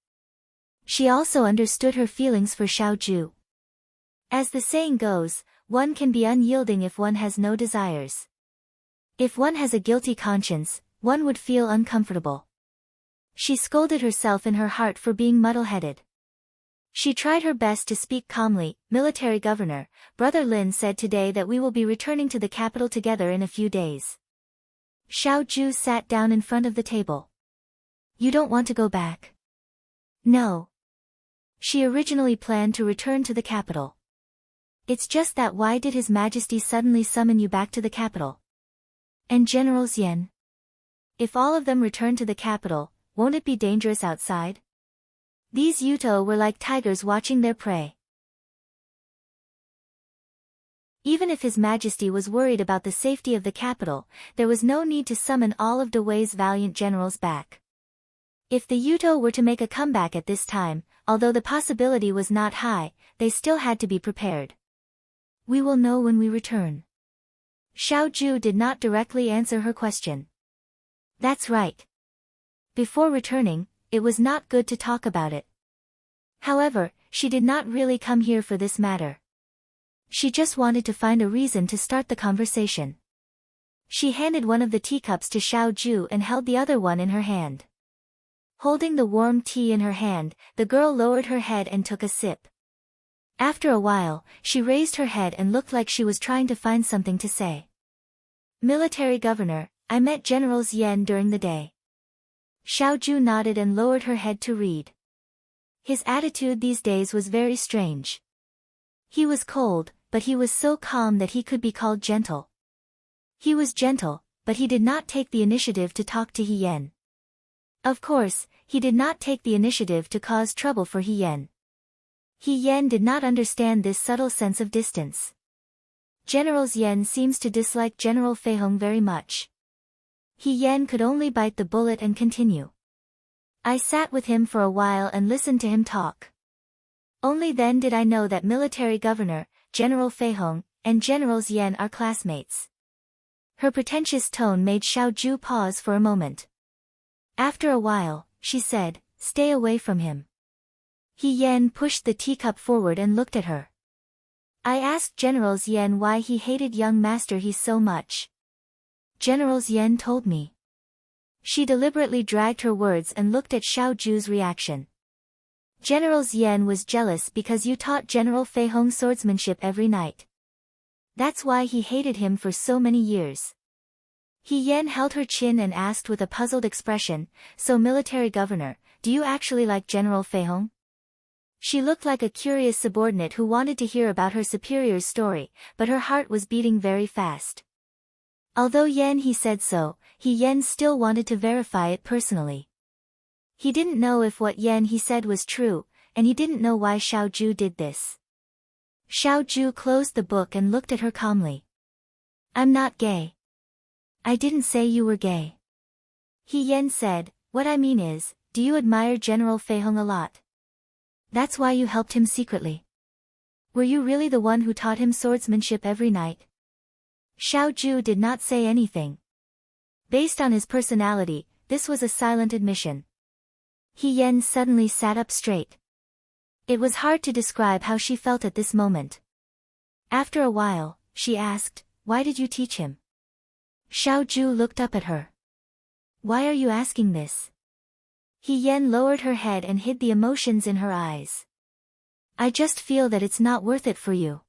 She also understood her feelings for Xiao Ju. As the saying goes, one can be unyielding if one has no desires. If one has a guilty conscience, one would feel uncomfortable. She scolded herself in her heart for being muddle-headed. She tried her best to speak calmly. Military Governor, Brother Lin said today that we will be returning to the capital together in a few days. Xiao Ju sat down in front of the table. You don't want to go back? No. She originally planned to return to the capital. It's just that why did His Majesty suddenly summon you back to the capital? And General Xian? If all of them return to the capital, won't it be dangerous outside? These Yuto were like tigers watching their prey. Even if His Majesty was worried about the safety of the capital, there was no need to summon all of Dawei's valiant generals back. If the Yuto were to make a comeback at this time, although the possibility was not high, they still had to be prepared. We will know when we return. Xiao Ju did not directly answer her question. That's right. Before returning, it was not good to talk about it. However, she did not really come here for this matter. She just wanted to find a reason to start the conversation. She handed one of the teacups to Xiao Ju and held the other one in her hand. Holding the warm tea in her hand, the girl lowered her head and took a sip. After a while, she raised her head and looked like she was trying to find something to say. Military Governor, I met General Xian during the day. Xiao Ju nodded and lowered her head to read. His attitude these days was very strange. He was cold, but he was so calm that he could be called gentle. He was gentle, but he did not take the initiative to talk to Hien. Of course, he did not take the initiative to cause trouble for Hien. Hien did not understand this subtle sense of distance. General Yen seems to dislike General Feihong very much. Hien could only bite the bullet and continue. I sat with him for a while and listened to him talk. Only then did I know that military governor, General Feihong, and General Yen are classmates. Her pretentious tone made Xiaoju pause for a moment. After a while, she said, "Stay away from him." Hien pushed the teacup forward and looked at her. I asked General Yen why he hated young Master He so much. General Yen told me. She deliberately dragged her words and looked at Xiaoju's reaction. General Yen was jealous because you taught General Feihong swordsmanship every night. That's why he hated him for so many years. Hien held her chin and asked with a puzzled expression, "So military governor, do you actually like General Feihong?" She looked like a curious subordinate who wanted to hear about her superior's story, but her heart was beating very fast. Although He said so, Hien still wanted to verify it personally. He didn't know if what he said was true, and he didn't know why Xiaoju did this. Xiaoju closed the book and looked at her calmly. "I'm not gay." "I didn't say you were gay." Hien said, "What I mean is, do you admire General Feihong a lot? That's why you helped him secretly. Were you really the one who taught him swordsmanship every night?" Xiaoju did not say anything. Based on his personality, this was a silent admission. Hien suddenly sat up straight. It was hard to describe how she felt at this moment. After a while, she asked, "Why did you teach him?" Xiaoju looked up at her. "Why are you asking this?" Hien lowered her head and hid the emotions in her eyes. "I just feel that it's not worth it for you."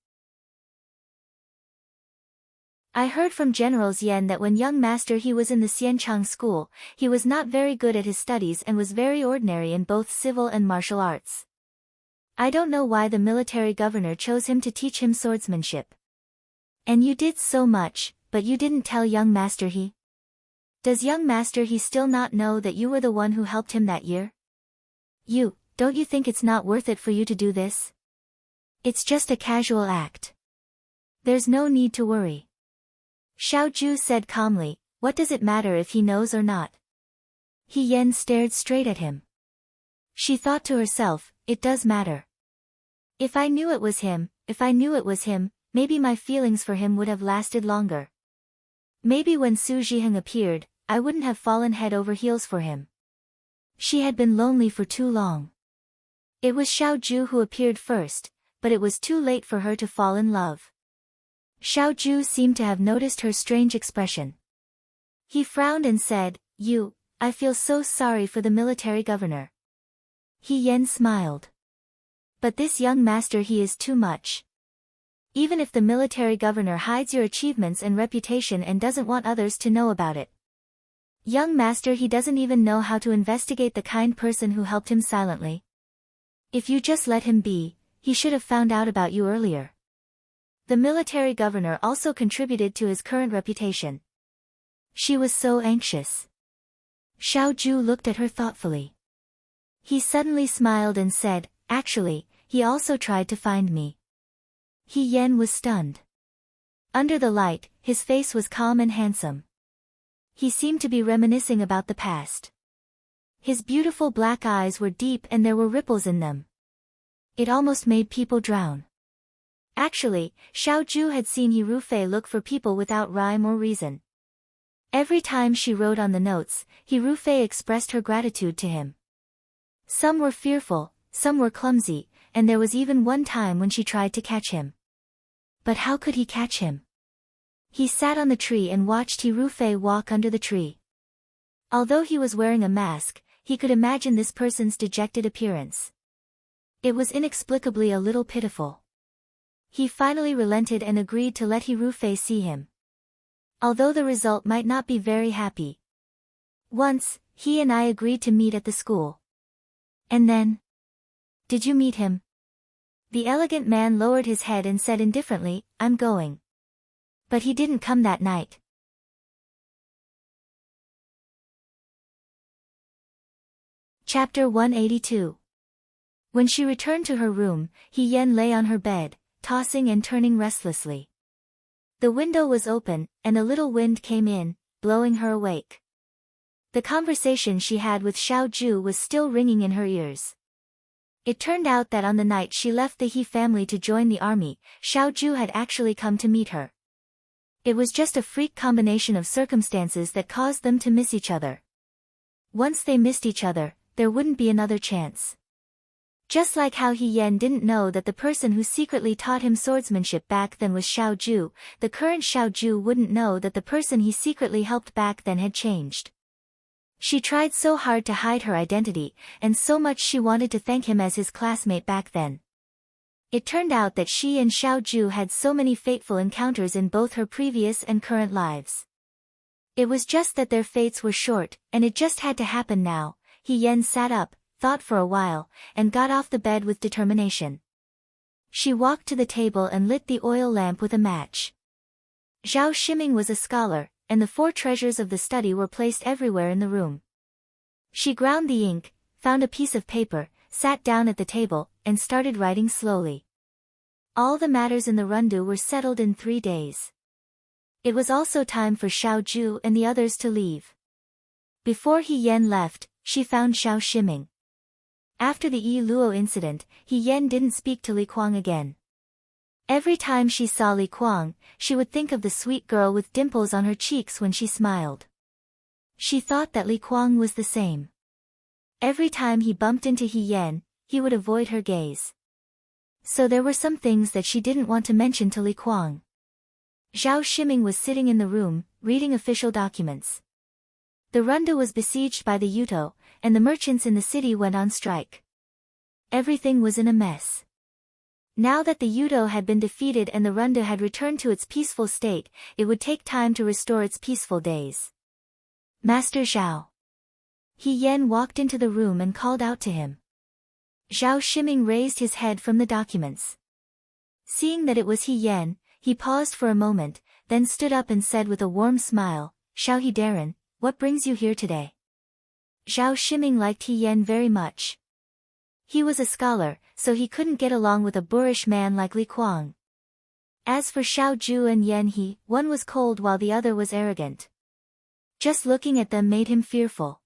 I heard from General Yen that when young Master He was in the Xianchang school, he was not very good at his studies and was very ordinary in both civil and martial arts. I don't know why the military governor chose him to teach him swordsmanship. And you did so much, but you didn't tell young Master He? Does young Master He still not know that you were the one who helped him that year? Don't you think it's not worth it for you to do this? It's just a casual act. There's no need to worry. Xiaoju said calmly, "What does it matter if he knows or not?" Hien stared straight at him. She thought to herself, "It does matter. If I knew it was him, maybe my feelings for him would have lasted longer. Maybe when Su Zhiheng appeared, I wouldn't have fallen head over heels for him." She had been lonely for too long. It was Xiaoju who appeared first, but it was too late for her to fall in love. Xiaoju seemed to have noticed her strange expression. He frowned and said, I feel so sorry for the military governor." Hien smiled. "But this young Master He is too much. Even if the military governor hides your achievements and reputation and doesn't want others to know about it. Young Master He doesn't even know how to investigate the kind person who helped him silently. If you just let him be, he should have found out about you earlier. The military governor also contributed to his current reputation." She was so anxious. Xiaoju looked at her thoughtfully. He suddenly smiled and said, "Actually, he also tried to find me." Hien was stunned. Under the light, his face was calm and handsome. He seemed to be reminiscing about the past. His beautiful black eyes were deep and there were ripples in them. It almost made people drown. Actually, Xiaoju had seen He Rufei look for people without rhyme or reason. Every time she wrote on the notes, He Rufei expressed her gratitude to him. Some were fearful, some were clumsy, and there was even one time when she tried to catch him. But how could he catch him? He sat on the tree and watched He Rufei walk under the tree. Although he was wearing a mask, he could imagine this person's dejected appearance. It was inexplicably a little pitiful. He finally relented and agreed to let He Rufei see him. Although the result might not be very happy. Once, he and I agreed to meet at the school. And then? Did you meet him? The elegant man lowered his head and said indifferently, I'm going. But he didn't come that night. Chapter 182. When she returned to her room, He Yen lay on her bed, tossing and turning restlessly. The window was open, and a little wind came in, blowing her awake. The conversation she had with Xiao Ju was still ringing in her ears. It turned out that on the night she left the He family to join the army, Xiao Ju had actually come to meet her. It was just a freak combination of circumstances that caused them to miss each other. Once they missed each other, there wouldn't be another chance. Just like how He Yen didn't know that the person who secretly taught him swordsmanship back then was Xiao Ju, the current Xiao Ju wouldn't know that the person he secretly helped back then had changed. She tried so hard to hide her identity, and so much she wanted to thank him as his classmate back then. It turned out that she and Xiao Ju had so many fateful encounters in both her previous and current lives. It was just that their fates were short, and it just had to happen now. He Yen sat up, thought for a while, and got off the bed with determination. She walked to the table and lit the oil lamp with a match. Zhao Shiming was a scholar, and the 4 treasures of the study were placed everywhere in the room. She ground the ink, found a piece of paper, sat down at the table, and started writing slowly. All the matters in the rundu were settled in 3 days. It was also time for Xiao Ju and the others to leave. Before He Yen left, she found Xiao Shiming. After the Yi Luo incident, He Yen didn't speak to Li Kuang again. Every time she saw Li Kuang, she would think of the sweet girl with dimples on her cheeks when she smiled. She thought that Li Kuang was the same. Every time he bumped into He Yen, he would avoid her gaze. So there were some things that she didn't want to mention to Li Kuang. Zhao Shiming was sitting in the room, reading official documents. The rundu was besieged by the Yuto, and the merchants in the city went on strike. Everything was in a mess. Now that the Yuto had been defeated and the rundu had returned to its peaceful state, it would take time to restore its peaceful days. Master Zhao. He Yen walked into the room and called out to him. Zhao Shiming raised his head from the documents. Seeing that it was He Yen, he paused for a moment, then stood up and said with a warm smile, Xiao He Darren, what brings you here today? Zhao Shiming liked He Yen very much. He was a scholar, so he couldn't get along with a boorish man like Li Kuang. As for Xiao Ju and Yen He, one was cold while the other was arrogant. Just looking at them made him fearful.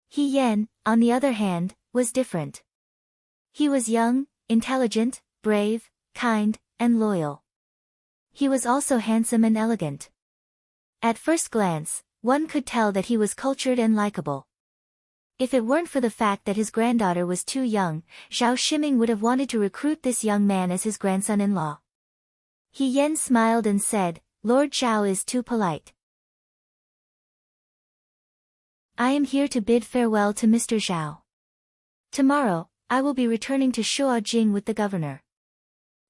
He Yen, on the other hand, was different. He was young, intelligent, brave, kind, and loyal. He was also handsome and elegant. At first glance, one could tell that he was cultured and likable. If it weren't for the fact that his granddaughter was too young, Zhao Shiming would have wanted to recruit this young man as his grandson-in-law. He Yen smiled and said, Lord Zhao is too polite. I am here to bid farewell to Mr. Zhao. Tomorrow, I will be returning to Shuojing with the governor.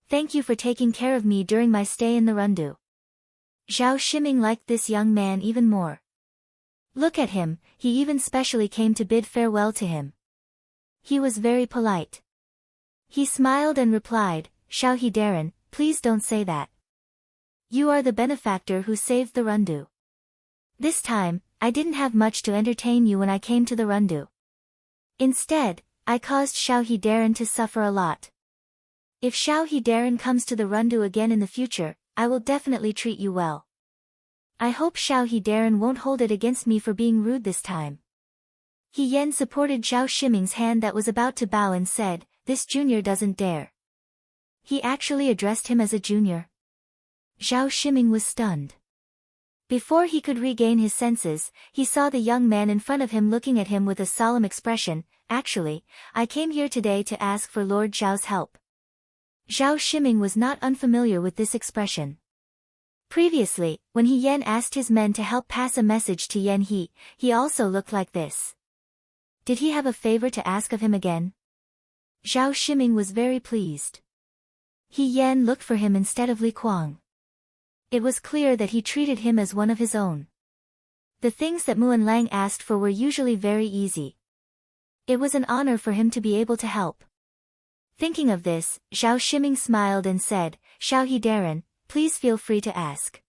Thank you for taking care of me during my stay in the rundu. Zhao Shiming liked this young man even more. Look at him, he even specially came to bid farewell to him. He was very polite. He smiled and replied, Xiao He Darren, please don't say that. You are the benefactor who saved the rundu. This time, I didn't have much to entertain you when I came to the rundu. Instead, I caused Xiao He Darren to suffer a lot. If Xiao He Darren comes to the rundu again in the future, I will definitely treat you well. I hope Xiao He Darren won't hold it against me for being rude this time. He Yen supported Zhao Shiming's hand that was about to bow and said, this junior doesn't dare. He actually addressed him as a junior. Zhao Shiming was stunned. Before he could regain his senses, he saw the young man in front of him looking at him with a solemn expression. Actually, I came here today to ask for Lord Zhao's help. Zhao Shiming was not unfamiliar with this expression. Previously, when He Yen asked his men to help pass a message to Yen He, he also looked like this. Did he have a favor to ask of him again? Zhao Shiming was very pleased. He Yen looked for him instead of Li Kuang. It was clear that he treated him as one of his own. The things that Muan Lang asked for were usually very easy. It was an honor for him to be able to help. Thinking of this, Zhao Shiming smiled and said, "Xiao He Darren, please feel free to ask.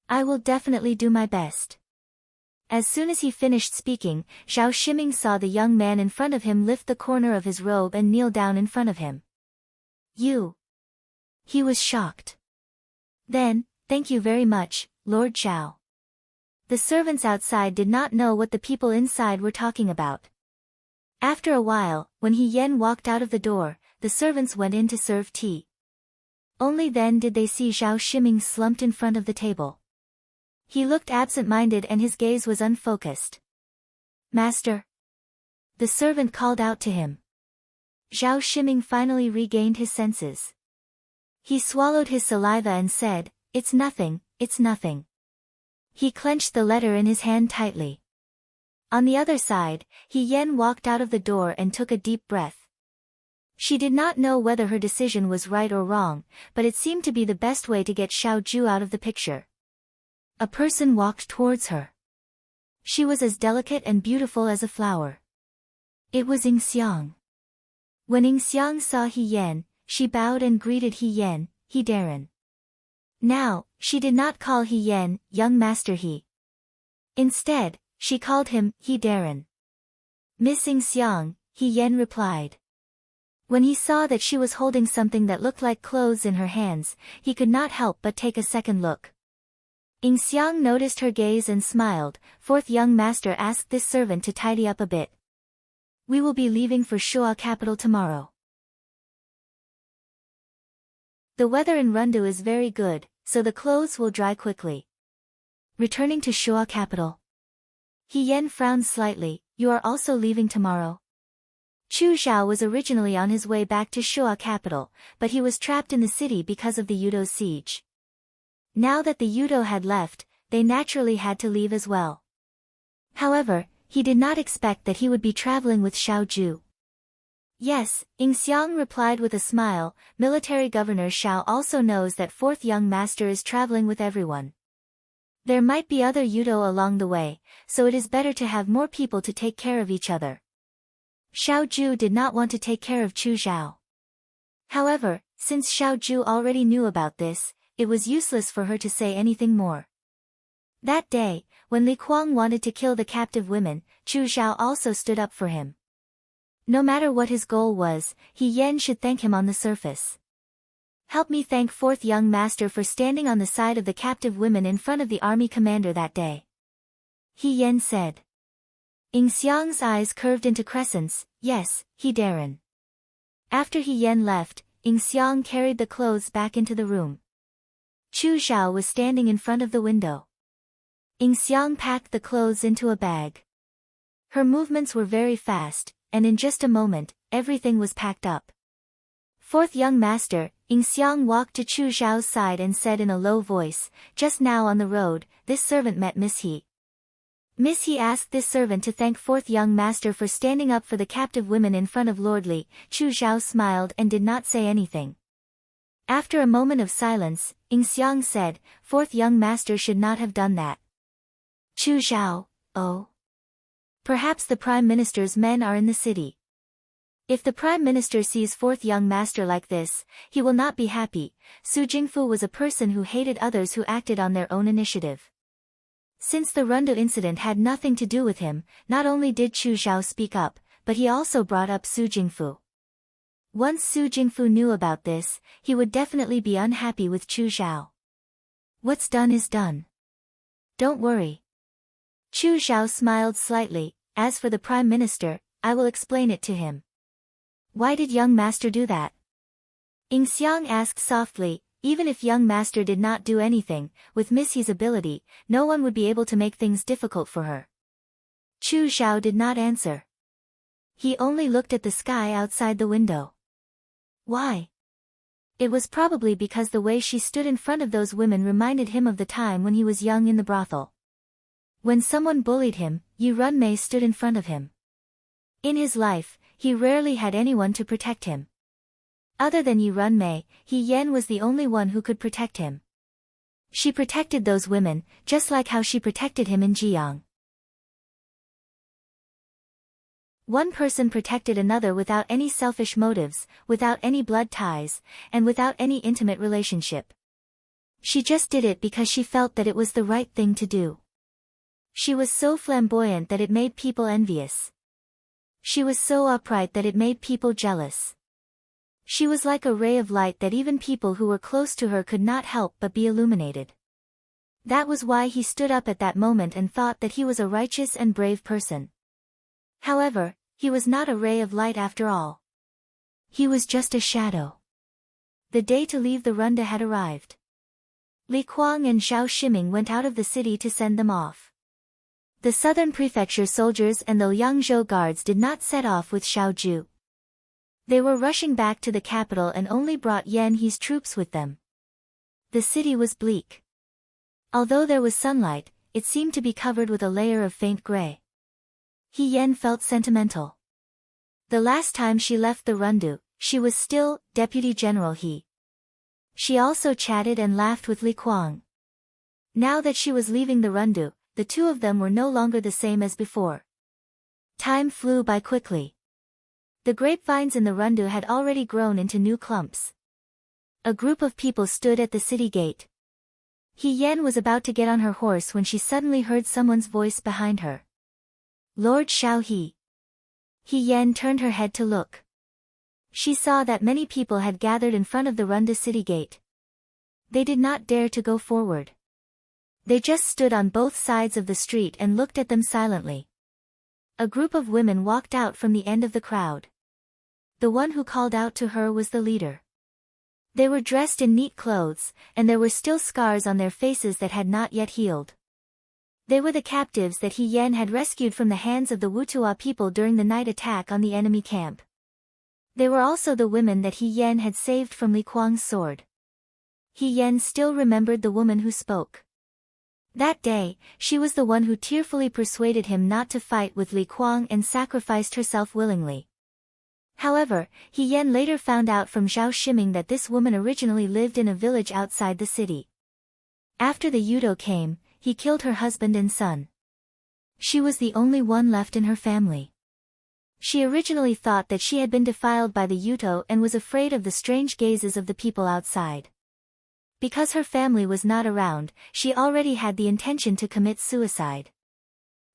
I will definitely do my best." As soon as he finished speaking, Zhao Shiming saw the young man in front of him lift the corner of his robe and kneel down in front of him. "You?" He was shocked. Then, "Thank you very much, Lord Zhao." The servants outside did not know what the people inside were talking about. After a while, when He Yen walked out of the door, the servants went in to serve tea. Only then did they see Zhao Shiming slumped in front of the table. He looked absent-minded and his gaze was unfocused. "Master?" The servant called out to him. Zhao Shiming finally regained his senses. He swallowed his saliva and said, "It's nothing, it's nothing." He clenched the letter in his hand tightly. On the other side, He Yen walked out of the door and took a deep breath. She did not know whether her decision was right or wrong, but it seemed to be the best way to get Xiao Ju out of the picture. A person walked towards her. She was as delicate and beautiful as a flower. It was Ying Xiang. When Ying Xiang saw He Yen, she bowed and greeted He Yen, "He Darren." Now, she did not call He Yen, "Young Master He." Instead, she called him, "He Darren." "Miss Ying Xiang," He Yen replied. When he saw that she was holding something that looked like clothes in her hands, he could not help but take a second look. Ying Xiang noticed her gaze and smiled. "Fourth young master asked this servant to tidy up a bit. We will be leaving for Shuo capital tomorrow. The weather in Rundu is very good, so the clothes will dry quickly." Returning to Shuo capital. He Yen frowned slightly. "You are also leaving tomorrow?" Chu Zhao was originally on his way back to Shuo capital, but he was trapped in the city because of the Yudo siege. Now that the Yudo had left, they naturally had to leave as well. However, he did not expect that he would be traveling with Xiao Ju. "Yes," Ying Xiang replied with a smile. "Military Governor Xiao also knows that fourth young master is traveling with everyone. There might be other Yudo along the way, so it is better to have more people to take care of each other." Xiao Ju did not want to take care of Chu Zhao. However, since Xiao Ju already knew about this, it was useless for her to say anything more. That day, when Li Kuang wanted to kill the captive women, Chu Zhao also stood up for him. No matter what his goal was, He Yen should thank him on the surface. "Help me thank fourth young master for standing on the side of the captive women in front of the army commander that day," He Yen said. Ying Xiang's eyes curved into crescents. "Yes, He Darren." After He Yen left, Ying Xiang carried the clothes back into the room. Chu Zhao was standing in front of the window. Ying Xiang packed the clothes into a bag. Her movements were very fast, and in just a moment, everything was packed up. "Fourth young master," Ying Xiang walked to Chu Zhao's side and said in a low voice, "Just now on the road, this servant met Miss He. Miss He asked this servant to thank fourth young master for standing up for the captive women in front of Lord Li." Chu Zhao smiled and did not say anything. After a moment of silence, Ying Xiang said, "Fourth young master should not have done that." Chu Zhao, "Oh. Perhaps the Prime Minister's men are in the city. If the Prime Minister sees fourth young master like this, he will not be happy." Su Jingfu was a person who hated others who acted on their own initiative. Since the Rundu incident had nothing to do with him, not only did Chu Zhao speak up, but he also brought up Su Jingfu. Once Su Jingfu knew about this, he would definitely be unhappy with Chu Zhao. "What's done is done. Don't worry." Chu Zhao smiled slightly. "As for the Prime Minister, I will explain it to him." "Why did young master do that?" Ying Xiang asked softly. Even if young master did not do anything, with Miss He's ability, no one would be able to make things difficult for her. Chu Zhao did not answer. He only looked at the sky outside the window. Why? It was probably because the way she stood in front of those women reminded him of the time when he was young in the brothel. When someone bullied him, Yi Runmei stood in front of him. In his life, he rarely had anyone to protect him. Other than Yi Runmei, He Yen was the only one who could protect him. She protected those women, just like how she protected him in Jiang. One person protected another without any selfish motives, without any blood ties, and without any intimate relationship. She just did it because she felt that it was the right thing to do. She was so flamboyant that it made people envious. She was so upright that it made people jealous. She was like a ray of light that even people who were close to her could not help but be illuminated. That was why he stood up at that moment and thought that he was a righteous and brave person. However, he was not a ray of light after all. He was just a shadow. The day to leave the Runda had arrived. Li Kuang and Zhao Shiming went out of the city to send them off. The southern prefecture soldiers and the Liangzhou guards did not set off with Xiao Ju. They were rushing back to the capital and only brought Yan He's troops with them. The city was bleak. Although there was sunlight, it seemed to be covered with a layer of faint gray. He Yan felt sentimental. The last time she left the Rundu, she was still Deputy General He. She also chatted and laughed with Li Kuang. Now that she was leaving the Rundu, the two of them were no longer the same as before. Time flew by quickly. The grapevines in the Rundu had already grown into new clumps. A group of people stood at the city gate. He Yan was about to get on her horse when she suddenly heard someone's voice behind her. Lord Xiao He. He Yan turned her head to look. She saw that many people had gathered in front of the Runda city gate. They did not dare to go forward. They just stood on both sides of the street and looked at them silently. A group of women walked out from the end of the crowd. The one who called out to her was the leader. They were dressed in neat clothes, and there were still scars on their faces that had not yet healed. They were the captives that He Yan had rescued from the hands of the Wutua people during the night attack on the enemy camp. They were also the women that He Yan had saved from Li Kuang's sword. He Yan still remembered the woman who spoke. That day, she was the one who tearfully persuaded him not to fight with Li Kuang and sacrificed herself willingly. However, He Yan later found out from Zhao Shiming that this woman originally lived in a village outside the city. After the Yudo came, he killed her husband and son. She was the only one left in her family. She originally thought that she had been defiled by the Yuto and was afraid of the strange gazes of the people outside. Because her family was not around, she already had the intention to commit suicide.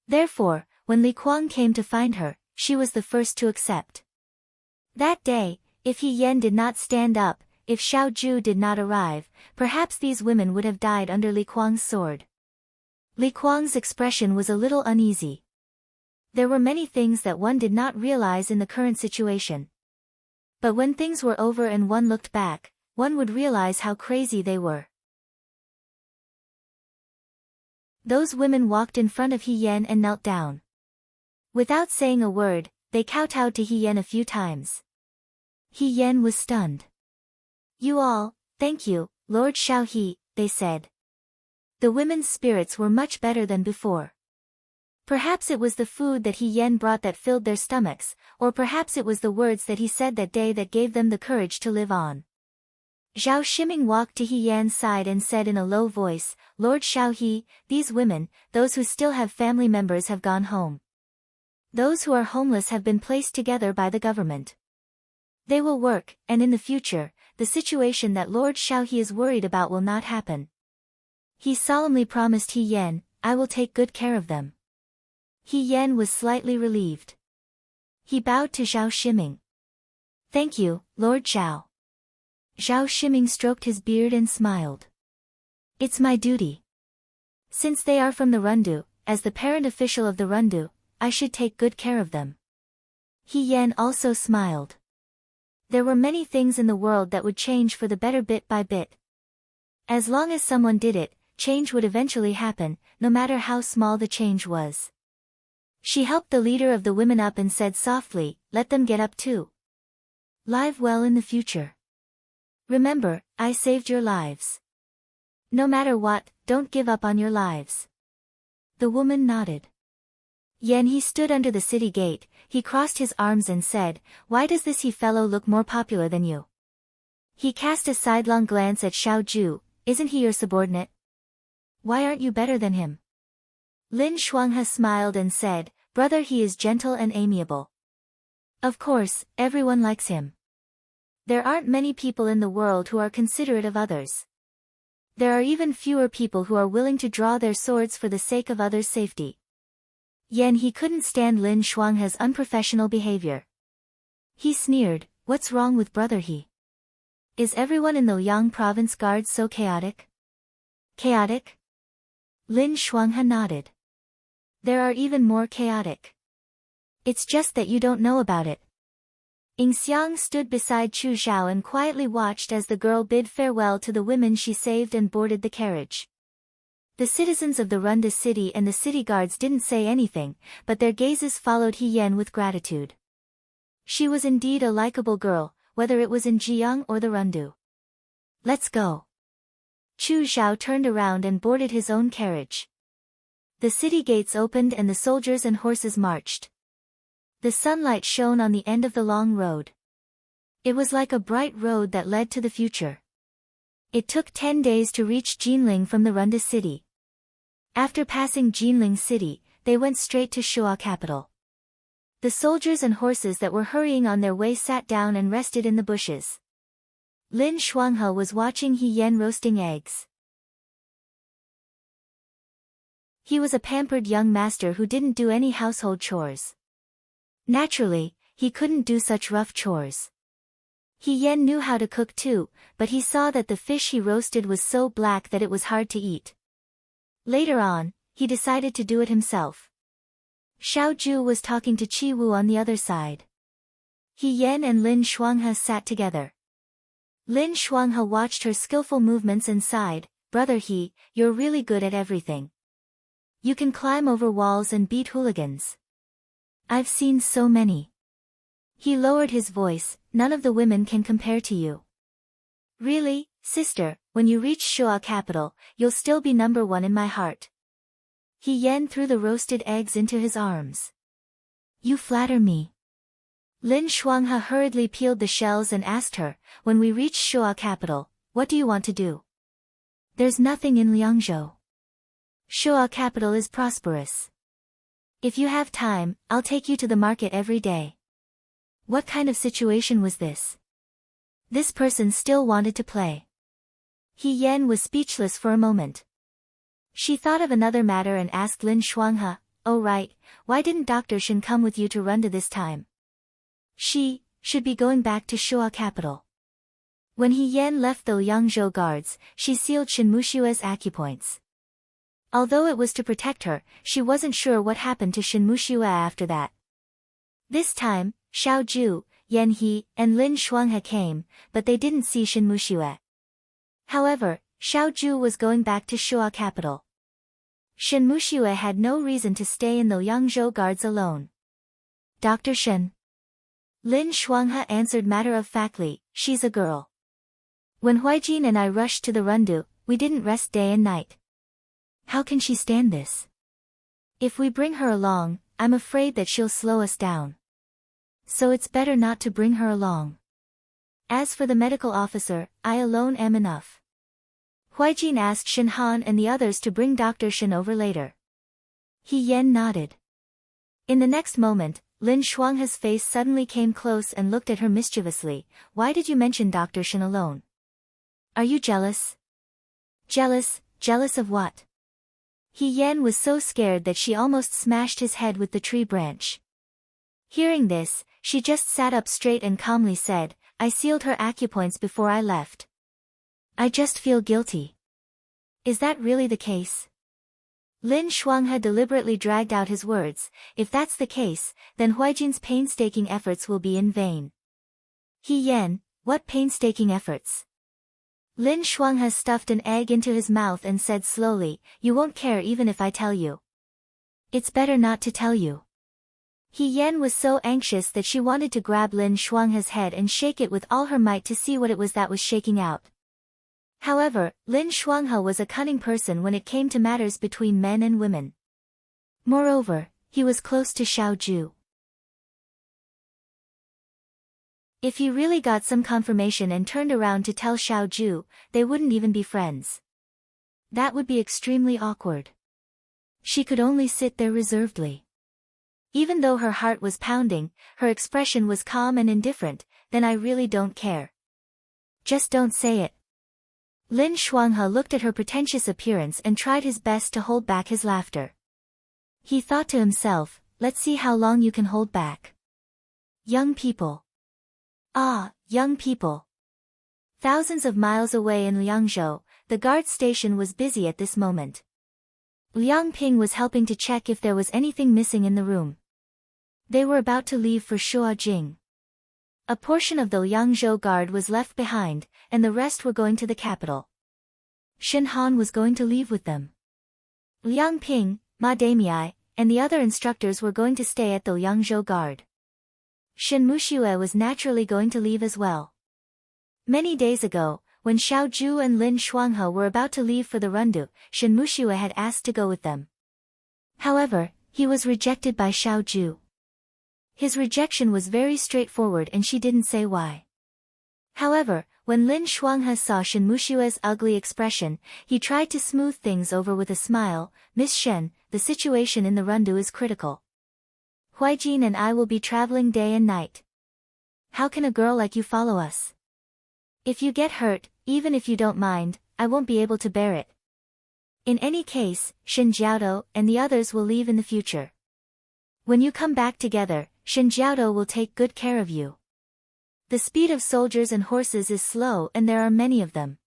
Therefore, when Li Kuang came to find her, she was the first to accept. That day, if He Yan did not stand up, if Xiao Ju did not arrive, perhaps these women would have died under Li Kuang's sword. Li Kuang's expression was a little uneasy. There were many things that one did not realize in the current situation. But when things were over and one looked back, one would realize how crazy they were. Those women walked in front of He Yan and knelt down. Without saying a word, they kowtowed to He Yan a few times. He Yan was stunned. You all, thank you, Lord Xiao He, they said. The women's spirits were much better than before. Perhaps it was the food that He Yan brought that filled their stomachs, or perhaps it was the words that he said that day that gave them the courage to live on. Zhao Shiming walked to He Yan's side and said in a low voice, Lord Xiao He, these women, those who still have family members have gone home. Those who are homeless have been placed together by the government. They will work, and in the future, the situation that Lord Xiao He is worried about will not happen. He solemnly promised He Yan, I will take good care of them. He Yan was slightly relieved. He bowed to Zhao Shiming. Thank you, Lord Zhao. Zhao Shiming stroked his beard and smiled. It's my duty. Since they are from the Rundu, as the parent official of the Rundu, I should take good care of them. He Yan also smiled. There were many things in the world that would change for the better bit by bit. As long as someone did it, change would eventually happen, no matter how small the change was. She helped the leader of the women up and said softly, let them get up too. Live well in the future. Remember, I saved your lives. No matter what, don't give up on your lives. The woman nodded. Yan He stood under the city gate, he crossed his arms and said, why does this He fellow look more popular than you? He cast a sidelong glance at Xiao Ju, isn't he your subordinate? Why aren't you better than him? Lin Shuanghe smiled and said, brother, he is gentle and amiable. Of course, everyone likes him. There aren't many people in the world who are considerate of others. There are even fewer people who are willing to draw their swords for the sake of others' safety. He couldn't stand Lin Shuanghe's unprofessional behavior. He sneered, "What's wrong with brother He? Is everyone in the Liang province guards so chaotic?" Chaotic? Lin Shuanghe nodded. There are even more chaotic. It's just that you don't know about it. Ying Xiang stood beside Chu Zhao and quietly watched as the girl bid farewell to the women she saved and boarded the carriage. The citizens of the Runda city and the city guards didn't say anything, but their gazes followed He Yan with gratitude. She was indeed a likable girl, whether it was in Jiang or the Rundu. Let's go. Chu Zhao turned around and boarded his own carriage. The city gates opened and the soldiers and horses marched. The sunlight shone on the end of the long road. It was like a bright road that led to the future. It took 10 days to reach Jinling from the Runda city. After passing Jinling city, they went straight to Shuo capital. The soldiers and horses that were hurrying on their way sat down and rested in the bushes. Lin Shuanghe was watching He Yan roasting eggs. He was a pampered young master who didn't do any household chores. Naturally, he couldn't do such rough chores. He Yan knew how to cook too, but he saw that the fish he roasted was so black that it was hard to eat. Later on, he decided to do it himself. Xiao Ju was talking to Qi Wu on the other side. He Yan and Lin Shuanghe sat together. Lin Shuanghe watched her skillful movements and sighed, "Brother He, you're really good at everything. You can climb over walls and beat hooligans. I've seen so many." He lowered his voice, "None of the women can compare to you. Really, sister, when you reach Shuo capital, you'll still be number one in my heart." He Yan threw the roasted eggs into his arms. "You flatter me." Lin Shuanghe hurriedly peeled the shells and asked her, "When we reach Shuo capital, what do you want to do?" "There's nothing in Liangzhou. Shuo capital is prosperous. If you have time, I'll take you to the market every day." What kind of situation was this? This person still wanted to play. He Yan was speechless for a moment. She thought of another matter and asked Lin Shuanghe, "Oh right, why didn't Dr. Shen come with you to Runda this time? She should be going back to Shuo capital." When He Yan left the Liangzhou guards, she sealed Shen Mushue's acupoints. Although it was to protect her, she wasn't sure what happened to Shen Mushue after that. This time, Xiao Ju, Yan He, and Lin Shuanghe came, but they didn't see Shen Mushue. However, Xiao Ju was going back to Shuo capital. Shen Mushue had no reason to stay in the Liangzhou guards alone. "Dr. Shen." Lin Shuanghe answered matter-of-factly, "She's a girl. When Huijin and I rushed to the Rundu, we didn't rest day and night. How can she stand this? If we bring her along, I'm afraid that she'll slow us down. So it's better not to bring her along. As for the medical officer, I alone am enough." Huijin asked Shen Han and the others to bring Dr. Shen over later. He Yan nodded. In the next moment, Lin Shuanghe's face suddenly came close and looked at her mischievously. "Why did you mention Dr. Shen alone? Are you jealous?" "Jealous? Jealous of what?" He Yan was so scared that she almost smashed his head with the tree branch. Hearing this, she just sat up straight and calmly said, "I sealed her acupoints before I left. I just feel guilty." "Is that really the case?" Lin Shuanghe deliberately dragged out his words. "If that's the case, then Huijin's painstaking efforts will be in vain." He Yan, what painstaking efforts? Lin Shuanghe stuffed an egg into his mouth and said slowly, "You won't care even if I tell you. It's better not to tell you." He Yan was so anxious that she wanted to grab Lin Shuanghe's head and shake it with all her might to see what it was that was shaking out. However, Lin Shuanghe was a cunning person when it came to matters between men and women. Moreover, he was close to Xiao Ju. If he really got some confirmation and turned around to tell Xiao Ju, they wouldn't even be friends. That would be extremely awkward. She could only sit there reservedly. Even though her heart was pounding, her expression was calm and indifferent. Then I really don't care. Just don't say it. Lin Shuanghe looked at her pretentious appearance and tried his best to hold back his laughter. He thought to himself, let's see how long you can hold back. Young people. Ah, young people. Thousands of miles away in Liangzhou, the guard station was busy at this moment. Liang Ping was helping to check if there was anything missing in the room. They were about to leave for Shuajing. A portion of the Liangzhou guard was left behind, and the rest were going to the capital. Shen Han was going to leave with them. Liang Ping, Ma Damei, and the other instructors were going to stay at the Liangzhou guard. Shen Muxue was naturally going to leave as well. Many days ago, when Xiao Zhu and Lin Shuanghe were about to leave for the Rundu, Shen Muxue had asked to go with them. However, he was rejected by Xiao Zhu. His rejection was very straightforward and she didn't say why. However, when Lin Shuanghe saw Shen Muxue's ugly expression, he tried to smooth things over with a smile. Miss Shen, the situation in the Rundu is critical. Huijin and I will be traveling day and night. How can a girl like you follow us? If you get hurt, even if you don't mind, I won't be able to bear it. In any case, Shen Jiaotou and the others will leave in the future. When you come back together, Shen Jiaotou will take good care of you. The speed of soldiers and horses is slow and there are many of them.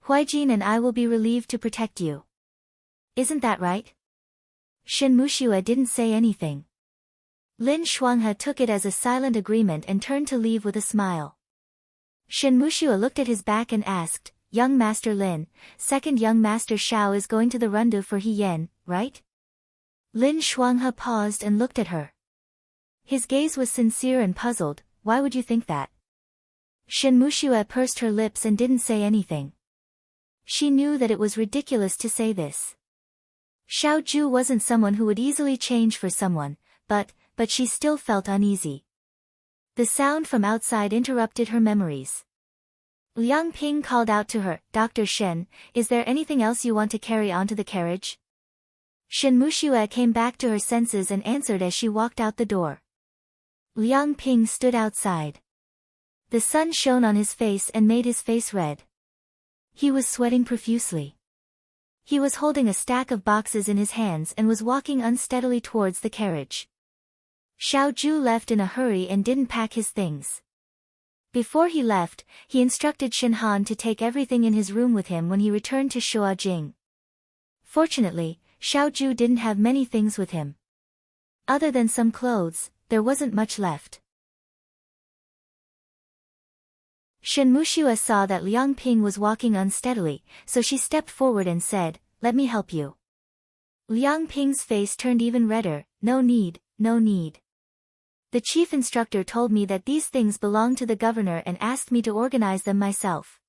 Huijin and I will be relieved to protect you. Isn't that right? Shen Muxue didn't say anything. Lin Shuanghe took it as a silent agreement and turned to leave with a smile. Shen Muxue looked at his back and asked, Young Master Lin, second young Master Xiao is going to the Rundu for He Yan, right? Lin Shuanghe paused and looked at her. His gaze was sincere and puzzled. Why would you think that? Shen Muxue pursed her lips and didn't say anything. She knew that it was ridiculous to say this. Xiao Zhu wasn't someone who would easily change for someone, but she still felt uneasy. The sound from outside interrupted her memories. Liang Ping called out to her, Dr. Shen, is there anything else you want to carry onto the carriage? Shen Muxue came back to her senses and answered as she walked out the door. Liang Ping stood outside. The sun shone on his face and made his face red. He was sweating profusely. He was holding a stack of boxes in his hands and was walking unsteadily towards the carriage. Xiao Zhu left in a hurry and didn't pack his things. Before he left, he instructed Shen Han to take everything in his room with him when he returned to Shuajing. Fortunately, Xiao Zhu didn't have many things with him. Other than some clothes, there wasn't much left. Shen Muxue saw that Liang Ping was walking unsteadily, so she stepped forward and said, Let me help you. Liang Ping's face turned even redder. No need, no need. The chief instructor told me that these things belong to the governor and asked me to organize them myself.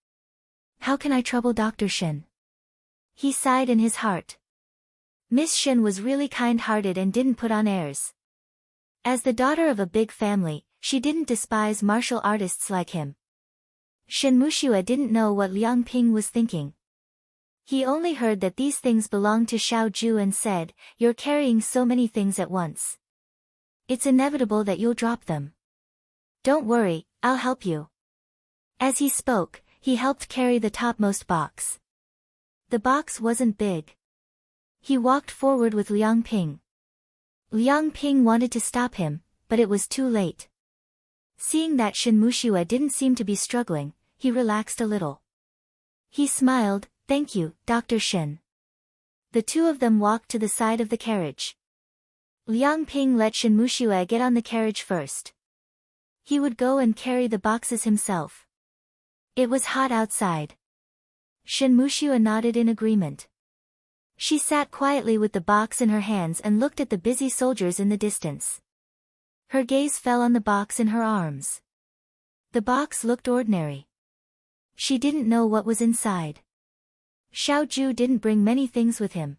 How can I trouble Dr. Shen? He sighed in his heart. Miss Shen was really kind-hearted and didn't put on airs. As the daughter of a big family, she didn't despise martial artists like him. Shen Muxue didn't know what Liang Ping was thinking. He only heard that these things belonged to Xiao Zhu and said, You're carrying so many things at once. It's inevitable that you'll drop them. Don't worry, I'll help you. As he spoke, he helped carry the topmost box. The box wasn't big. He walked forward with Liang Ping. Liang Ping wanted to stop him, but it was too late. Seeing that Shen Muxue didn't seem to be struggling, he relaxed a little. He smiled, Thank you, Dr. Shen. The two of them walked to the side of the carriage. Liang Ping let Shen Muxue get on the carriage first. He would go and carry the boxes himself. It was hot outside. Shen Muxue nodded in agreement. She sat quietly with the box in her hands and looked at the busy soldiers in the distance. Her gaze fell on the box in her arms. The box looked ordinary. She didn't know what was inside. Xiao Zhu didn't bring many things with him.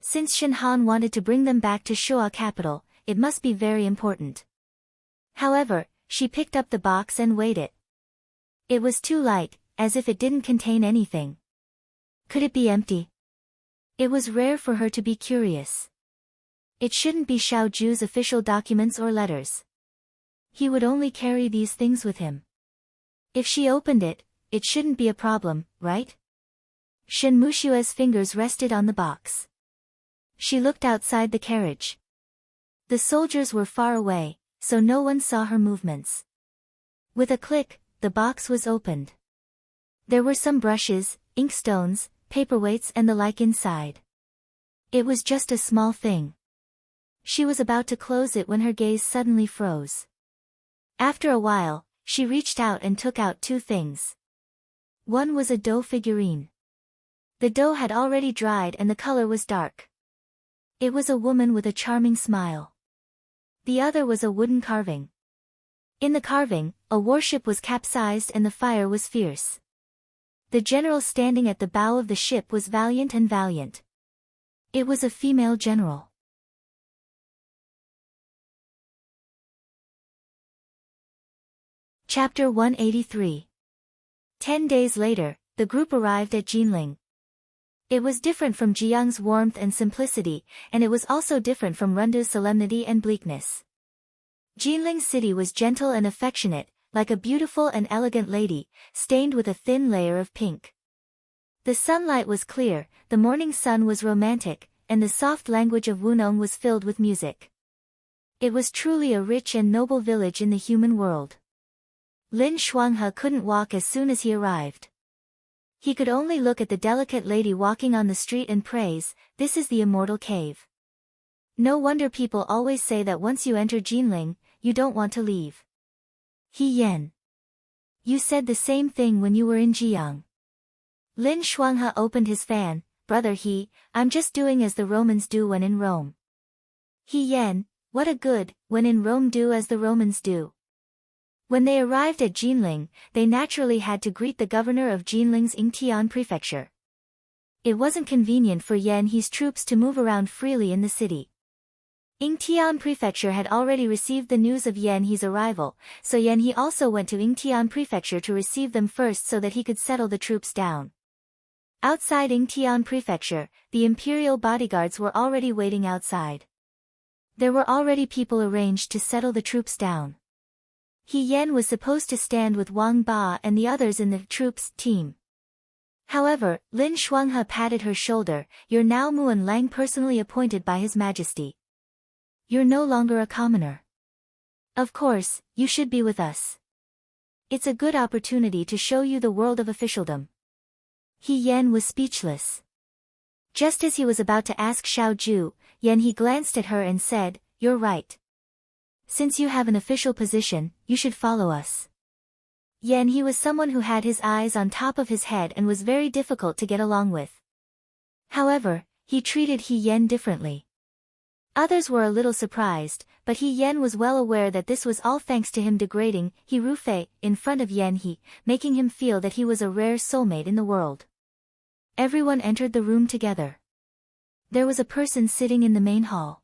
Since Shen Han wanted to bring them back to Shua capital, it must be very important. However, she picked up the box and weighed it. It was too light, as if it didn't contain anything. Could it be empty? It was rare for her to be curious. It shouldn't be Xiao Ju's official documents or letters. He would only carry these things with him. If she opened it, it shouldn't be a problem, right? Shen Mushue's fingers rested on the box. She looked outside the carriage. The soldiers were far away, so no one saw her movements. With a click, the box was opened. There were some brushes, inkstones, paperweights and the like inside. It was just a small thing. She was about to close it when her gaze suddenly froze. After a while, she reached out and took out two things. One was a dough figurine. The dough had already dried and the color was dark. It was a woman with a charming smile. The other was a wooden carving. In the carving, a warship was capsized and the fire was fierce. The general standing at the bow of the ship was valiant and valiant. It was a female general. Chapter 183. 10 days later, the group arrived at Jinling. It was different from Jiang's warmth and simplicity, and it was also different from Rundu's solemnity and bleakness. Jinling City was gentle and affectionate, like a beautiful and elegant lady, stained with a thin layer of pink. The sunlight was clear, the morning sun was romantic, and the soft language of Wunong was filled with music. It was truly a rich and noble village in the human world. Lin Shuanghe couldn't walk as soon as he arrived. He could only look at the delicate lady walking on the street and praise, "This is the immortal cave." No wonder people always say that once you enter Jinling, you don't want to leave. He Yan. You said the same thing when you were in Jiang. Lin Shuanghe opened his fan, "Brother He, I'm just doing as the Romans do when in Rome." He Yan, what a good, when in Rome do as the Romans do. When they arrived at Jinling, they naturally had to greet the governor of Jinling's Yingtian prefecture. It wasn't convenient for Yan He's troops to move around freely in the city. Yingtian prefecture had already received the news of Yan He's arrival, so Yan He also went to Yingtian prefecture to receive them first so that he could settle the troops down. Outside Yingtian prefecture, the imperial bodyguards were already waiting outside. There were already people arranged to settle the troops down. He Yan was supposed to stand with Wang Ba and the others in the troops' team. However, Lin Shuanghe patted her shoulder, "You're now Muan Lang personally appointed by His Majesty. You're no longer a commoner. Of course, you should be with us. It's a good opportunity to show you the world of officialdom." He Yan was speechless. Just as he was about to ask Xiao Ju, Yan He glanced at her and said, "You're right. Since you have an official position, you should follow us." Yan He was someone who had his eyes on top of his head and was very difficult to get along with. However, he treated He Yan differently. Others were a little surprised, but He Yan was well aware that this was all thanks to him degrading He Rufei in front of Yan He, making him feel that he was a rare soulmate in the world. Everyone entered the room together. There was a person sitting in the main hall.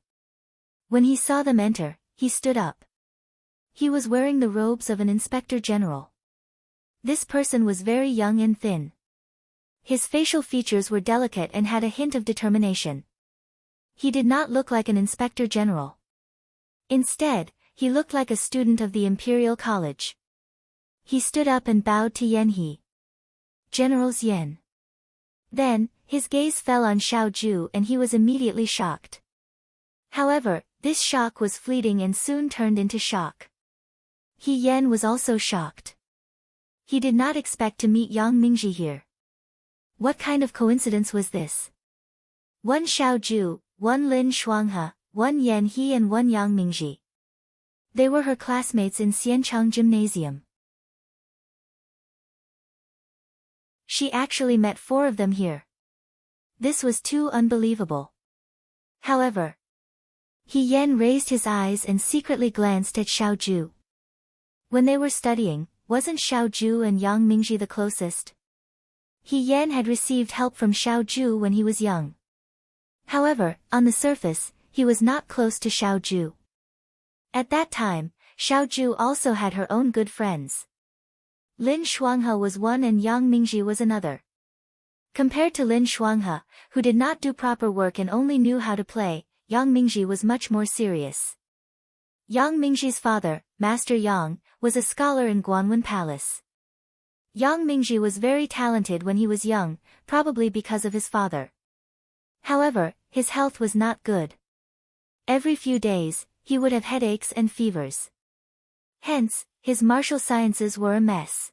When he saw them enter, he stood up. He was wearing the robes of an inspector general. This person was very young and thin. His facial features were delicate and had a hint of determination. He did not look like an inspector general. Instead, he looked like a student of the Imperial College. He stood up and bowed to Yan He. "Generals Yan." Then, his gaze fell on Xiao Ju and he was immediately shocked. However, this shock was fleeting and soon turned into shock. He Yan was also shocked. He did not expect to meet Yang Mingji here. What kind of coincidence was this? One Xiao Ju, one Lin Shuanghe, one Yan He and one Yang Mingji. They were her classmates in Xianchang Gymnasium. She actually met 4 of them here. This was too unbelievable. However, He Yan raised his eyes and secretly glanced at Xiao Ju. When they were studying, wasn't Xiao Ju and Yang Mingji the closest? He Yan had received help from Xiao Ju when he was young. However, on the surface, he was not close to Xiao Ju. At that time, Xiao Ju also had her own good friends. Lin Shuanghe was one and Yang Mingji was another. Compared to Lin Shuanghe, who did not do proper work and only knew how to play, Yang Mingji was much more serious. Yang Mingji's father, Master Yang, was a scholar in Guanwen Palace. Yang Mingji was very talented when he was young, probably because of his father. However, his health was not good. Every few days, he would have headaches and fevers. Hence, his martial sciences were a mess.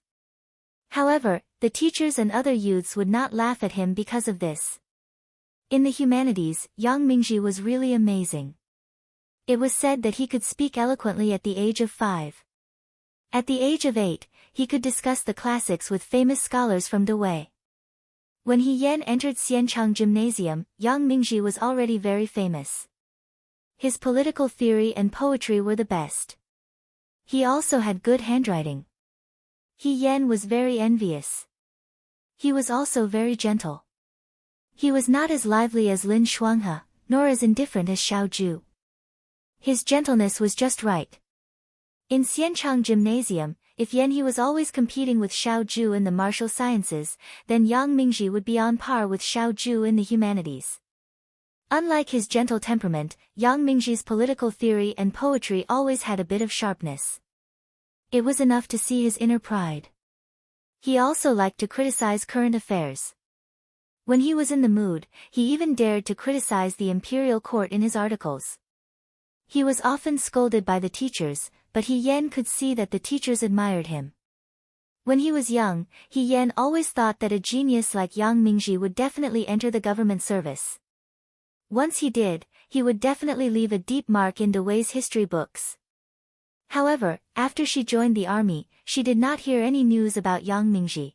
However, the teachers and other youths would not laugh at him because of this. In the humanities, Yang Mingji was really amazing. It was said that he could speak eloquently at the age of 5. At the age of 8, he could discuss the classics with famous scholars from Dewey. When He Yan entered Xiancheng Gymnasium, Yang Mingji was already very famous. His political theory and poetry were the best. He also had good handwriting. He Yan was very envious. He was also very gentle. He was not as lively as Lin Shuanghe, nor as indifferent as Xiao Ju. His gentleness was just right. In Xiancheng Gymnasium, if Yan He was always competing with Xiao Ju in the martial sciences, then Yang Mingji would be on par with Xiao Ju in the humanities. Unlike his gentle temperament, Yang Mingji's political theory and poetry always had a bit of sharpness. It was enough to see his inner pride. He also liked to criticize current affairs. When he was in the mood, he even dared to criticize the imperial court in his articles. He was often scolded by the teachers, but He Yan could see that the teachers admired him. When he was young, He Yan always thought that a genius like Yang Mingji would definitely enter the government service. Once he did, he would definitely leave a deep mark in Dewey's history books. However, after she joined the army, she did not hear any news about Yang Mingji.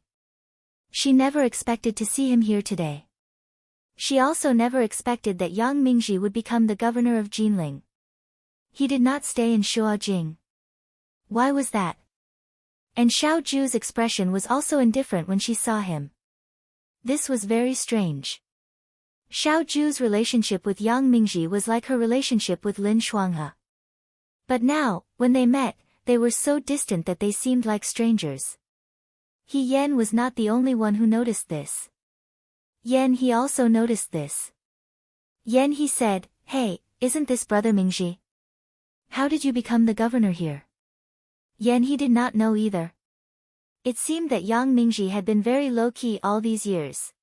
She never expected to see him here today. She also never expected that Yang Mingji would become the governor of Jinling. He did not stay in Shuajing. Why was that? And Xiao Ju's expression was also indifferent when she saw him. This was very strange. Xiao Ju's relationship with Yang Mingji was like her relationship with Lin Shuanghe. But now, when they met, they were so distant that they seemed like strangers. He Yan was not the only one who noticed this. Yan He also noticed this. Yan He said, "Hey, isn't this brother Mingji? How did you become the governor here?" Yan He did not know either. It seemed that Yang Mingji had been very low-key all these years.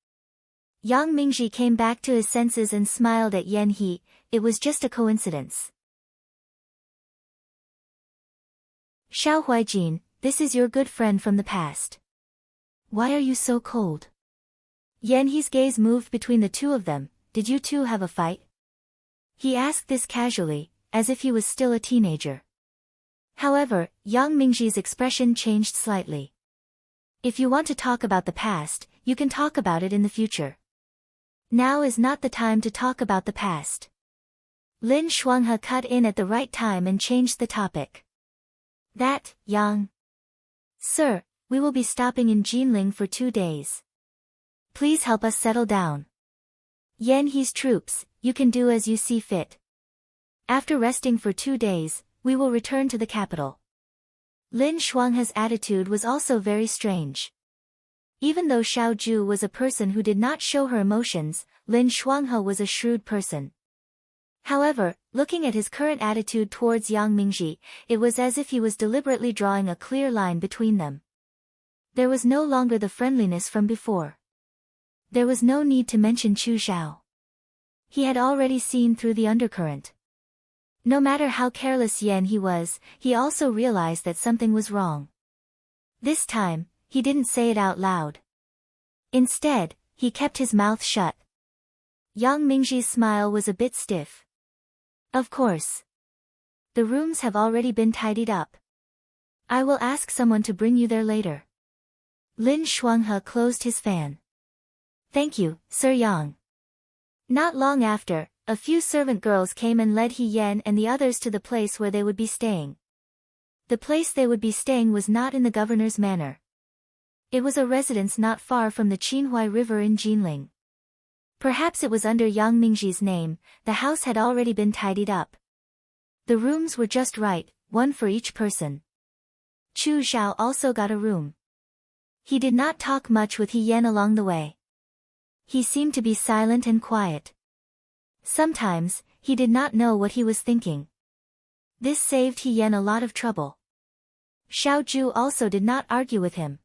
Yang Mingji came back to his senses and smiled at Yan He. It was just a coincidence. Xiao Huijin, this is your good friend from the past. Why are you so cold? Yan He's gaze moved between the two of them. Did you two have a fight? He asked this casually, as if he was still a teenager. However, Yang Mingji's expression changed slightly. If you want to talk about the past, you can talk about it in the future. Now is not the time to talk about the past. Lin Shuanghe cut in at the right time and changed the topic. That, Yang. Sir, we will be stopping in Jinling for 2 days. Please help us settle down. Yan He's troops, you can do as you see fit. After resting for 2 days, we will return to the capital. Lin Shuanghe's attitude was also very strange. Even though Xiao Ju was a person who did not show her emotions, Lin Shuanghe was a shrewd person. However, looking at his current attitude towards Yang Mingji, it was as if he was deliberately drawing a clear line between them. There was no longer the friendliness from before. There was no need to mention Chu Zhao. He had already seen through the undercurrent. No matter how careless Yan He was, he also realized that something was wrong. This time, he didn't say it out loud. Instead, he kept his mouth shut. Yang Mingji's smile was a bit stiff. Of course. The rooms have already been tidied up. I will ask someone to bring you there later. Lin Shuanghe closed his fan. Thank you, Sir Yang. Not long after, a few servant girls came and led He Yan and the others to the place where they would be staying. The place they would be staying was not in the governor's manor. It was a residence not far from the Qinhuai River in Jinling. Perhaps it was under Yang Mingji's name. The house had already been tidied up. The rooms were just right, one for each person. Chu Zhao also got a room. He did not talk much with He Yan along the way. He seemed to be silent and quiet. Sometimes, He did not know what he was thinking. This saved He Yan a lot of trouble. Xiao Ju also did not argue with him.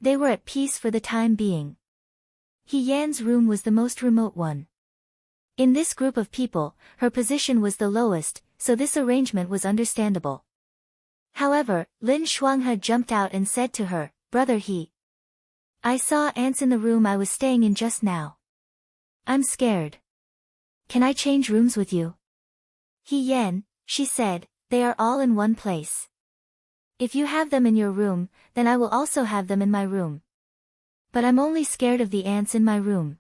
They were at peace for the time being. He Yan's room was the most remote one. In this group of people, her position was the lowest, so this arrangement was understandable. However, Lin Shuanghe jumped out and said to her, "Brother He, I saw ants in the room I was staying in just now. I'm scared. Can I change rooms with you?" "He Yan," she said, "they are all in one place. If you have them in your room, then I will also have them in my room. But I'm only scared of the ants in my room."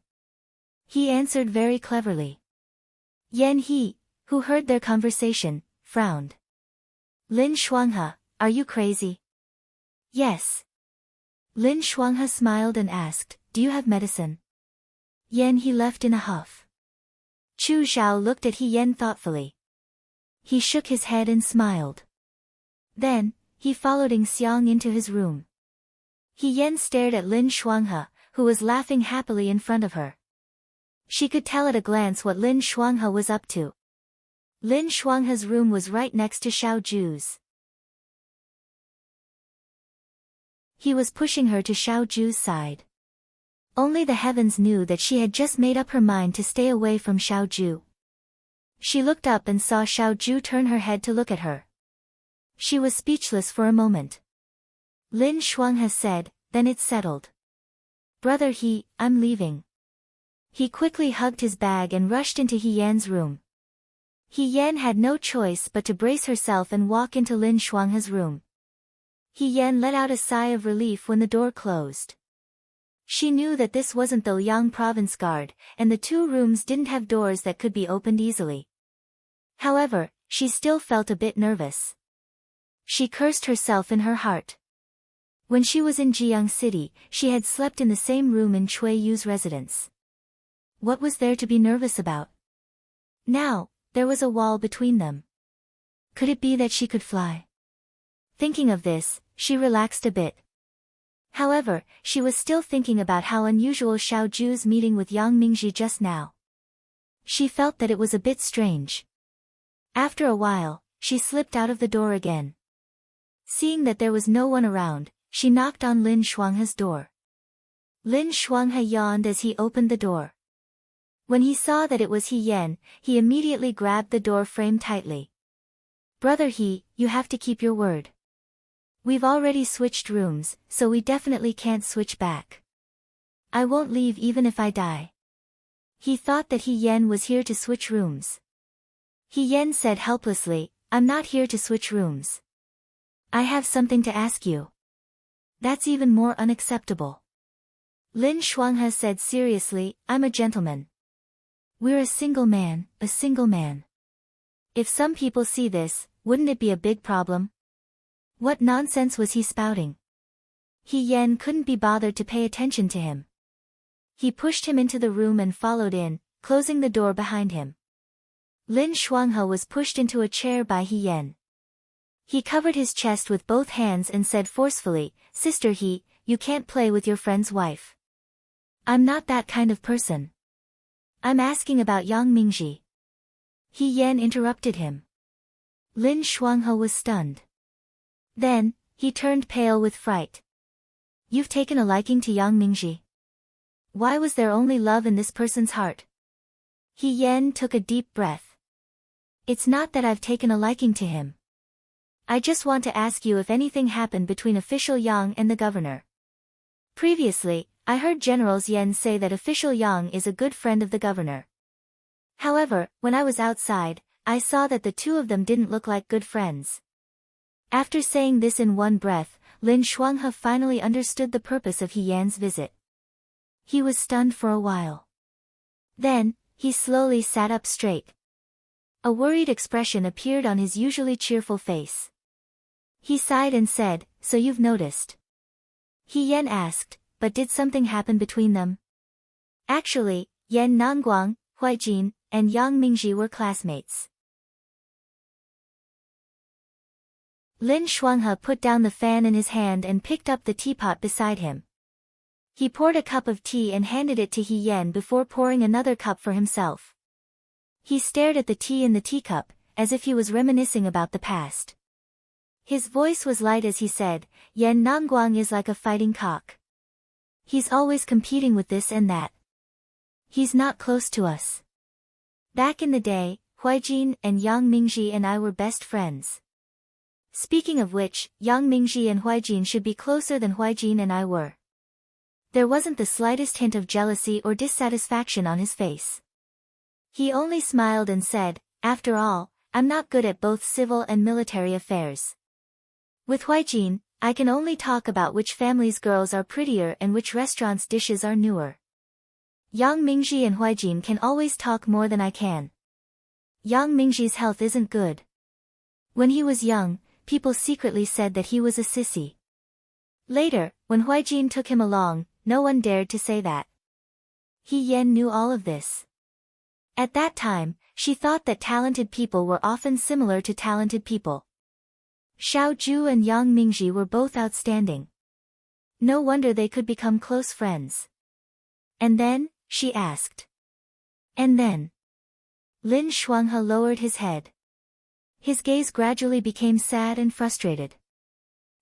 He answered very cleverly. Yan He, who heard their conversation, frowned. "Lin Shuanghe, are you crazy?" "Yes." Lin Shuanghe smiled and asked, "Do you have medicine?" Yan He left in a huff. Chu Zhao looked at He Yan thoughtfully. He shook his head and smiled. Then, he followed Ying Xiang into his room. He Yan stared at Lin Shuanghe, who was laughing happily in front of her. She could tell at a glance what Lin Shuanghe was up to. Lin Shuanghe's room was right next to Xiao Ju's. He was pushing her to Xiao Ju's side. Only the heavens knew that she had just made up her mind to stay away from Xiao Ju. She looked up and saw Xiao Ju turn her head to look at her. She was speechless for a moment. Lin Shuanghe said, "Then it's settled. Brother He, I'm leaving." He quickly hugged his bag and rushed into He Yan's room. He Yan had no choice but to brace herself and walk into Lin Shuanghe's room. He Yan let out a sigh of relief when the door closed. She knew that this wasn't the Liang province guard, and the two rooms didn't have doors that could be opened easily. However, she still felt a bit nervous. She cursed herself in her heart. When she was in Jiang City, she had slept in the same room in Cui Yu's residence. What was there to be nervous about? Now, there was a wall between them. Could it be that she could fly? Thinking of this, she relaxed a bit. However, she was still thinking about how unusual Xiao Ju's meeting with Yang Mingji just now. She felt that it was a bit strange. After a while, she slipped out of the door again. Seeing that there was no one around, she knocked on Lin Shuanghe's door. Lin Shuanghe yawned as he opened the door. When he saw that it was He Yan, he immediately grabbed the door frame tightly. "Brother He, you have to keep your word. We've already switched rooms, so we definitely can't switch back. I won't leave even if I die." He thought that He Yan was here to switch rooms. He Yan said helplessly, "I'm not here to switch rooms. I have something to ask you." "That's even more unacceptable." Lin Shuanghe said seriously, "I'm a gentleman. We're a single man, a single man. If some people see this, wouldn't it be a big problem?" What nonsense was he spouting? He Yan couldn't be bothered to pay attention to him. He pushed him into the room and followed in, closing the door behind him. Lin Shuanghe was pushed into a chair by He Yan. He covered his chest with both hands and said forcefully, "Sister He, you can't play with your friend's wife. I'm not that kind of person. I'm asking about Yang Mingji." He Yan interrupted him. Lin Shuanghe was stunned. Then, he turned pale with fright. "You've taken a liking to Yang Mingji? Why was there only love in this person's heart?" He Yan took a deep breath. "It's not that I've taken a liking to him. I just want to ask you if anything happened between official Yang and the governor. Previously, I heard General Yan say that official Yang is a good friend of the governor. However, when I was outside, I saw that the two of them didn't look like good friends." After saying this in one breath, Lin Shuanghe finally understood the purpose of He Yan's visit. He was stunned for a while. Then, he slowly sat up straight. A worried expression appeared on his usually cheerful face. He sighed and said, "So you've noticed?" He Yan asked, "But did something happen between them?" Actually, Yan Nangguang, Huaijin, and Yang Mingji were classmates. Lin Shuanghe put down the fan in his hand and picked up the teapot beside him. He poured a cup of tea and handed it to He Yan before pouring another cup for himself. He stared at the tea in the teacup, as if he was reminiscing about the past. His voice was light as he said, Yan Nangguang is like a fighting cock. He's always competing with this and that. He's not close to us. Back in the day, Huaijin and Yang Mingji and I were best friends. Speaking of which, Yang Mingji and Huaijin should be closer than Huaijin and I were. There wasn't the slightest hint of jealousy or dissatisfaction on his face. He only smiled and said, after all, I'm not good at both civil and military affairs. With Huaijin, I can only talk about which family's girls are prettier and which restaurant's dishes are newer. Yang Mingji and Huaijin can always talk more than I can. Yang Mingji's health isn't good. When he was young, people secretly said that he was a sissy. Later, when Huaijin took him along, no one dared to say that. He Yan knew all of this. At that time, she thought that talented people were often similar to talented people. Xiao Zhu and Yang Mingji were both outstanding. No wonder they could become close friends. And then, she asked. And then? Lin Shuanghe lowered his head. His gaze gradually became sad and frustrated.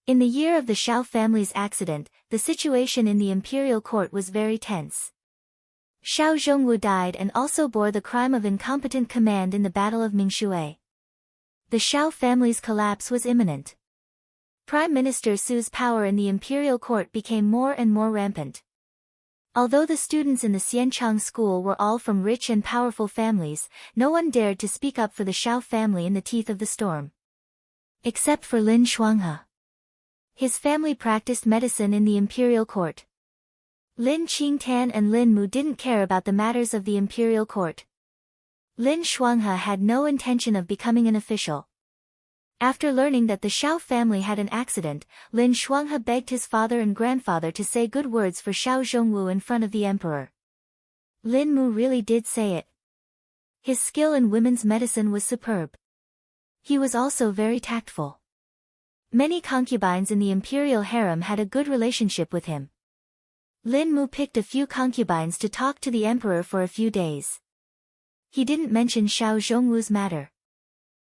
In the year of the Xiao family's accident, the situation in the imperial court was very tense. Xiao Zhongwu died and also bore the crime of incompetent command in the Battle of Mingshui. The Xiao family's collapse was imminent. Prime Minister Su's power in the imperial court became more and more rampant. Although the students in the Xianchang school were all from rich and powerful families, no one dared to speak up for the Xiao family in the teeth of the storm. Except for Lin Shuanghe. His family practiced medicine in the imperial court. Lin Qingtan and Lin Mu didn't care about the matters of the imperial court. Lin Shuanghe had no intention of becoming an official. After learning that the Xiao family had an accident, Lin Shuanghe begged his father and grandfather to say good words for Xiao Zhongwu in front of the emperor. Lin Mu really did say it. His skill in women's medicine was superb. He was also very tactful. Many concubines in the imperial harem had a good relationship with him. Lin Mu picked a few concubines to talk to the emperor for a few days. He didn't mention Xiao Zhongwu's matter.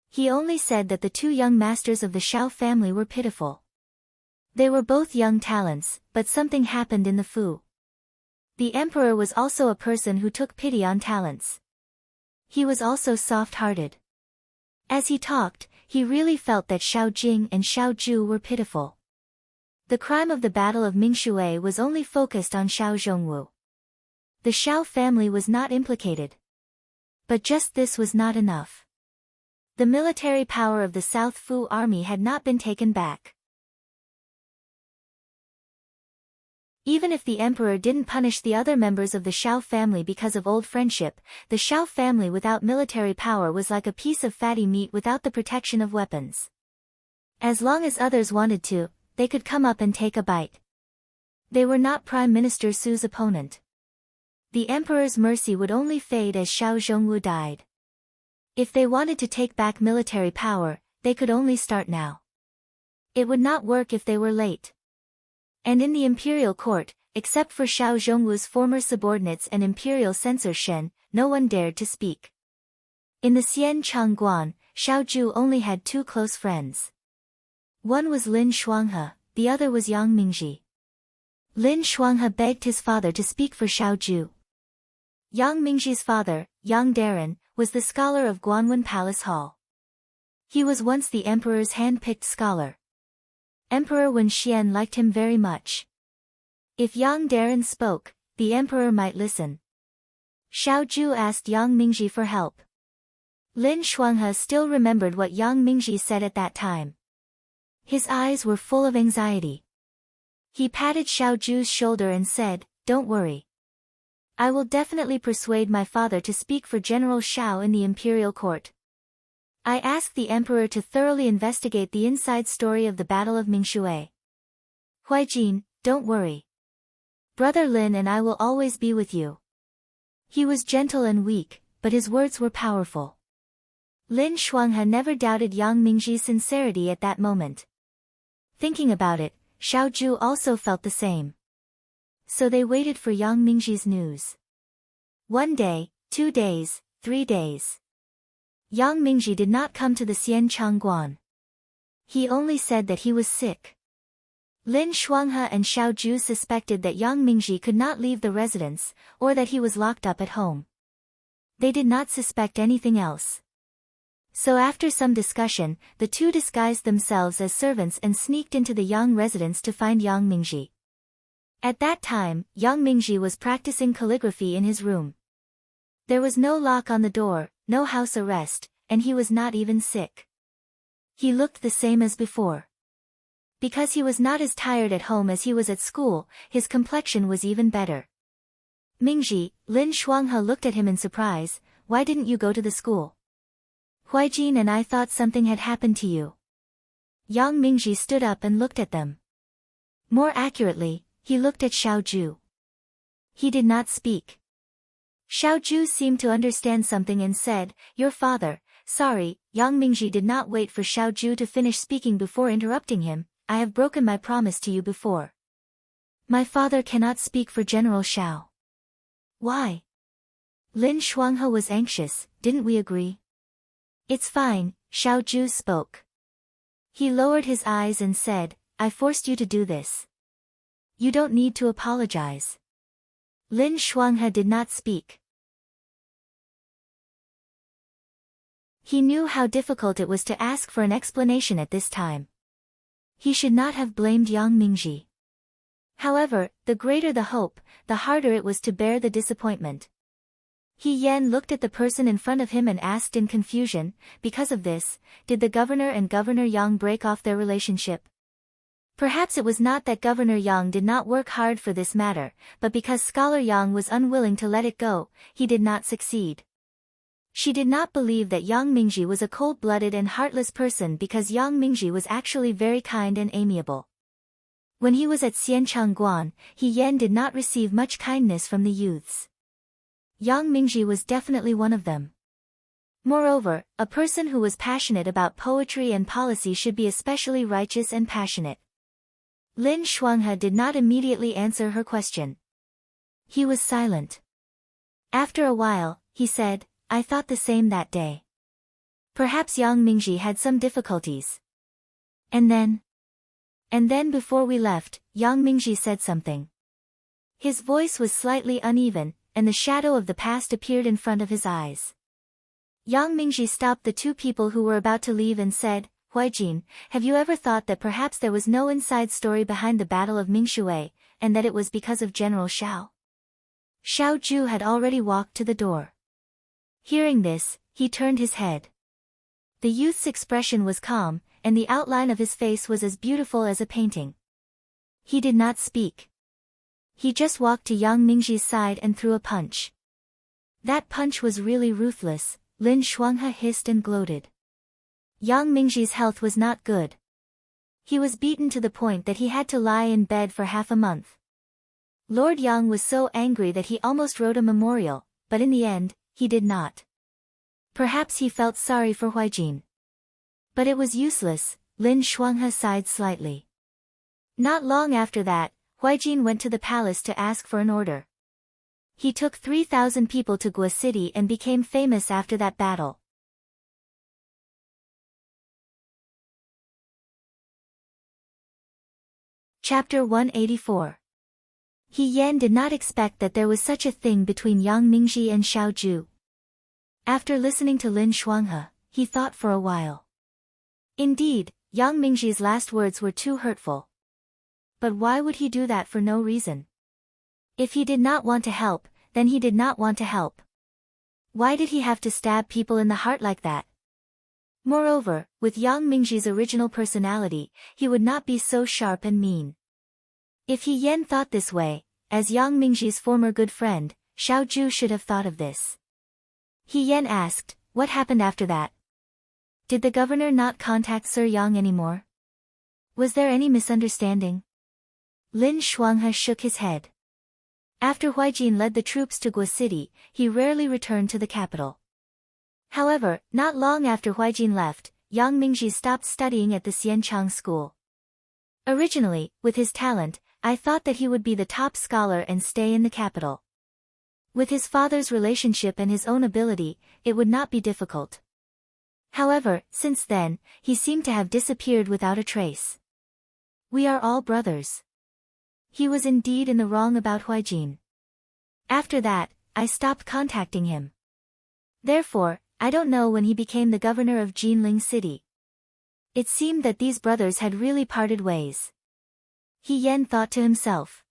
He only said that the two young masters of the Xiao family were pitiful. They were both young talents, but something happened in the Fu. The emperor was also a person who took pity on talents. He was also soft-hearted. As he talked, he really felt that Xiao Jing and Xiao Zhu were pitiful. The crime of the Battle of Mingshui was only focused on Xiao Zhongwu. The Xiao family was not implicated. But just this was not enough. The military power of the South Fu army had not been taken back. Even if the emperor didn't punish the other members of the Xiao family because of old friendship, the Xiao family without military power was like a piece of fatty meat without the protection of weapons. As long as others wanted to, they could come up and take a bite. They were not Prime Minister Su's opponent. The emperor's mercy would only fade as Xiao Zhongwu died. If they wanted to take back military power, they could only start now. It would not work if they were late. And in the imperial court, except for Xiao Zhongwu's former subordinates and imperial censor Shen, no one dared to speak. In the Xianchang Guan, Xiao Zhu only had two close friends. One was Lin Shuanghe, the other was Yang Mingji. Lin Shuanghe begged his father to speak for Xiao Zhu. Yang Mingji's father, Yang Daren, was the scholar of Guanwen Palace Hall. He was once the emperor's hand-picked scholar. Emperor Wen Xian liked him very much. If Yang Daren spoke, the emperor might listen. Xiao Zhu asked Yang Mingji for help. Lin Shuanghe still remembered what Yang Mingji said at that time. His eyes were full of anxiety. He patted Xiao Zhu's shoulder and said, "Don't worry. I will definitely persuade my father to speak for General Xiao in the imperial court. I asked the emperor to thoroughly investigate the inside story of the Battle of Mingshui. Huaijin, don't worry. Brother Lin and I will always be with you." He was gentle and weak, but his words were powerful. Lin Shuanghe never doubted Yang Mingji's sincerity at that moment. Thinking about it, Xiao Zhu also felt the same. So they waited for Yang Mingji's news. 1 day, 2 days, 3 days. Yang Mingji did not come to the Xianchangguan. He only said that he was sick. Lin Shuanghe and Xiao Ju suspected that Yang Mingji could not leave the residence, or that he was locked up at home. They did not suspect anything else. So after some discussion, the two disguised themselves as servants and sneaked into the Yang residence to find Yang Mingji. At that time, Yang Mingji was practicing calligraphy in his room. There was no lock on the door, no house arrest, and he was not even sick. He looked the same as before. Because he was not as tired at home as he was at school, his complexion was even better. Mingji, Lin Shuanghe looked at him in surprise. Why didn't you go to the school? Huaijin and I thought something had happened to you. Yang Mingji stood up and looked at them. More accurately, he looked at Xiao Ju. He did not speak. Xiao Ju seemed to understand something and said, "Your father." Sorry, Yang Mingji did not wait for Xiao Ju to finish speaking before interrupting him. I have broken my promise to you before. My father cannot speak for General Xiao. Why? Lin Shuanghe was anxious. Didn't we agree? It's fine, Xiao Ju spoke. He lowered his eyes and said, I forced you to do this. You don't need to apologize. Lin Shuanghe did not speak. He knew how difficult it was to ask for an explanation at this time. He should not have blamed Yang Mingji. However, the greater the hope, the harder it was to bear the disappointment. He Yan looked at the person in front of him and asked in confusion, because of this, did the governor and Governor Yang break off their relationship? Perhaps it was not that Governor Yang did not work hard for this matter, but because Scholar Yang was unwilling to let it go, he did not succeed. She did not believe that Yang Mingji was a cold-blooded and heartless person because Yang Mingji was actually very kind and amiable. When he was at Xianchangguan, He Yan did not receive much kindness from the youths. Yang Mingji was definitely one of them. Moreover, a person who was passionate about poetry and policy should be especially righteous and passionate. Lin Shuanghe did not immediately answer her question. He was silent. After a while, he said, I thought the same that day. Perhaps Yang Mingji had some difficulties. And then before we left, Yang Mingji said something. His voice was slightly uneven, and the shadow of the past appeared in front of his eyes. Yang Mingji stopped the two people who were about to leave and said, Huaijin, have you ever thought that perhaps there was no inside story behind the Battle of Mingshui, and that it was because of General Xiao? Xiao Ju had already walked to the door. Hearing this, he turned his head. The youth's expression was calm, and the outline of his face was as beautiful as a painting. He did not speak. He just walked to Yang Mingji's side and threw a punch. That punch was really ruthless, Lin Shuanghe hissed and gloated. Yang Mingji's health was not good. He was beaten to the point that he had to lie in bed for half a month. Lord Yang was so angry that he almost wrote a memorial, but in the end, he did not. Perhaps he felt sorry for Huaijin. But it was useless, Lin Shuanghe sighed slightly. Not long after that, Huaijin went to the palace to ask for an order. He took 3,000 people to Guo City and became famous after that battle. Chapter 184. He Yan did not expect that there was such a thing between Yang Mingji and Xiao Ju. After listening to Lin Shuanghe, he thought for a while. Indeed, Yang Mingji's last words were too hurtful. But why would he do that for no reason? If he did not want to help, then he did not want to help. Why did he have to stab people in the heart like that? Moreover, with Yang Mingji's original personality, he would not be so sharp and mean. If He Yan thought this way, as Yang Mingji's former good friend, Xiao Ju should have thought of this. He Yan asked, what happened after that? Did the governor not contact Sir Yang anymore? Was there any misunderstanding? Lin Shuanghe shook his head. After Huaijin led the troops to Guo City, he rarely returned to the capital. However, not long after Huaijin left, Yang Mingji stopped studying at the Xianchang school. Originally, with his talent, I thought that he would be the top scholar and stay in the capital. With his father's relationship and his own ability, it would not be difficult. However, since then, he seemed to have disappeared without a trace. We are all brothers. He was indeed in the wrong about Huijin. After that, I stopped contacting him. Therefore, I don't know when he became the governor of Jinling City. It seemed that these brothers had really parted ways. He Yen thought to himself.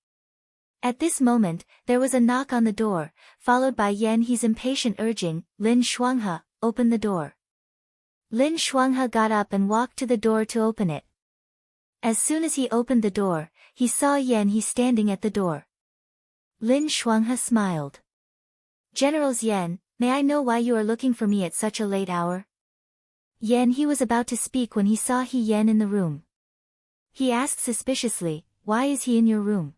At this moment, there was a knock on the door, followed by Yan He's impatient urging, Lin Shuanghe, open the door. Lin Shuanghe got up and walked to the door to open it. As soon as he opened the door, he saw Yan He standing at the door. Lin Shuanghe smiled. Generals Yan, may I know why you are looking for me at such a late hour? Yan He was about to speak when he saw He Yan in the room. He asked suspiciously, why is he in your room?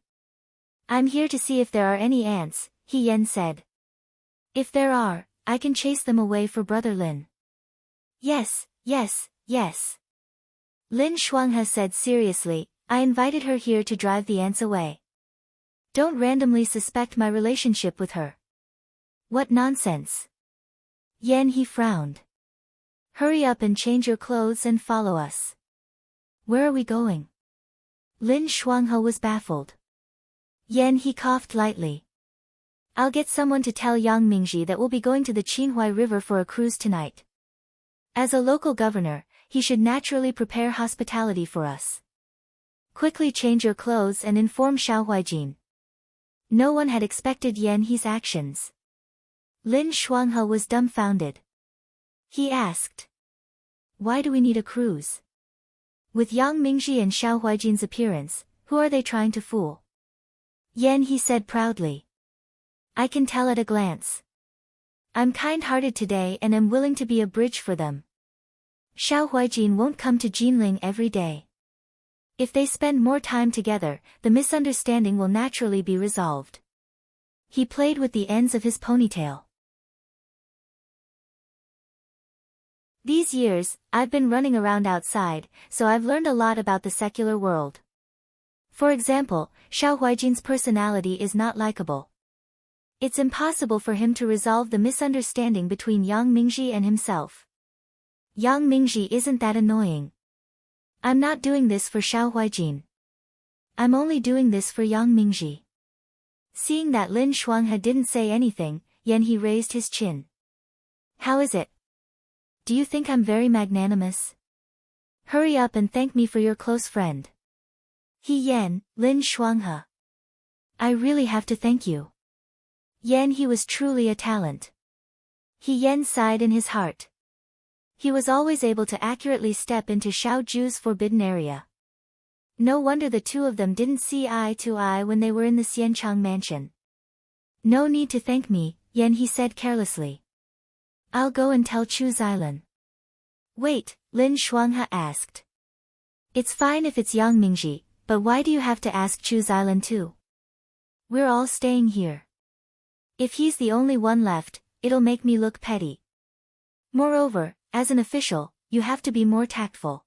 I'm here to see if there are any ants, He Yan said. If there are, I can chase them away for Brother Lin. Yes, yes, yes. Lin Shuanghe said seriously, I invited her here to drive the ants away. Don't randomly suspect my relationship with her. What nonsense. Yan He frowned. Hurry up and change your clothes and follow us. Where are we going? Lin Shuanghe was baffled. Yan He coughed lightly. I'll get someone to tell Yang Mingji that we'll be going to the Qinhuai River for a cruise tonight. As a local governor, he should naturally prepare hospitality for us. Quickly change your clothes and inform Xiao Huijin. No one had expected Yan He's actions. Lin Shuanghe was dumbfounded. He asked. Why do we need a cruise? With Yang Mingji and Xiao Huijin's appearance, who are they trying to fool? Yan He said proudly. I can tell at a glance. I'm kind-hearted today and am willing to be a bridge for them. Xiao Huijin won't come to Jinling every day. If they spend more time together, the misunderstanding will naturally be resolved. He played with the ends of his ponytail. These years, I've been running around outside, so I've learned a lot about the secular world. For example, Xiao Huijin's personality is not likable. It's impossible for him to resolve the misunderstanding between Yang Mingji and himself. Yang Mingji isn't that annoying. I'm not doing this for Xiao Huijin. I'm only doing this for Yang Mingji. Seeing that Lin Shuanghe didn't say anything, Yan He raised his chin. How is it? Do you think I'm very magnanimous? Hurry up and thank me for your close friend. He Yan, Lin Shuanghe. I really have to thank you. Yan He was truly a talent. He Yan sighed in his heart. He was always able to accurately step into Xiao Ju's forbidden area. No wonder the two of them didn't see eye to eye when they were in the Xianchang mansion. No need to thank me, Yan He said carelessly. I'll go and tell Chu Xilan. Wait, Lin Shuanghe asked. It's fine if it's Yang Mingji, but why do you have to ask Chu Xilan too? We're all staying here. If he's the only one left, it'll make me look petty. Moreover, as an official, you have to be more tactful.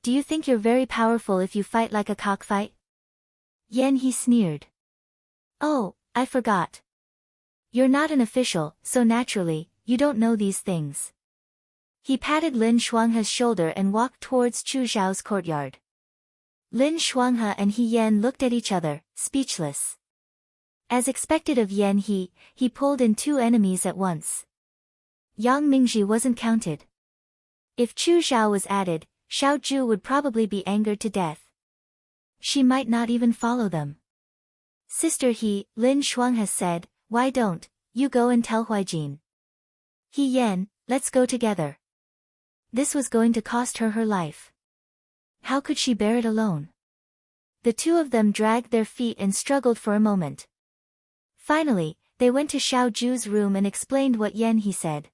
Do you think you're very powerful if you fight like a cockfight? Yan He sneered. Oh, I forgot. You're not an official, so naturally, you don't know these things. He patted Lin Shuanghe's shoulder and walked towards Chu Zhao's courtyard. Lin Shuanghe and He Yan looked at each other, speechless. As expected of Yan He pulled in two enemies at once. Yang Mingji wasn't counted. If Chu Zhao was added, Xiao Ju would probably be angered to death. She might not even follow them. Sister He, Lin Shuanghe said, why don't you go and tell Huijin? He Yan, let's go together. This was going to cost her her life. How could she bear it alone? The two of them dragged their feet and struggled for a moment. Finally, they went to Xiao Ju's room and explained what Yan He said.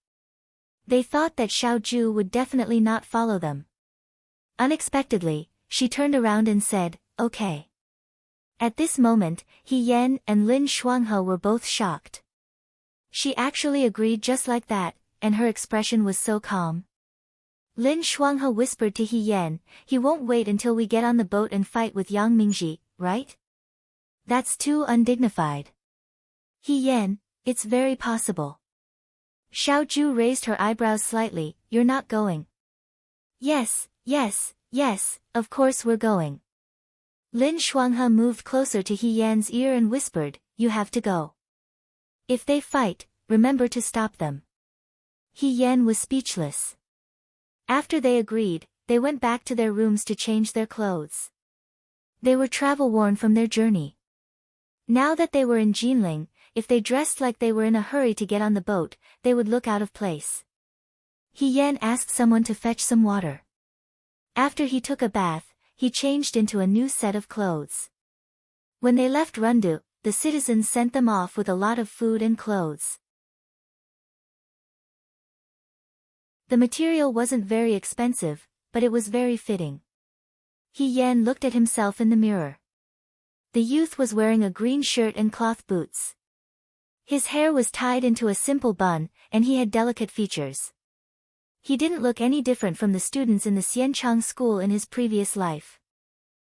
They thought that Xiao Ju would definitely not follow them. Unexpectedly, she turned around and said, okay. At this moment, He Yan and Lin Shuanghe were both shocked. She actually agreed just like that, and her expression was so calm. Lin Shuanghe whispered to He Yan, he won't wait until we get on the boat and fight with Yang Mingji, right? That's too undignified. He Yan, It's very possible. Xiaoju raised her eyebrows slightly. You're not going? Yes, yes, yes, of course we're going. Lin Shuanghe moved closer to He Yan's ear and whispered, you have to go. If they fight, remember to stop them. He Yan was speechless. After they agreed, they went back to their rooms to change their clothes. They were travel-worn from their journey. Now that they were in Jinling, if they dressed like they were in a hurry to get on the boat, they would look out of place. He Yan asked someone to fetch some water. After he took a bath, he changed into a new set of clothes. When they left Rundu, the citizens sent them off with a lot of food and clothes. The material wasn't very expensive, but it was very fitting. He Yan looked at himself in the mirror. The youth was wearing a green shirt and cloth boots. His hair was tied into a simple bun, and he had delicate features. He didn't look any different from the students in the Xianchang school in his previous life.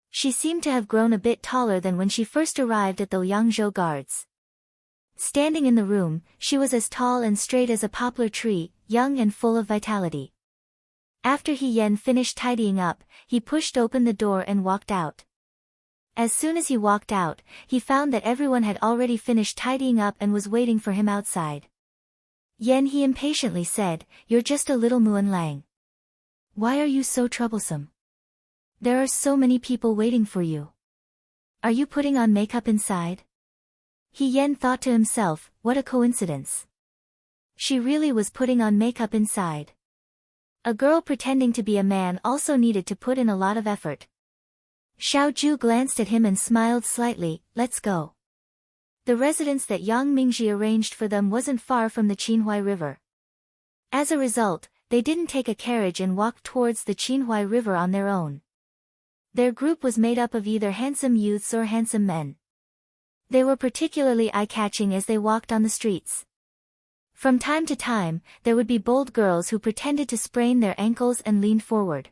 She seemed to have grown a bit taller than when she first arrived at the Yangzhou Guards. Standing in the room, she was as tall and straight as a poplar tree, young and full of vitality. After He Yan finished tidying up, he pushed open the door and walked out. As soon as he walked out, he found that everyone had already finished tidying up and was waiting for him outside. Yan He impatiently said, "You're just a little Muan Lang. Why are you so troublesome? There are so many people waiting for you. Are you putting on makeup inside?" He Yan thought to himself, what a coincidence. She really was putting on makeup inside. A girl pretending to be a man also needed to put in a lot of effort. Xiaoju glanced at him and smiled slightly, let's go. The residence that Yang Mingji arranged for them wasn't far from the Qinhuai River. As a result, they didn't take a carriage and walked towards the Qinhuai River on their own. Their group was made up of either handsome youths or handsome men. They were particularly eye-catching as they walked on the streets. From time to time, there would be bold girls who pretended to sprain their ankles and leaned forward.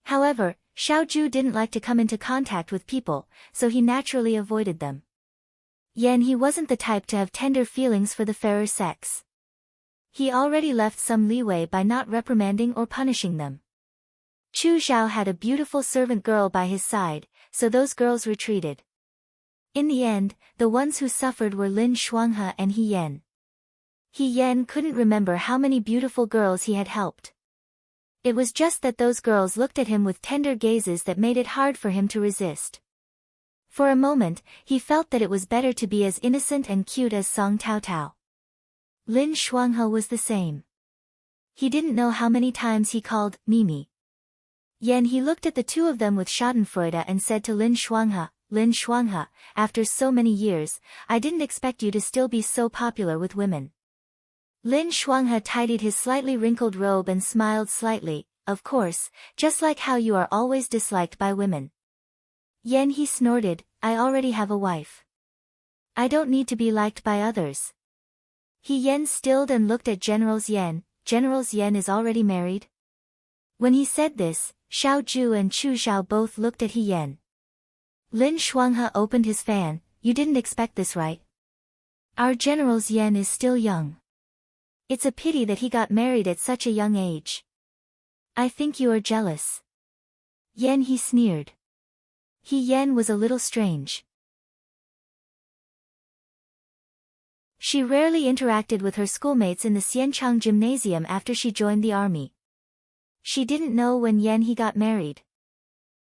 However, Xiaoju didn't like to come into contact with people, so he naturally avoided them. Yan He wasn't the type to have tender feelings for the fairer sex. He already left some leeway by not reprimanding or punishing them. Chu Zhao had a beautiful servant girl by his side, so those girls retreated. In the end, the ones who suffered were Lin Shuanghe and He Yan. He Yan couldn't remember how many beautiful girls he had helped. It was just that those girls looked at him with tender gazes that made it hard for him to resist. For a moment, he felt that it was better to be as innocent and cute as Song Tao Tao. Lin Shuanghe was the same. He didn't know how many times he called Mimi. Yan He looked at the two of them with schadenfreude and said to Lin Shuanghe, after so many years, I didn't expect you to still be so popular with women. Lin Shuanghe tidied his slightly wrinkled robe and smiled slightly, of course, just like how you are always disliked by women. Yan He snorted, I already have a wife. I don't need to be liked by others. He Yan stilled and looked at General Yan. General Yan is already married? When he said this, Xiaoju and Chu Zhao both looked at He Yan. Lin Shuanghe opened his fan, you didn't expect this, right? Our General Yan is still young. It's a pity that he got married at such a young age. I think you are jealous. Yan He sneered. He Yan was a little strange. She rarely interacted with her schoolmates in the Xianchang gymnasium after she joined the army. She didn't know when Yan He got married.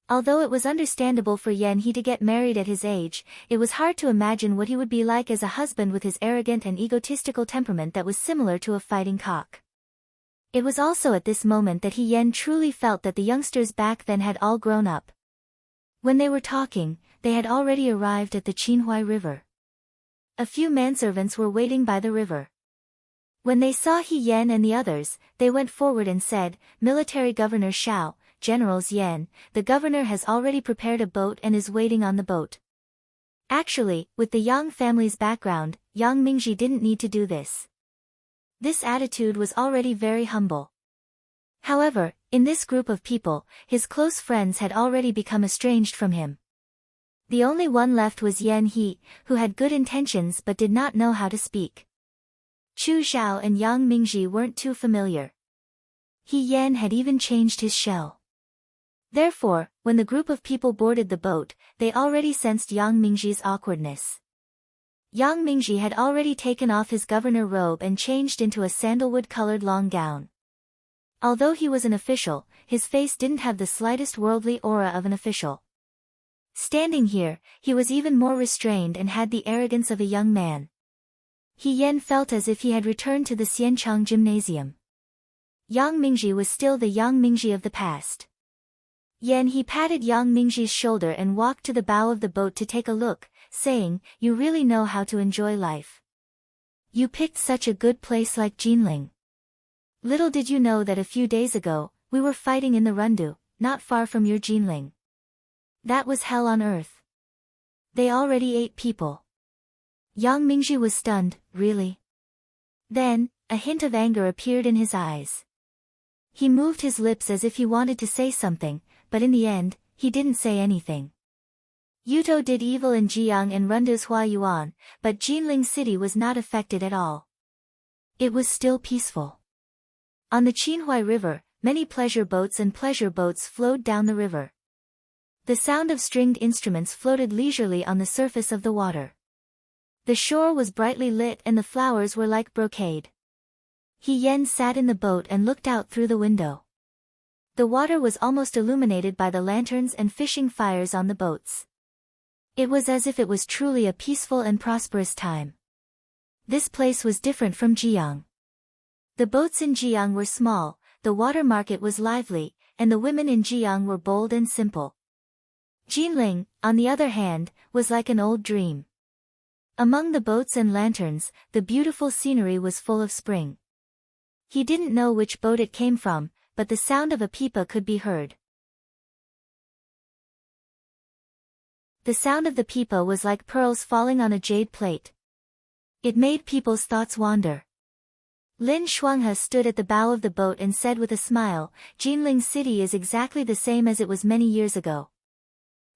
Although it was understandable for Yan He to get married at his age, it was hard to imagine what he would be like as a husband with his arrogant and egotistical temperament that was similar to a fighting cock. It was also at this moment that He Yan truly felt that the youngsters back then had all grown up. When they were talking, they had already arrived at the Qinhuai River. A few manservants were waiting by the river. When they saw He Yan and the others, they went forward and said, Military Governor Xiao, General Yan, the governor has already prepared a boat and is waiting on the boat. Actually, with the Yang family's background, Yang Mingji didn't need to do this. This attitude was already very humble. However, in this group of people, his close friends had already become estranged from him. The only one left was Yan He, who had good intentions but did not know how to speak. Chu Xiao and Yang Mingji weren't too familiar. He Yan had even changed his shell. Therefore, when the group of people boarded the boat, they already sensed Yang Mingji's awkwardness. Yang Mingji had already taken off his governor robe and changed into a sandalwood-colored long gown. Although he was an official, his face didn't have the slightest worldly aura of an official. Standing here, he was even more restrained and had the arrogance of a young man. He Yan felt as if he had returned to the Xianchang gymnasium. Yang Mingji was still the Yang Mingji of the past. Yan He patted Yang Mingji's shoulder and walked to the bow of the boat to take a look, saying, "You really know how to enjoy life. You picked such a good place like Jinling. Little did you know that a few days ago, we were fighting in the Rundu, not far from your Jinling. That was hell on earth. They already ate people." Yang Mingji was stunned. Really? Then, a hint of anger appeared in his eyes. He moved his lips as if he wanted to say something, but in the end, he didn't say anything. Yuto did evil in Jiang and Rundu's Huayuan, but Jinling City was not affected at all. It was still peaceful. On the Qinhuai River, many pleasure boats and pleasure boats flowed down the river. The sound of stringed instruments floated leisurely on the surface of the water. The shore was brightly lit and the flowers were like brocade. He Yan sat in the boat and looked out through the window. The water was almost illuminated by the lanterns and fishing fires on the boats. It was as if it was truly a peaceful and prosperous time. This place was different from Jiang. The boats in Jiang were small, the water market was lively, and the women in Jiang were bold and simple. Jinling, on the other hand, was like an old dream. Among the boats and lanterns, the beautiful scenery was full of spring. He didn't know which boat it came from, but the sound of a pipa could be heard. The sound of the pipa was like pearls falling on a jade plate. It made people's thoughts wander. Lin Shuanghe stood at the bow of the boat and said with a smile, "Jinling City is exactly the same as it was many years ago.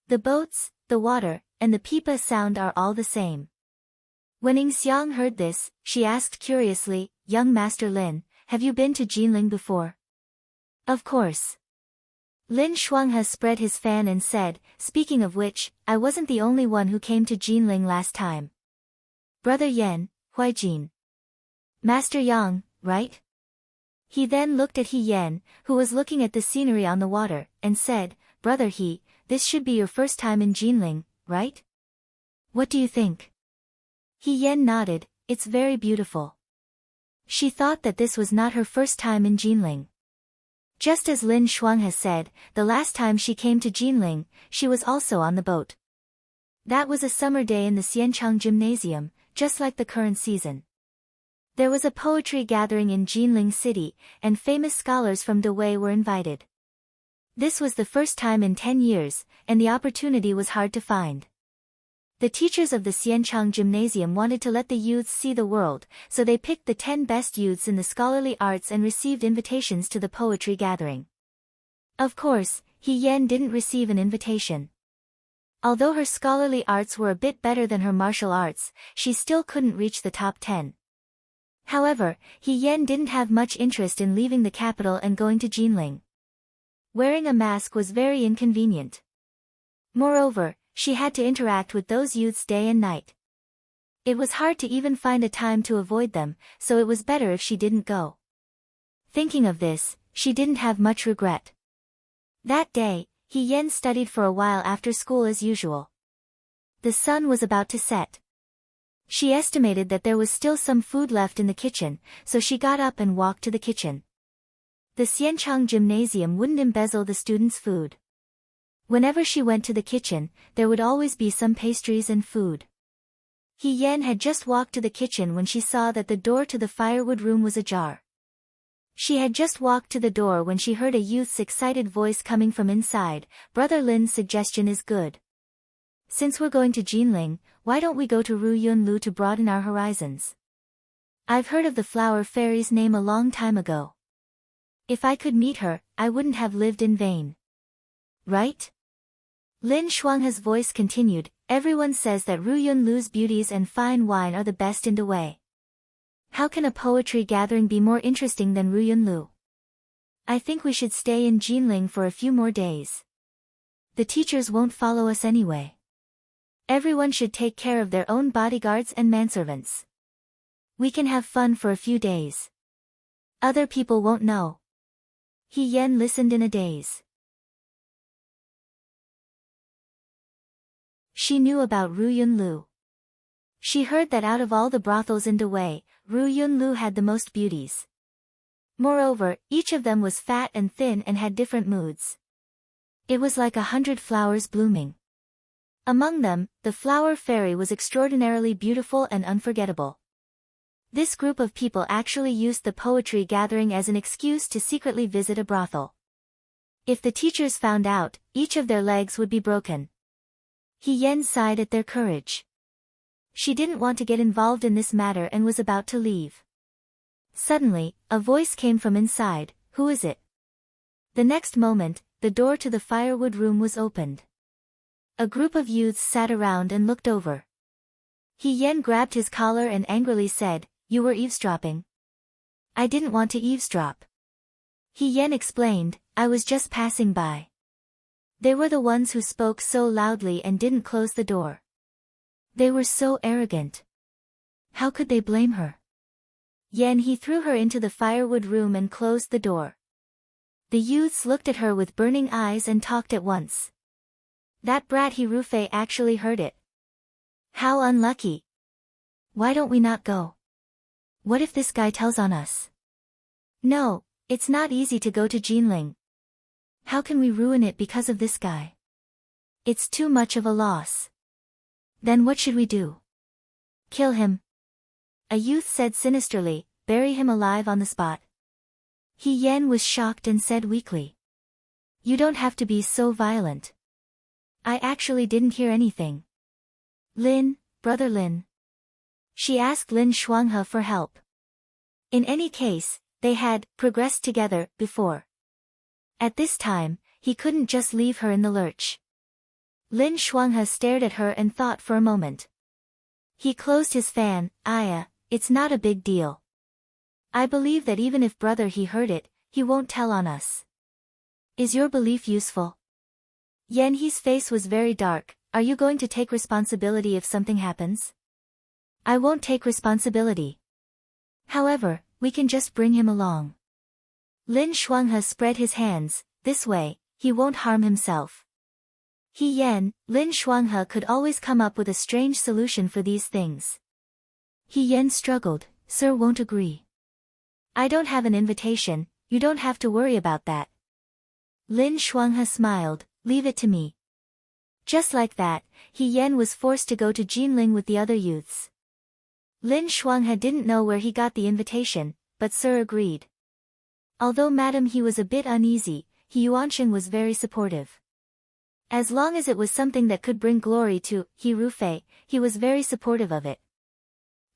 The boats, the water, and the pipa sound are all the same." When Ing Xiang heard this, she asked curiously, "Young Master Lin, have you been to Jinling before?" "Of course." Lin Shuanghe spread his fan and said, "Speaking of which, I wasn't the only one who came to Jinling last time. Brother Yan, Huaijin. Master Yang, right?" He then looked at He Yan, who was looking at the scenery on the water, and said, "Brother He, this should be your first time in Jinling, right? What do you think?" He Yan nodded, "It's very beautiful." She thought that this was not her first time in Jinling. Just as Lin Shuanghe said, the last time she came to Jinling, she was also on the boat. That was a summer day in the Xianchang Gymnasium, just like the current season. There was a poetry gathering in Jinling City, and famous scholars from Dawei were invited. This was the first time in 10 years, and the opportunity was hard to find. The teachers of the Xianchang Gymnasium wanted to let the youths see the world, so they picked the 10 best youths in the scholarly arts and received invitations to the poetry gathering. Of course, He Yan didn't receive an invitation. Although her scholarly arts were a bit better than her martial arts, she still couldn't reach the top 10. However, He Yan didn't have much interest in leaving the capital and going to Jinling. Wearing a mask was very inconvenient. Moreover, she had to interact with those youths day and night. It was hard to even find a time to avoid them, so it was better if she didn't go. Thinking of this, she didn't have much regret. That day, He Yan studied for a while after school as usual. The sun was about to set. She estimated that there was still some food left in the kitchen, so she got up and walked to the kitchen. The Xianchang Gymnasium wouldn't embezzle the students' food. Whenever she went to the kitchen, there would always be some pastries and food. He Yan had just walked to the kitchen when she saw that the door to the firewood room was ajar. She had just walked to the door when she heard a youth's excited voice coming from inside, "Brother Lin's suggestion is good. Since we're going to Jinling, why don't we go to Ru Yunlu to broaden our horizons? I've heard of the flower fairy's name a long time ago. If I could meet her, I wouldn't have lived in vain. Right?" Lin Shuanghe's voice continued, everyone says that Ru Yunlu's beauties and fine wine are the best in the way. How can a poetry gathering be more interesting than Ru Yunlu? I think we should stay in Jinling for a few more days. The teachers won't follow us anyway. Everyone should take care of their own bodyguards and manservants. We can have fun for a few days. Other people won't know. He Yan listened in a daze. She knew about Ru Yunlu. She heard that out of all the brothels in Dawei, Ru Yunlu had the most beauties. Moreover, each of them was fat and thin and had different moods. It was like 100 flowers blooming. Among them, the flower fairy was extraordinarily beautiful and unforgettable. This group of people actually used the poetry gathering as an excuse to secretly visit a brothel. If the teachers found out, each of their legs would be broken. He Yan sighed at their courage. She didn't want to get involved in this matter and was about to leave. Suddenly, a voice came from inside, "Who is it?" The next moment, the door to the firewood room was opened. A group of youths sat around and looked over. He Yan grabbed his collar and angrily said, "You were eavesdropping." "I didn't want to eavesdrop." He Yan explained, "I was just passing by." They were the ones who spoke so loudly and didn't close the door. They were so arrogant. How could they blame her? He threw her into the firewood room and closed the door. The youths looked at her with burning eyes and talked at once. That brat He Rufei actually heard it. How unlucky. Why don't we not go? What if this guy tells on us? No, it's not easy to go to Jinling. How can we ruin it because of this guy? It's too much of a loss. Then what should we do? Kill him. A youth said sinisterly, bury him alive on the spot. He Yan was shocked and said weakly. You don't have to be so violent. I actually didn't hear anything. Lin, brother Lin. She asked Lin Shuanghe for help. In any case, they had progressed together before. At this time, he couldn't just leave her in the lurch. Lin Shuanghe stared at her and thought for a moment. He closed his fan. Aya, it's not a big deal. I believe that even if brother he heard it, he won't tell on us. Is your belief useful? He's face was very dark. Are you going to take responsibility if something happens? I won't take responsibility. However, we can just bring him along. Lin Shuanghe spread his hands. This way, he won't harm himself. Lin Shuanghe could always come up with a strange solution for these things. He struggled, Sir won't agree. I don't have an invitation, you don't have to worry about that. Lin Shuanghe smiled, leave it to me. Just like that, He was forced to go to Jinling with the other youths. Lin Shuanghe didn't know where he got the invitation, but Sir agreed. Although Madam he was a bit uneasy, He Yuansheng was very supportive. As long as it was something that could bring glory to He Rufei, he was very supportive of it.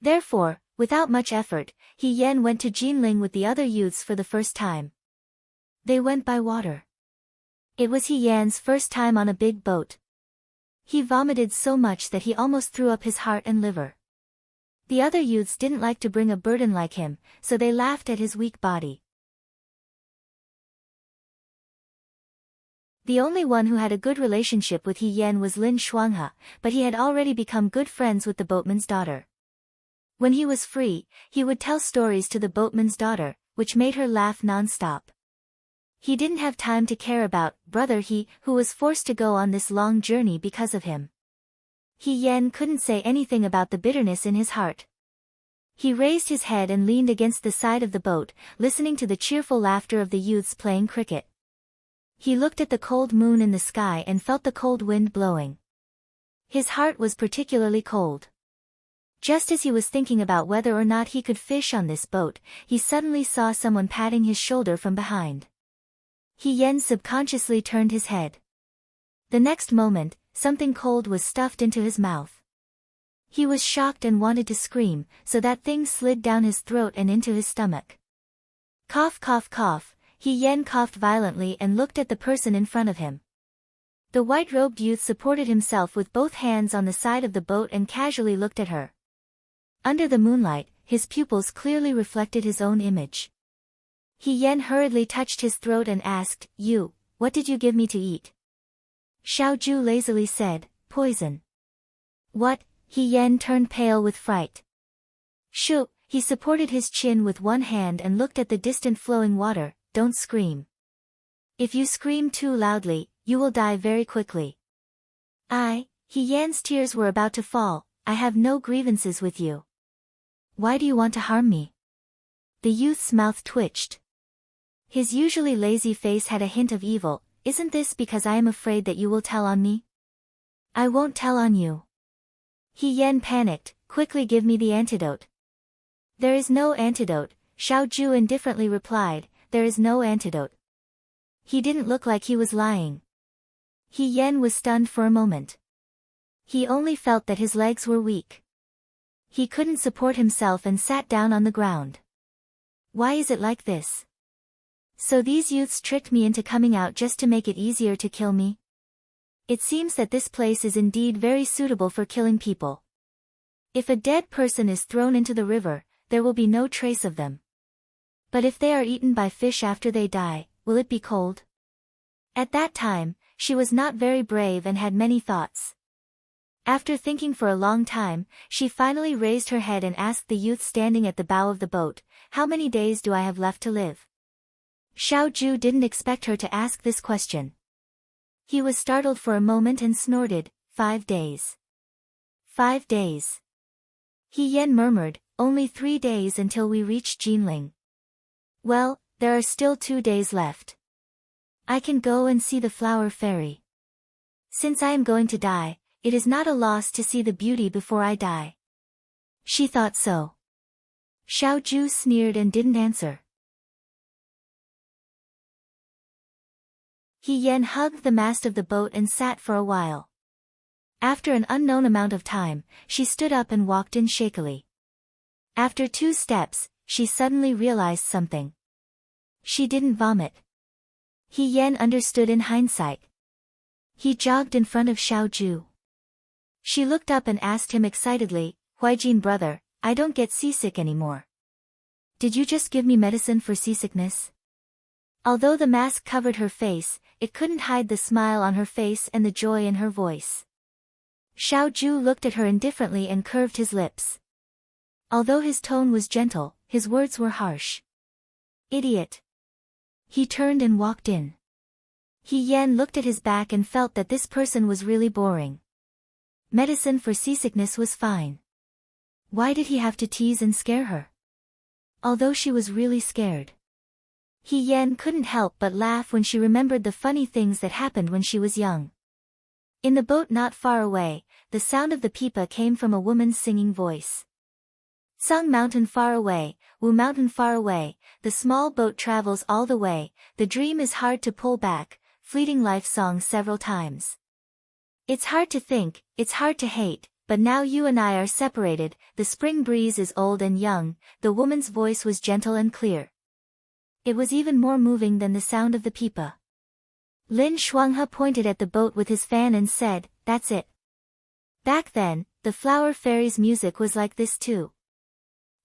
Therefore, without much effort, He went to Jinling with the other youths for the first time. They went by water. It was He first time on a big boat. He vomited so much that he almost threw up his heart and liver. The other youths didn't like to bring a burden like him, so they laughed at his weak body. The only one who had a good relationship with He was Lin Shuanghe, but he had already become good friends with the boatman's daughter. When he was free, he would tell stories to the boatman's daughter, which made her laugh non-stop. He didn't have time to care about brother He, who was forced to go on this long journey because of him. He couldn't say anything about the bitterness in his heart. He raised his head and leaned against the side of the boat, listening to the cheerful laughter of the youths playing cricket. He looked at the cold moon in the sky and felt the cold wind blowing. His heart was particularly cold. Just as he was thinking about whether or not he could fish on this boat, he suddenly saw someone patting his shoulder from behind. He subconsciously turned his head. The next moment, something cold was stuffed into his mouth. He was shocked and wanted to scream, so that thing slid down his throat and into his stomach. Cough cough cough, He coughed violently and looked at the person in front of him. The white-robed youth supported himself with both hands on the side of the boat and casually looked at her. Under the moonlight, his pupils clearly reflected his own image. He Yan hurriedly touched his throat and asked, "You, what did you give me to eat?" Xiaoju lazily said, "Poison." "What?" He Yan turned pale with fright. "Shoo!" He supported his chin with one hand and looked at the distant flowing water. "Don't scream. If you scream too loudly, you will die very quickly." He Yan's tears were about to fall. "I have no grievances with you. Why do you want to harm me?" The youth's mouth twitched. His usually lazy face had a hint of evil. "Isn't this because I am afraid that you will tell on me?" "I won't tell on you." He Yan panicked. "Quickly give me the antidote." "There is no antidote," Xiaoju indifferently replied. "There is no antidote." He didn't look like he was lying. He Yan was stunned for a moment. He only felt that his legs were weak. He couldn't support himself and sat down on the ground. "Why is it like this? So these youths tricked me into coming out just to make it easier to kill me? It seems that this place is indeed very suitable for killing people. If a dead person is thrown into the river, there will be no trace of them. But if they are eaten by fish after they die, will it be cold?" At that time, she was not very brave and had many thoughts. After thinking for a long time, she finally raised her head and asked the youth standing at the bow of the boat, "How many days do I have left to live?" Xiaoju didn't expect her to ask this question. He was startled for a moment and snorted, 5 days. 5 days. He Yan murmured, "Only 3 days until we reach Jinling." "Well, there are still 2 days left. I can go and see the flower fairy. Since I am going to die, it is not a loss to see the beauty before I die." She thought so. Xiaoju sneered and didn't answer. He Yan hugged the mast of the boat and sat for a while. After an unknown amount of time, she stood up and walked in shakily. After 2 steps, she suddenly realized something. She didn't vomit. He Yan understood in hindsight. He jogged in front of Xiaoju. She looked up and asked him excitedly, "Huijin brother, I don't get seasick anymore. Did you just give me medicine for seasickness?" Although the mask covered her face, it couldn't hide the smile on her face and the joy in her voice. Xiaoju looked at her indifferently and curved his lips. Although his tone was gentle, his words were harsh. "Idiot." He turned and walked in. He Yan looked at his back and felt that this person was really boring. Medicine for seasickness was fine. Why did he have to tease and scare her? Although she was really scared. He Yan couldn't help but laugh when she remembered the funny things that happened when she was young. In the boat not far away, the sound of the pipa came from a woman's singing voice. "Sung mountain far away, Wu mountain far away, the small boat travels all the way, the dream is hard to pull back," fleeting life song several times. "It's hard to think, it's hard to hate, but now you and I are separated, the spring breeze is old and young," the woman's voice was gentle and clear. It was even more moving than the sound of the pipa. Lin Shuanghe pointed at the boat with his fan and said, "That's it." Back then, the flower fairy's music was like this too.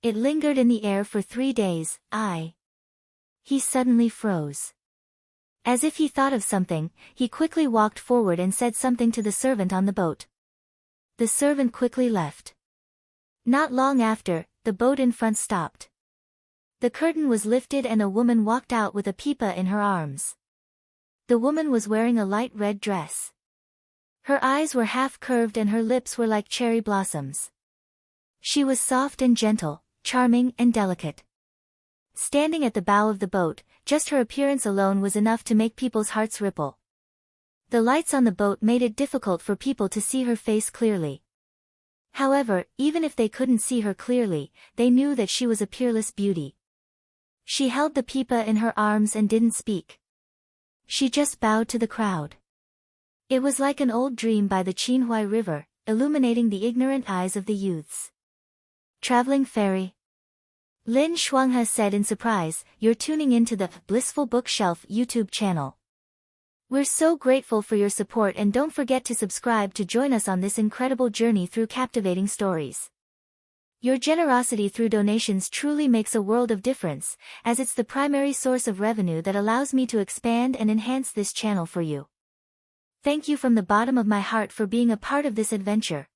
It lingered in the air for 3 days. He suddenly froze. As if he thought of something, he quickly walked forward and said something to the servant on the boat. The servant quickly left. Not long after, the boat in front stopped. The curtain was lifted and a woman walked out with a pipa in her arms. The woman was wearing a light red dress. Her eyes were half curved and her lips were like cherry blossoms. She was soft and gentle, charming and delicate. Standing at the bow of the boat, just her appearance alone was enough to make people's hearts ripple. The lights on the boat made it difficult for people to see her face clearly. However, even if they couldn't see her clearly, they knew that she was a peerless beauty. She held the pipa in her arms and didn't speak. She just bowed to the crowd. It was like an old dream by the Qinhuai River, illuminating the ignorant eyes of the youths. "Traveling fairy?" Lin Shuanghe said in surprise, "You're tuning into the Blissful Bookshelf YouTube channel. We're so grateful for your support, and don't forget to subscribe to join us on this incredible journey through captivating stories. Your generosity through donations truly makes a world of difference, as it's the primary source of revenue that allows me to expand and enhance this channel for you. Thank you from the bottom of my heart for being a part of this adventure.